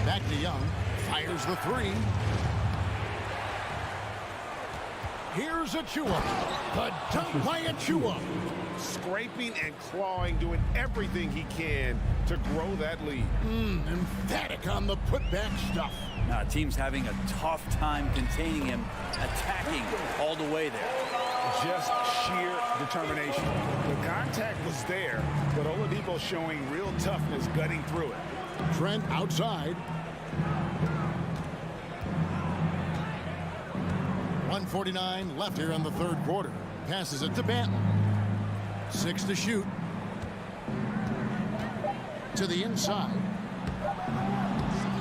Back to Young. Fires the 3. Here's Achua. The dunk by Achua. Scraping and clawing, doing everything he can to grow that lead. Emphatic on the putback stuff. Team's having a tough time containing him, attacking all the way there. Just sheer determination. The contact was there, but Oladipo showing real toughness gutting through it. Trent outside. 1:49 left here in the third quarter. Passes it to Banton. 6 to shoot. To the inside.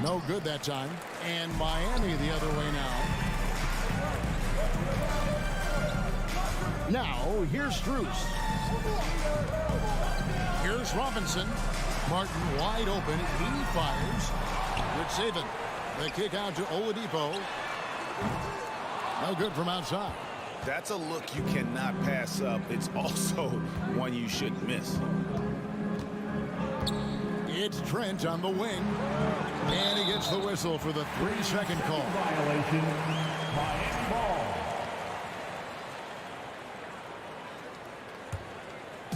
No good that time. And Miami the other way now. Now, here's Strus. Here's Robinson. Martin wide open. He fires. Good saving. The kick out to Oladipo. No good from outside. That's a look you cannot pass up. It's also one you shouldn't miss. It's Trent on the wing. And he gets the whistle for the 3-second call. Violation. Miami ball.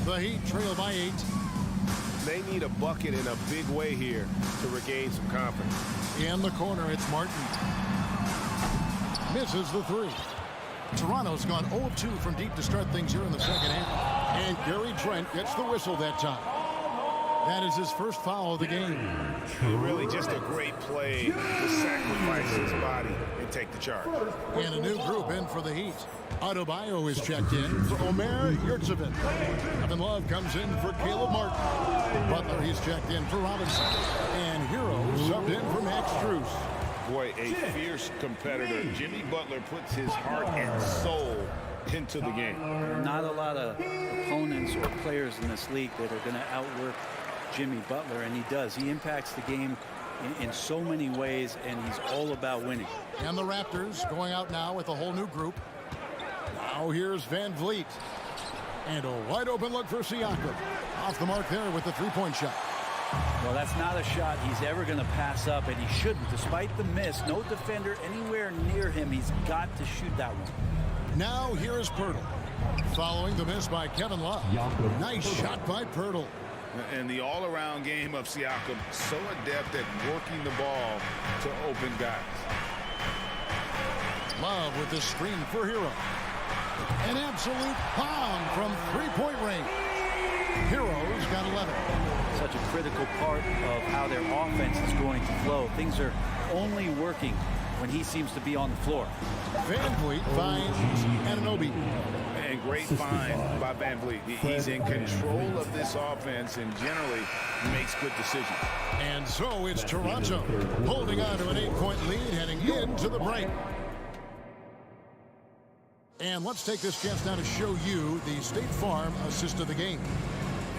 The Heat trail by 8. They need a bucket in a big way here to regain some confidence. In the corner, it's Martin. Misses the 3. Toronto's gone 0-2 from deep to start things here in the second half. And Gary Trent gets the whistle that time. That is his first foul of the game. Really just a great play to sacrifice his body and take the charge. And a new group in for the Heat. Adebayo is checked in for Omer Yurtsevin. Kevin Love comes in for Caleb Martin. Butler, he's checked in for Robinson. And Hero subbed in for Max Strus. Boy, a fierce competitor. Jimmy Butler puts his heart and soul into the game. Not a lot of opponents or players in this league that are going to outwork Jimmy Butler, and he does. He impacts the game in so many ways, and he's all about winning. And the Raptors going out now with a whole new group. Now here's Van Vliet. And a wide open look for Siakam. Off the mark there with the 3-point shot. Well, that's not a shot he's ever going to pass up, and he shouldn't. Despite the miss, no defender anywhere near him. He's got to shoot that one. Now here is Pirtle. Following the miss by Kevin Love. Nice shot by Pirtle. And the all-around game of Siakam, so adept at working the ball to open guys. Love with the screen for Hero. An absolute bomb from 3-point range. Hero's got 11. Such a critical part of how their offense is going to flow. Things are only working when he seems to be on the floor. Van Vliet finds Anunoby. And great find by Van Vliet. He's in control of this offense and generally makes good decisions. And so it's Toronto holding on to an 8-point lead heading into the break. And let's take this chance now to show you the State Farm assist of the game.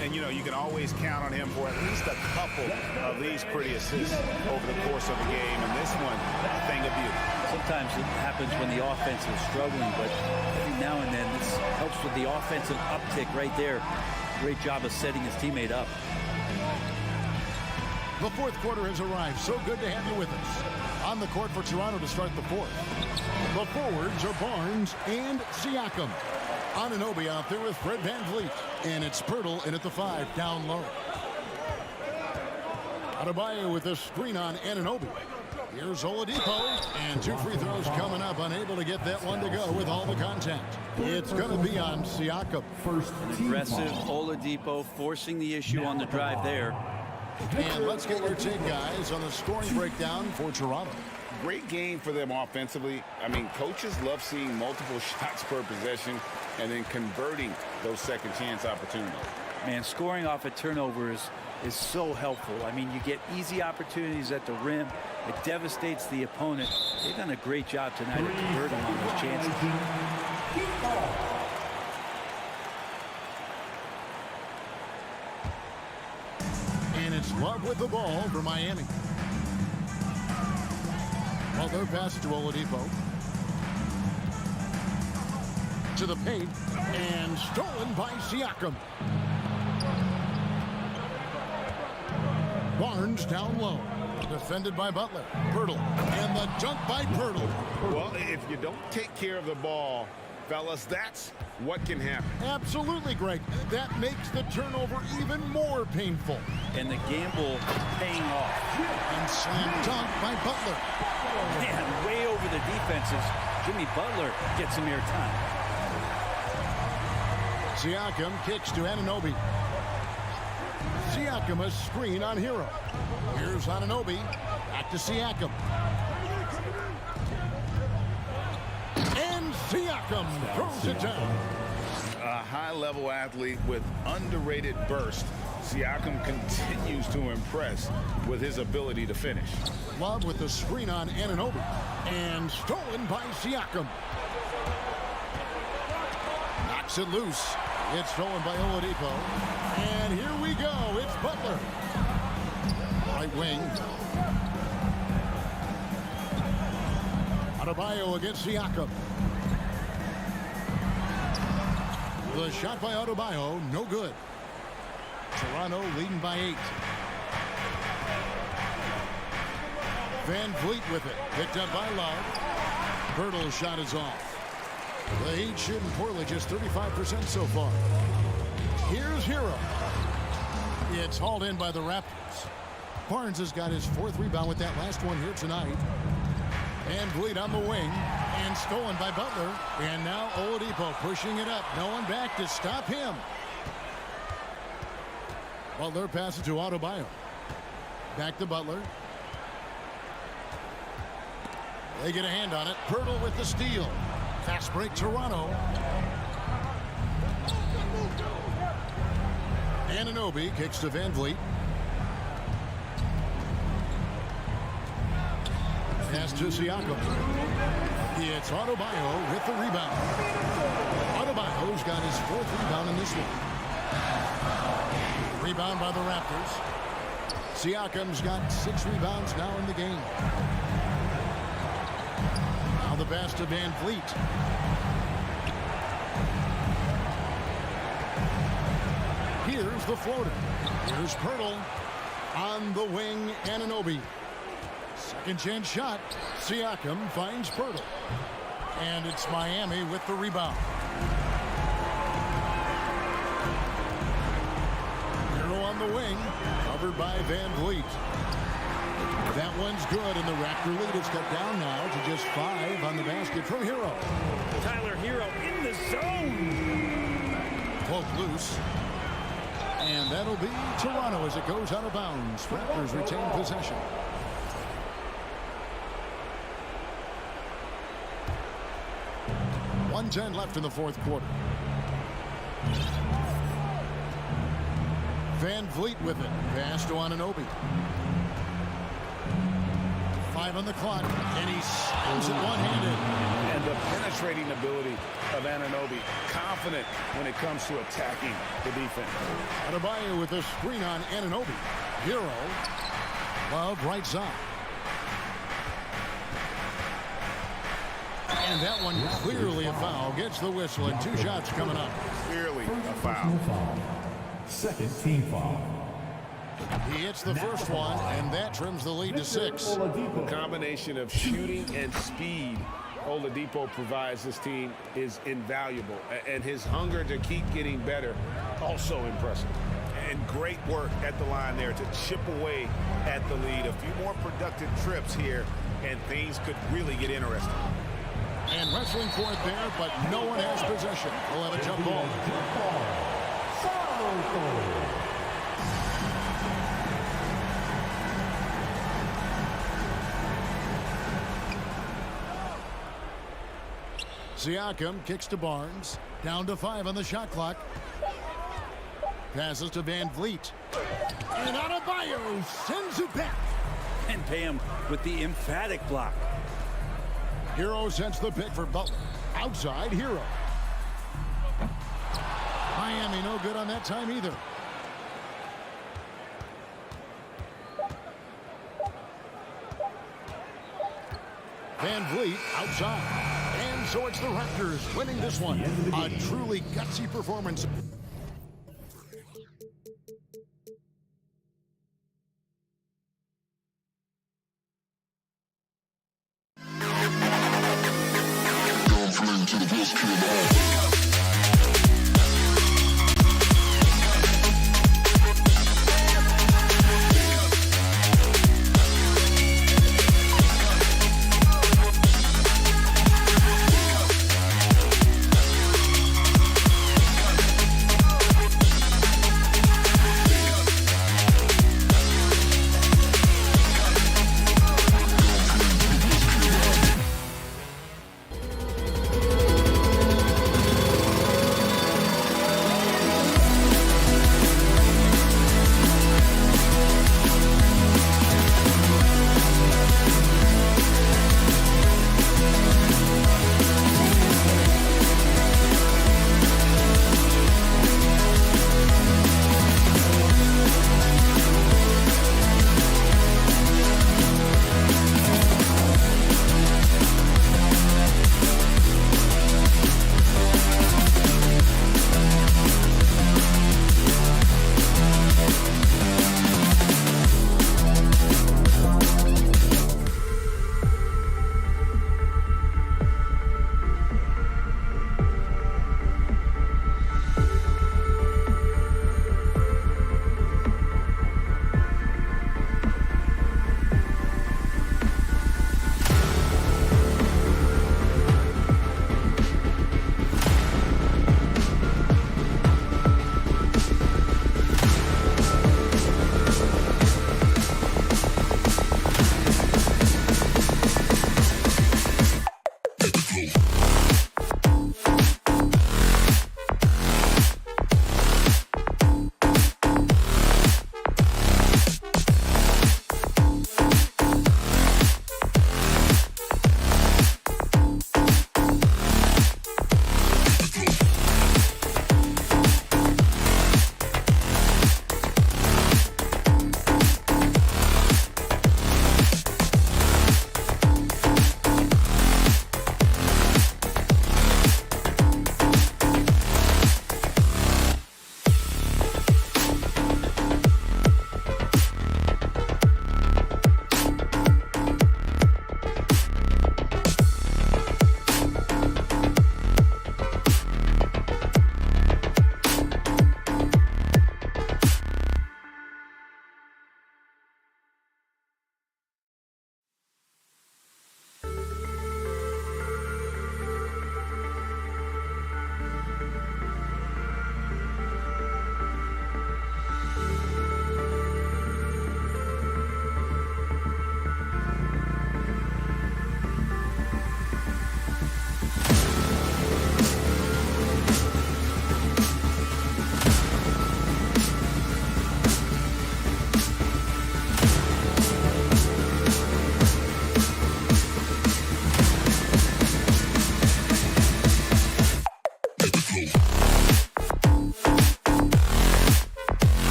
And, you know, you can always count on him for at least a couple of these pretty assists over the course of the game. And this one, a thing of beauty. Sometimes it happens when the offense is struggling, but every now and then this helps with the offensive uptick right there. Great job of setting his teammate up. The fourth quarter has arrived. So good to have you with us. On the court for Toronto to start the fourth. The forwards are Barnes and Siakam. Anunoby out there with Fred VanVleet. And it's Pirtle in at the 5, down low. Adebayo with a screen on Anunoby. Here's Oladipo. And 2 free throws coming up. Unable to get that one to go with all the contact. It's going to be on Siakam. An aggressive Oladipo forcing the issue on the drive there. And let's get your take, guys, on the scoring breakdown for Toronto. Great game for them offensively. I mean, coaches love seeing multiple shots per possession and then converting those second chance opportunities. Man, scoring off of turnovers is so helpful. I mean, you get easy opportunities at the rim. It devastates the opponent. They've done a great job tonight of converting on those chances. And it's Love with the ball for Miami. Well, their pass to Oladipo. To the paint. And stolen by Siakam. Barnes down low. Defended by Butler. Pirtle. And the dunk by Pirtle. Well, if you don't take care of the ball, fellas, that's what can happen. Absolutely, Greg. That makes the turnover even more painful. And the gamble paying off. And slam dunk by Butler. Man, way over the defenses. Jimmy Butler gets some air time. Siakam kicks to Anunoby. Siakam a screen on Hero. Here's Anunoby. Back to Siakam. And Siakam throws it down. A high-level athlete with underrated burst. Siakam continues to impress with his ability to finish. Love with the screen on Anunoby. And stolen by Siakam. Knocks it loose. It's stolen by Oladipo. And here we go. It's Butler. Right wing. Adebayo against Siakam. The shot by Adebayo, no good. Toronto leading by 8. VanVleet with it. Picked up by Love. Pirtle's shot is off. The Heat shooting poorly, just 35% so far. Here's Hero. It's hauled in by the Raptors. Barnes has got his 4th rebound with that last one here tonight. VanVleet on the wing. And stolen by Butler. And now Oladipo pushing it up. No one back to stop him. Butler passes to Adebayo. Back to Butler. They get a hand on it. Pirtle with the steal. Fast break Toronto. Anunoby kicks to VanVleet. Pass to Siakam. It's Adebayo with the rebound. Adebayo's got his 4th rebound in this one. Rebound by the Raptors. Siakam's got 6 rebounds now in the game. Now the pass to VanVleet. Here's the floater. Here's Pirtle on the wing. Anunoby. Second chance shot. Siakam finds Pirtle. And it's Miami with the rebound. Hero on the wing. Covered by VanVleet. That one's good, and the Raptor lead is cut down now to just 5 on the basket from Hero. Tyler Hero in the zone. Poke loose. And that'll be Toronto as it goes out of bounds. Raptors retain possession. .110 left in the 4th quarter. Van Vliet with it. Pass to Anunoby. 5 on the clock, and he slams it one-handed. And the penetrating ability of Anunoby, confident when it comes to attacking the defense. Adebayo with a screen on Anunoby. Hero. Love right side. And that one clearly a foul. Gets the whistle, and 2 shots coming up. Clearly a foul. Second team foul. He hits the first one, and that trims the lead to 6. The combination of shooting and speed Oladipo provides this team is invaluable. And his hunger to keep getting better, also impressive. And great work at the line there to chip away at the lead. A few more productive trips here, and things could really get interesting. And wrestling for it there, but no one has possession. We'll have a jump ball. Siakam kicks to Barnes. Down to 5 on the shot clock. Passes to Van Vliet. And Adebayo sends it back. And pay him with the emphatic block. Hero sends the pick for Butler. Outside, Hero. Miami no good on that time either. Van Vliet outside. And so it's the Raptors winning this one. A truly gutsy performance.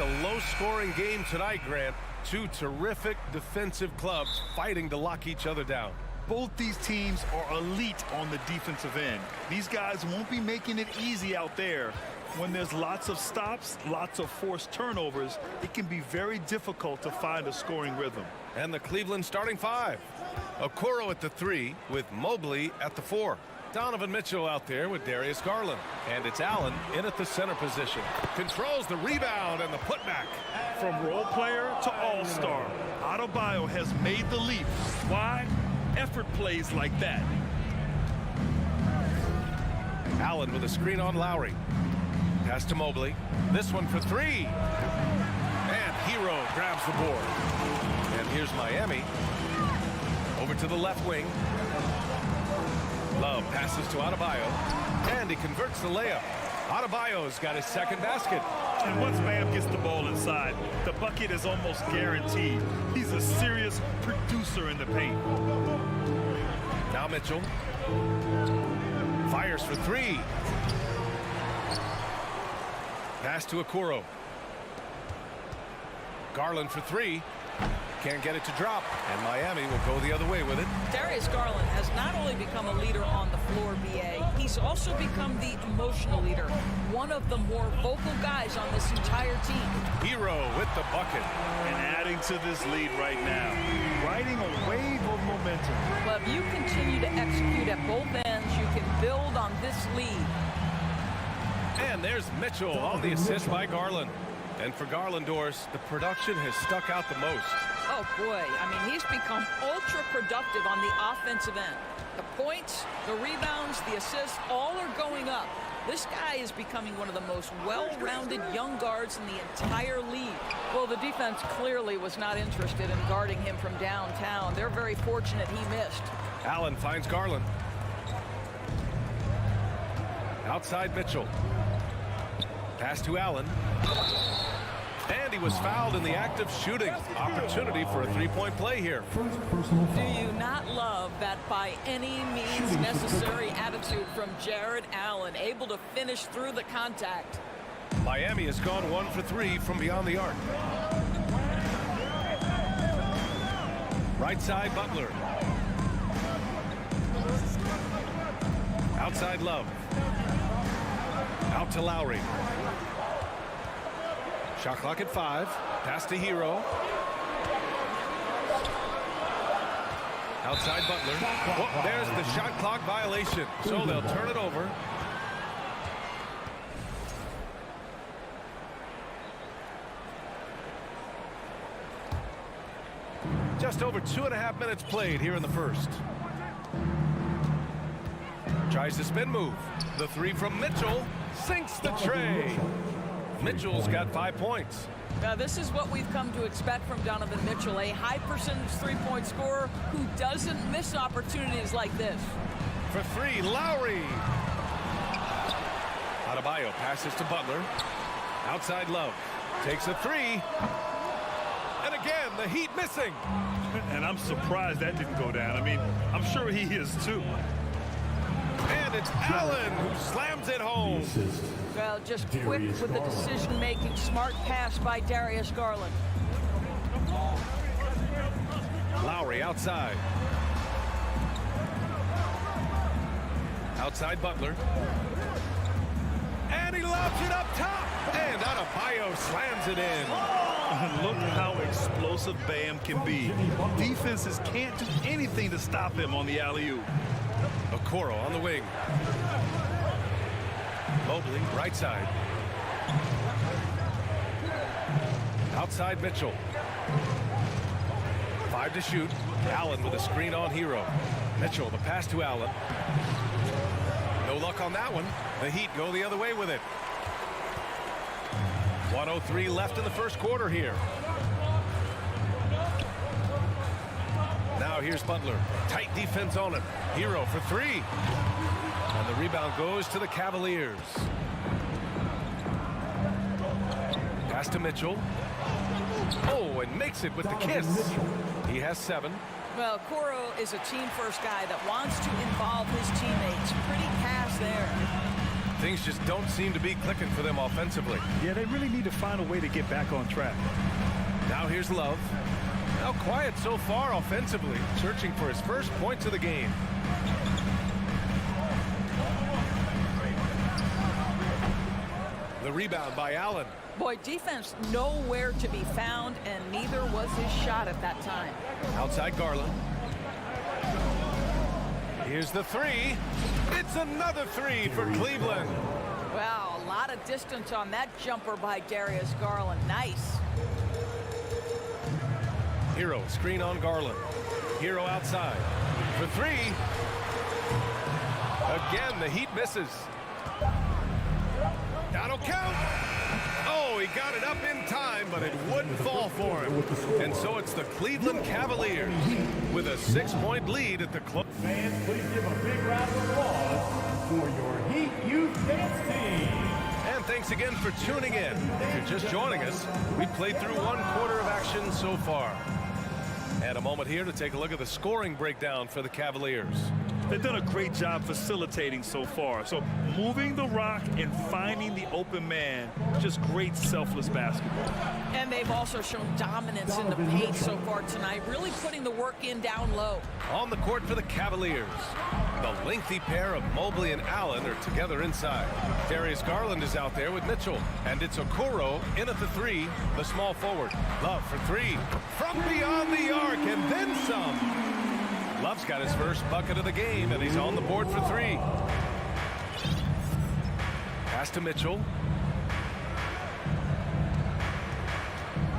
expect a low-scoring game tonight, Grant. Two terrific defensive clubs fighting to lock each other down. Both these teams are elite on the defensive end. These guys won't be making it easy out there. When there's lots of stops, lots of forced turnovers, it can be very difficult to find a scoring rhythm. And the Cleveland starting five. Okoro at the 3 with Mobley at the 4. Donovan Mitchell out there with Darius Garland. And it's Allen in at the center position. Controls the rebound and the putback. From role player to all-star, Adebayo has made the leap. Why? Effort plays like that. Allen with a screen on Lowry. Pass to Mobley. This one for 3. And Hero grabs the board. And here's Miami. Over to the left wing. Love passes to Adebayo. And he converts the layup. Adebayo's got his second basket. And once Bam gets the ball inside, the bucket is almost guaranteed. He's a serious producer in the paint. Now Mitchell. Fires for 3. Pass to Okoro. Garland for 3. Can't get it to drop. And Miami will go the other way with it. Darius Garland has not only become a leader on the floor, BA, he's also become the emotional leader. One of the more vocal guys on this entire team. Hero with the bucket. And adding to this lead right now. Riding a wave of momentum. But if you continue to execute at both ends, you can build on this lead. And there's Mitchell on the assist by Garland. And for Garland, Doris, the production has stuck out the most. Oh, boy. I mean, he's become ultra productive on the offensive end. The points, the rebounds, the assists, all are going up. This guy is becoming one of the most well-rounded young guards in the entire league. Well, the defense clearly was not interested in guarding him from downtown. They're very fortunate he missed. Allen finds Garland. Outside Mitchell. Pass to Allen. And he was fouled in the act of shooting. Opportunity for a three-point play here. Do you not love that by any means necessary attitude from Jared Allen, able to finish through the contact? Miami has gone 1 for 3 from beyond the arc. Right side, Butler. Outside, Love. Out to Lowry. Shot clock at 5. Pass to Hero. Outside Butler. Oh, there's the shot clock violation. So they'll turn it over. Just over 2.5 minutes played here in the first. Tries the spin move. The 3 from Mitchell. Sinks the tray. Mitchell's got 5 points. Now, this is what we've come to expect from Donovan Mitchell, a high percentage three-point scorer who doesn't miss opportunities like this. For 3, Lowry. Adebayo passes to Butler. Outside Love. Takes a 3. And again, the Heat missing. And I'm surprised that didn't go down. I mean, I'm sure he is too. And it's Allen who slams it home. Well, just quick with the decision-making. Smart pass by Darius Garland. Lowry outside. Outside Butler. And he lobs it up top. And Adebayo slams it in. Look how explosive Bam can be. Defenses can't do anything to stop him on the alley-oop. Okoro on the wing. Mobley, right side. Outside Mitchell. 5 to shoot. Allen with a screen on Hero. Mitchell, the pass to Allen. No luck on that one. The Heat go the other way with it. 1:03 left in the first quarter here. Now here's Butler. Tight defense on him. Hero for 3. And the rebound goes to the Cavaliers. Pass to Mitchell. Oh, and makes it with the kiss. He has 7. Well, Okoro is a team-first guy that wants to involve his teammates. Pretty pass there. Things just don't seem to be clicking for them offensively. Yeah, they really need to find a way to get back on track. Now here's Love. Now quiet so far offensively, searching for his first points of the game. The rebound by Allen. Boy, defense nowhere to be found, and neither was his shot at that time. Outside Garland. Here's the three. It's another three for Cleveland. Wow, a lot of distance on that jumper by Darius Garland. Nice. Hero screen on Garland. Hero outside for three. Again, the Heat misses. That'll count. Oh, he got it up in time, but it wouldn't fall for him. And so it's the Cleveland Cavaliers with a 6-point lead at the close. Fans, please give a big round of applause for your Heat Youth Dance Team. And thanks again for tuning in. If you're just joining us, we played through 1 quarter of action so far. And a moment here to take a look at the scoring breakdown for the Cavaliers. They've done a great job facilitating so far. So moving the rock and finding the open man, just great selfless basketball. And they've also shown dominance in the paint so far tonight, really putting the work in down low. On the court for the Cavaliers, the lengthy pair of Mobley and Allen are together inside. Darius Garland is out there with Mitchell, and it's Okoro in at the three, the small forward. Love for three from beyond the arc, and then some. Love's got his first bucket of the game, and he's on the board for three. Pass to Mitchell.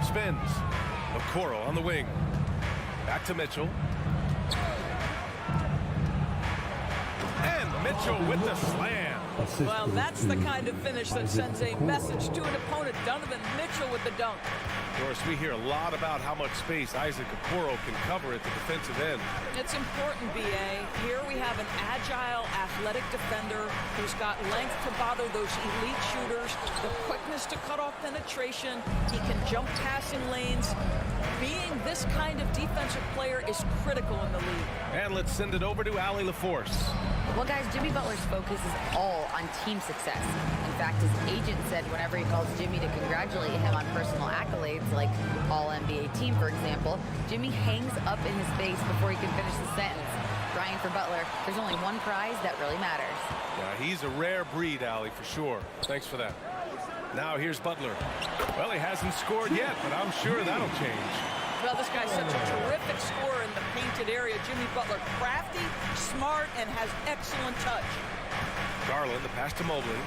Spins. Okoro on the wing. Back to Mitchell. And Mitchell with the slam. Well, that's the kind of finish that sends a message to an opponent. Donovan Mitchell with the dunk. Of course, we hear a lot about how much space Isaac Okoro can cover at the defensive end. It's important, B.A. Here we have an agile, athletic defender who's got length to bother those elite shooters, the quickness to cut off penetration. He can jump passing lanes. Being this kind of defensive player is critical in the league. And let's send it over to Allie LaForce. Well, guys, Jimmy Butler's focus is all on team success. In fact, his agent said whenever he calls Jimmy to congratulate him on personal accolades, like All-NBA team, for example, Jimmy hangs up in his face before he can finish the sentence. Ryan, for Butler, there's only one prize that really matters. Yeah, he's a rare breed, Allie, for sure. Thanks for that. Now here's Butler. Well, he hasn't scored yet, but I'm sure that'll change. Well, this guy's such a terrific scorer in the painted area. Jimmy Butler, crafty, smart, and has excellent touch. Garland, the pass to Mobley.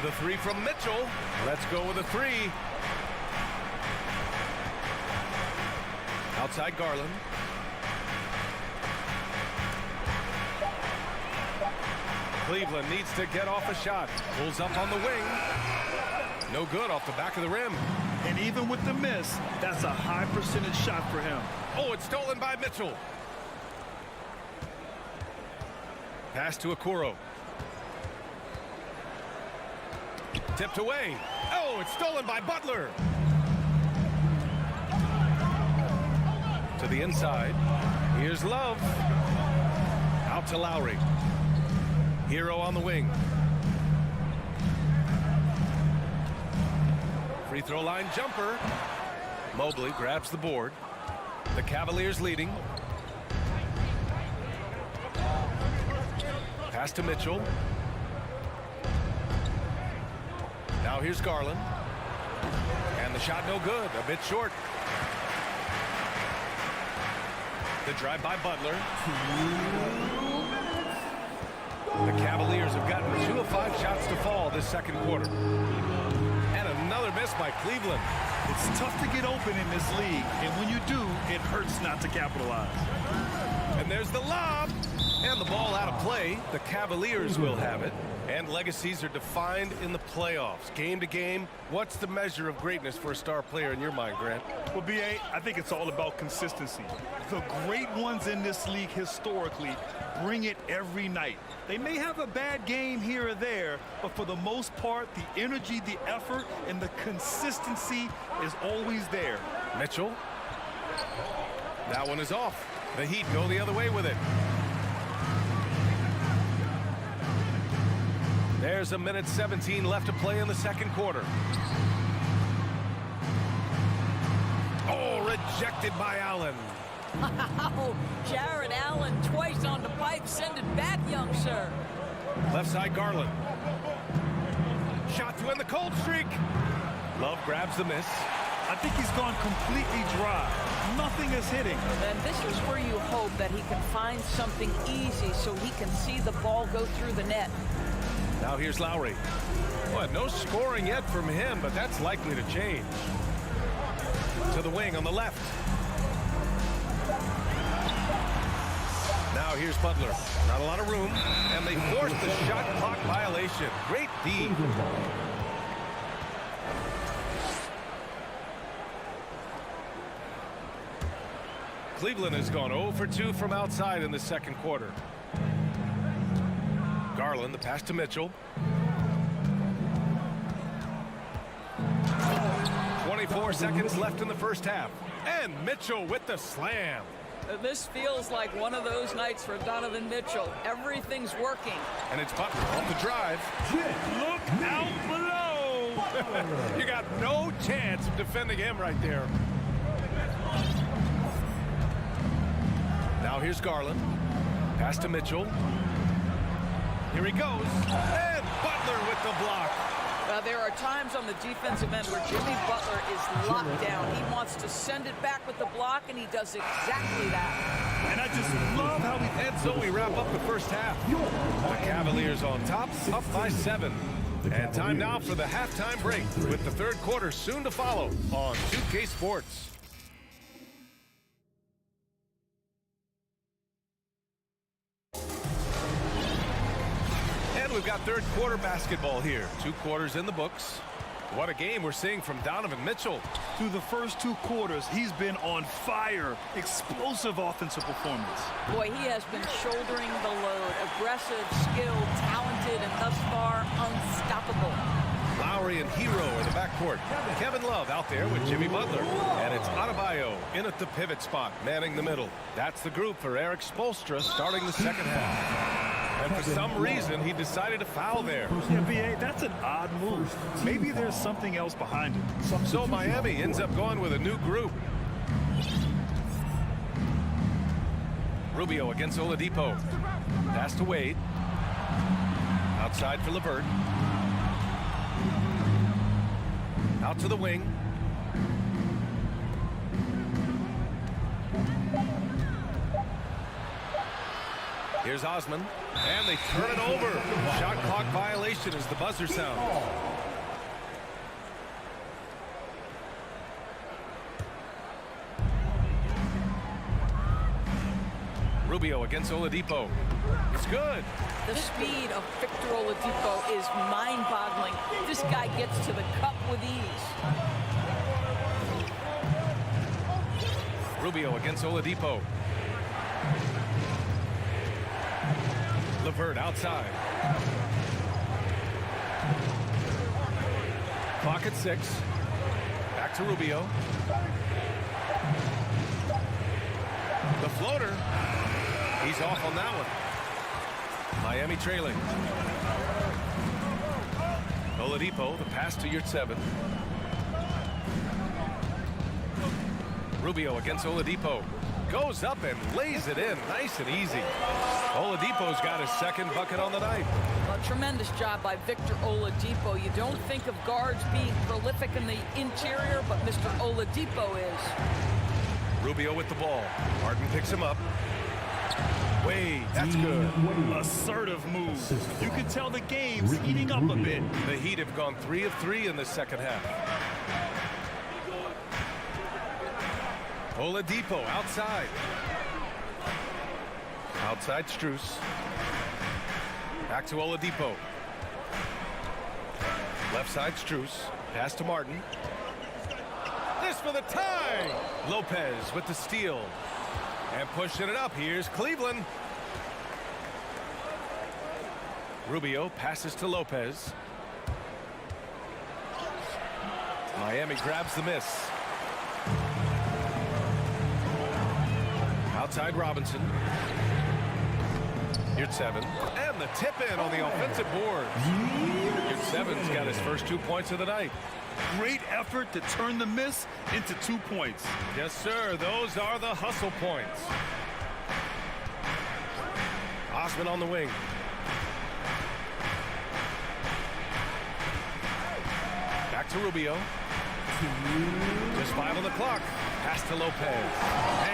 The three from Mitchell. Let's go with a three. Outside Garland. Cleveland needs to get off a shot. Pulls up on the wing. No good off the back of the rim. And even with the miss, that's a high percentage shot for him. Oh, it's stolen by Mitchell. Pass to Okoro. Tipped away. Oh, it's stolen by Butler. To the inside. Here's Love. Out to Lowry. Hero on the wing. Free throw line jumper. Mobley grabs the board. The Cavaliers leading. Pass to Mitchell. Now here's Garland. And the shot no good. A bit short. The drive by Butler. The Cavaliers have gotten 2 of 5 shots to fall this second quarter. And another miss by Cleveland. It's tough to get open in this league, and when you do, it hurts not to capitalize. And there's the lob. And the ball out of play. The Cavaliers will have it. And legacies are defined in the playoffs. Game to game, what's the measure of greatness for a star player in your mind, Grant? Well, B.A., I think it's all about consistency. The great ones in this league historically bring it every night. They may have a bad game here or there, but for the most part, the energy, the effort, and the consistency is always there. Mitchell. That one is off. The Heat go the other way with it. There's a minute 17 left to play in the second quarter. Oh, rejected by Allen. Wow, Jared Allen twice on the pipe. Send it back, young sir. Left side, Garland. Shot to end the cold streak. Love grabs the miss. I think he's gone completely dry. Nothing is hitting. And this is where you hope that he can find something easy so he can see the ball go through the net. Now here's Lowry. Well, no scoring yet from him, but that's likely to change. To the wing on the left. Now here's Butler. Not a lot of room, and they forced the shot clock violation. Great D. Cleveland has gone 0 for 2 from outside in the second quarter. Garland, the pass to Mitchell. 24 seconds left in the first half. And Mitchell with the slam. This feels like one of those nights for Donovan Mitchell. Everything's working. And it's Butler off the drive. Look out below. You got no chance of defending him right there. Now here's Garland. Pass to Mitchell. Here he goes. And Butler with the block. There are times on the defensive end where Jimmy Butler is locked down. He wants to send it back with the block, and he does exactly that. And I just love how he... And so we wrap up the first half. The Cavaliers on top, up by 7. And time now for the halftime break, with the third quarter soon to follow on 2K Sports. We've got third quarter basketball here. 2 quarters in the books. What a game we're seeing from Donovan Mitchell. Through the first 2 quarters, he's been on fire. Explosive offensive performance. Boy, he has been shouldering the load. Aggressive, skilled, talented, and thus far unstoppable. Lowry and Hero in the backcourt. Kevin Love out there with Jimmy Butler. And it's Adebayo in at the pivot spot, manning the middle. That's the group for Eric Spoelstra starting the second half. And for some reason, he decided to foul there. Yeah, B.A., that's an odd move. Maybe there's something else behind it. So Miami ends up going with a new group. Rubio against Oladipo. Pass to Wade. Outside for LeVert. Out to the wing. Here's Osman, and they turn it over. Shot clock violation as the buzzer sounds. Rubio against Oladipo. It's good. The speed of Victor Oladipo is mind-boggling. This guy gets to the cup with ease. Rubio against Oladipo. LeVert outside. Clock at 6. Back to Rubio. The floater. He's off on that one. Miami trailing. Oladipo, the pass to Yurtseven. Rubio against Oladipo. Goes up and lays it in nice and easy. Oladipo's got his second bucket on the night. A tremendous job by Victor Oladipo. You don't think of guards being prolific in the interior, but Mr. Oladipo is. Rubio with the ball. Martin picks him up. Wade, that's good. Assertive move. You can tell the game's heating up a bit. The Heat have gone 3 of 3 in the second half. Oladipo outside. Outside Strus. Back to Oladipo. Left side Strus. Pass to Martin. This for the tie. Lopez with the steal. And pushing it up. Here's Cleveland. Rubio passes to Lopez. Miami grabs the miss. Outside Robinson. Here's 7. And the tip in on the offensive board. Here's 7's got his first 2 points of the night. Great effort to turn the miss into 2 points. Yes, sir. Those are the hustle points. Osman on the wing. Back to Rubio. Just 5 on the clock. Pass to Lopez.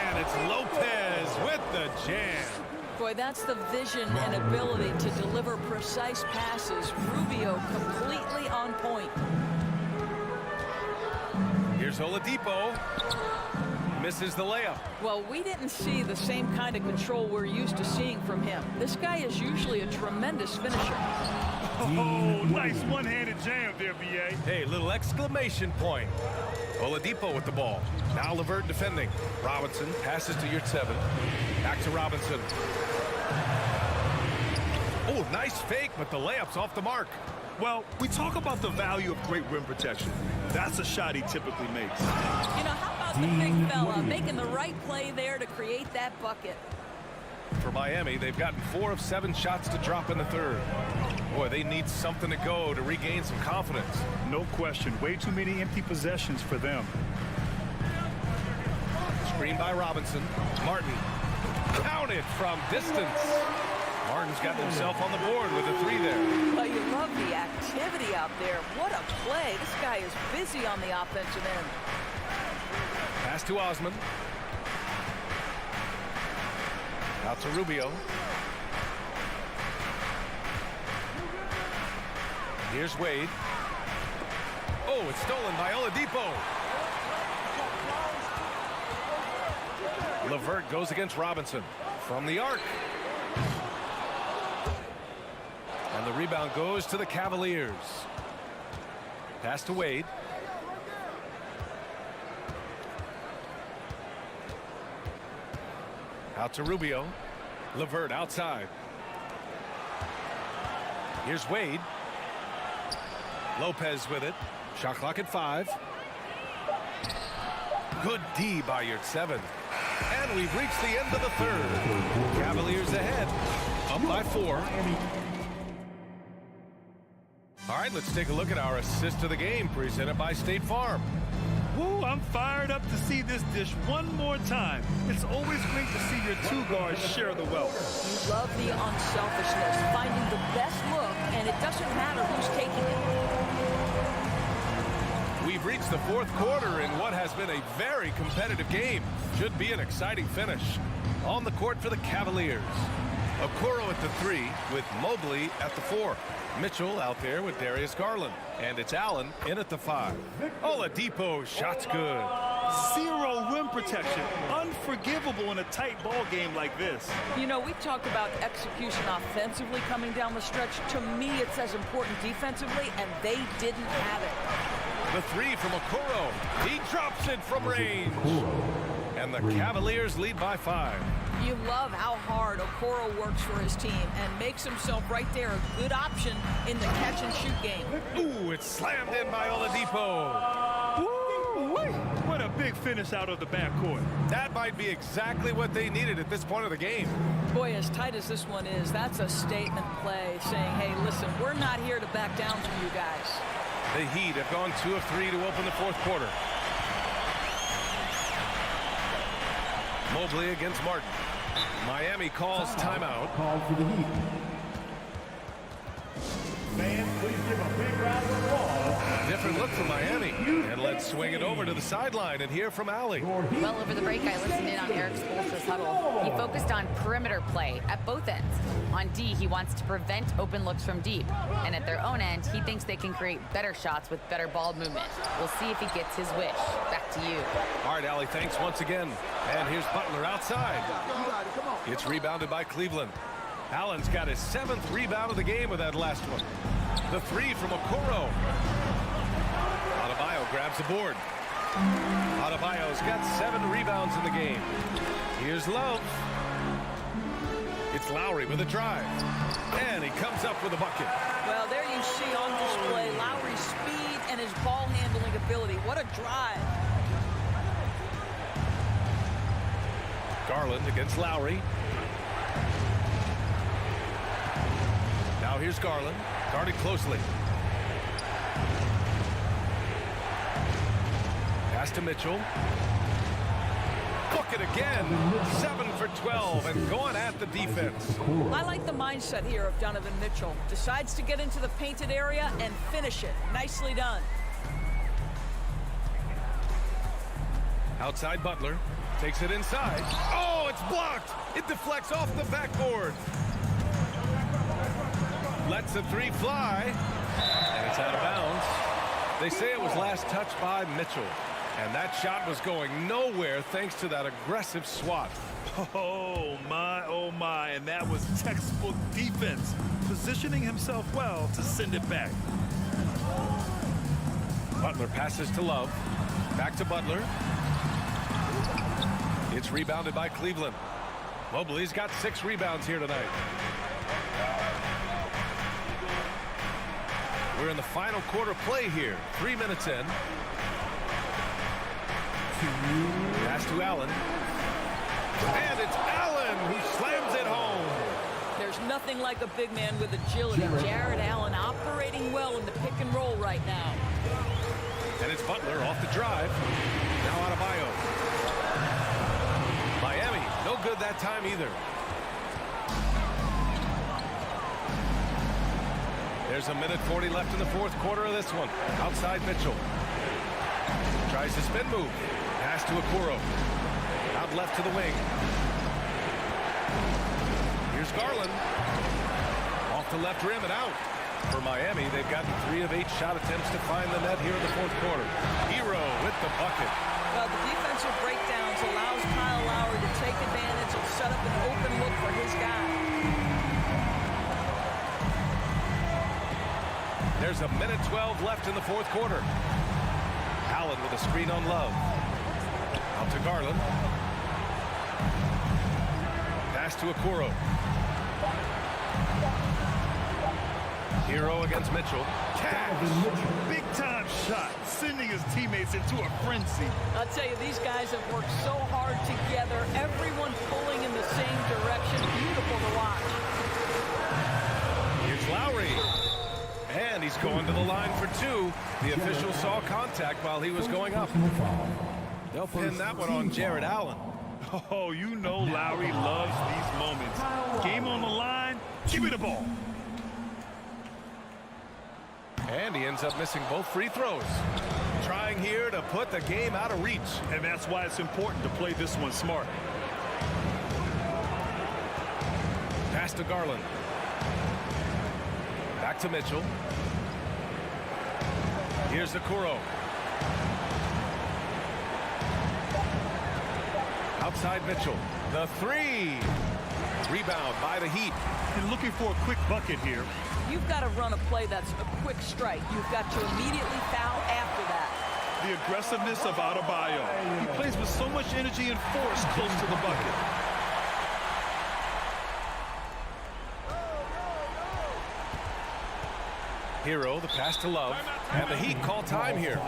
And it's Lopez with the jam. Boy, that's the vision and ability to deliver precise passes. Rubio completely on point. Here's Oladipo. Misses the layup. Well, we didn't see the same kind of control we're used to seeing from him. This guy is usually a tremendous finisher. Oh, nice one-handed jam there, B.A. Hey, little exclamation point. Oladipo with the ball. Now LeVert defending. Robinson passes to your 7. Back to Robinson. Oh, nice fake, but the layup's off the mark. Well, we talk about the value of great rim protection. That's a shot he typically makes. You know, how about the big fella making the right play there to create that bucket? For Miami, they've gotten 4 of 7 shots to drop in the third. Boy, they need something to go to regain some confidence. No question. Way too many empty possessions for them. Screen by Robinson. Martin. Counted from distance. Martin's gotten himself on the board with a 3 there. Well, you love the activity out there. What a play. This guy is busy on the offensive end. Pass to Osman. Out to Rubio. Here's Wade. Oh, it's stolen by Oladipo. LeVert goes against Robinson from the arc. And the rebound goes to the Cavaliers. Pass to Wade. Out to Rubio. LeVert outside. Here's Wade. Lopez with it. Shot clock at 5. Good D by your 7. And we've reached the end of the third. Cavaliers ahead. Up by 4. All right, let's take a look at our assist to the game presented by State Farm. Woo, I'm fired up to see this dish one more time. It's always great to see your 2 guards share the wealth. You love the unselfishness, finding the best look, and it doesn't matter who's taking it. We've reached the 4th quarter in what has been a very competitive game. Should be an exciting finish. On the court for the Cavaliers. Okoro at the 3 with Mobley at the 4. Mitchell out there with Darius Garland. And it's Allen in at the 5. Oladipo, shot's good. 0 rim protection. Unforgivable in a tight ball game like this. You know, we talk about execution offensively coming down the stretch. To me, it's as important defensively, and they didn't have it. The 3 from Okoro. He drops it from range. And the Cavaliers lead by 5. You love how hard Okoro works for his team and makes himself right there a good option in the catch-and-shoot game. Ooh, it's slammed in by Oladipo. Woo! What a big finish out of the backcourt. That might be exactly what they needed at this point of the game. Boy, as tight as this one is, that's a statement play saying, hey, listen, we're not here to back down from you guys. The Heat have gone 2 of 3 to open the 4th quarter. Mobley against Martin. Miami calls timeout. Called for the Heat. Fans, please give a big round of applause. Different look from Miami. And let's swing it over to the sideline and hear from Allie. Well, over the break, I listened in on Eric Spoelstra's huddle. He focused on perimeter play at both ends. On D, he wants to prevent open looks from deep. And at their own end, he thinks they can create better shots with better ball movement. We'll see if he gets his wish. Back to you. All right, Allie, thanks once again. And here's Butler outside. It's rebounded by Cleveland. Allen's got his 7th rebound of the game with that last one. The 3 from Okoro. Adebayo grabs the board. Adebayo's got 7 rebounds in the game. Here's Love. It's Lowry with a drive. And he comes up with a bucket. Well, there you see on display Lowry's speed and his ball handling ability. What a drive. Garland against Lowry. Now here's Garland, guarded closely. Pass to Mitchell. Book it again. 7 for 12 and going at the defense. I like the mindset here of Donovan Mitchell. Decides to get into the painted area and finish it. Nicely done. Outside Butler. Takes it inside. Oh, it's blocked. It deflects off the backboard. Lets the three fly. And it's out of bounds. They say it was last touched by Mitchell. And that shot was going nowhere thanks to that aggressive swat. Oh, my. And that was textbook defense. Positioning himself well to send it back. Butler passes to Love. Back to Butler. It's rebounded by Cleveland. Mobley's got 6 rebounds here tonight. We're in the final quarter play here. 3 minutes in. Pass to Allen. And it's Allen who slams it home. There's nothing like a big man with agility. Jared Allen operating well in the pick and roll right now. And it's Butler off the drive. Now Adebayo. Miami, no good that time either. There's a minute 40 left in the fourth quarter of this one. Outside Mitchell. Tries the spin move. Pass to Okoro. Out left to the wing. Here's Garland. Off the left rim and out. For Miami, they've gotten 3 of 8 shot attempts to find the net here in the fourth quarter. Hero with the bucket. Well, the defensive breakdowns allows Kyle Lowry to take advantage and set up an open look for his guy. There's a minute 12 left in the fourth quarter. Allen with a screen on Love. Out to Garland. Pass to Okoro. Hero against Mitchell. Cash. Big time shot. Sending his teammates into a frenzy. I'll tell you, these guys have worked so hard together. Everyone pulling in the same direction. Beautiful to watch. Here's Lowry. And he's going to the line for 2. The official saw contact while he was going up. They'll pin that one on Jared Allen. Oh, you know Lowry loves these moments. Game on the line. Give me the ball. And he ends up missing both free throws. Trying here to put the game out of reach. And that's why it's important to play this one smart. Pass to Garland. Back to Mitchell. Here's Okoro. Outside Mitchell. The 3. Rebound by the Heat. And looking for a quick bucket here. You've got to run a play that's a quick strike. You've got to immediately foul after that. The aggressiveness of Adebayo. He plays with so much energy and force close to the bucket. Hero, the pass to Love. And the Heat call time here.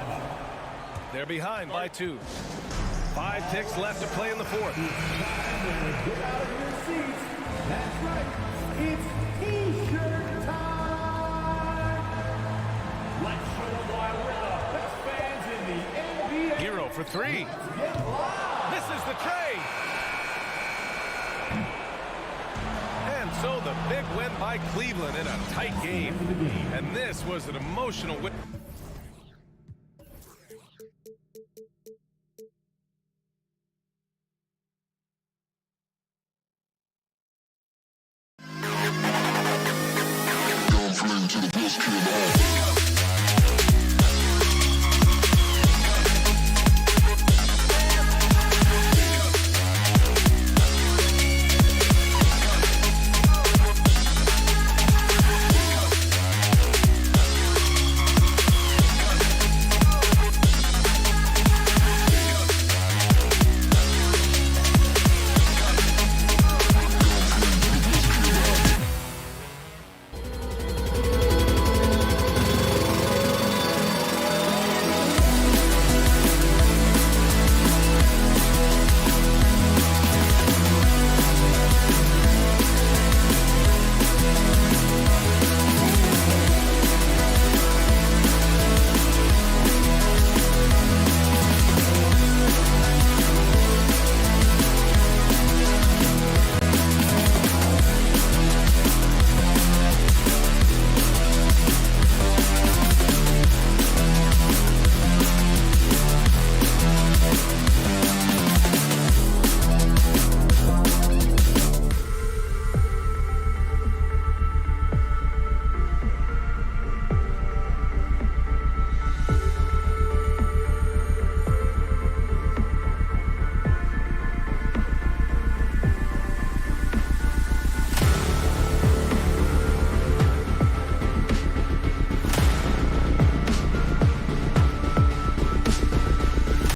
They're behind by 2. 5 ticks left to play in the fourth. Get out of your seats. That's right. It's T-shirt time. Let's show them why we're the best fans in the NBA. Hero for 3. Misses the trade. And so the big win by Cleveland in a tight game. And this was an emotional win.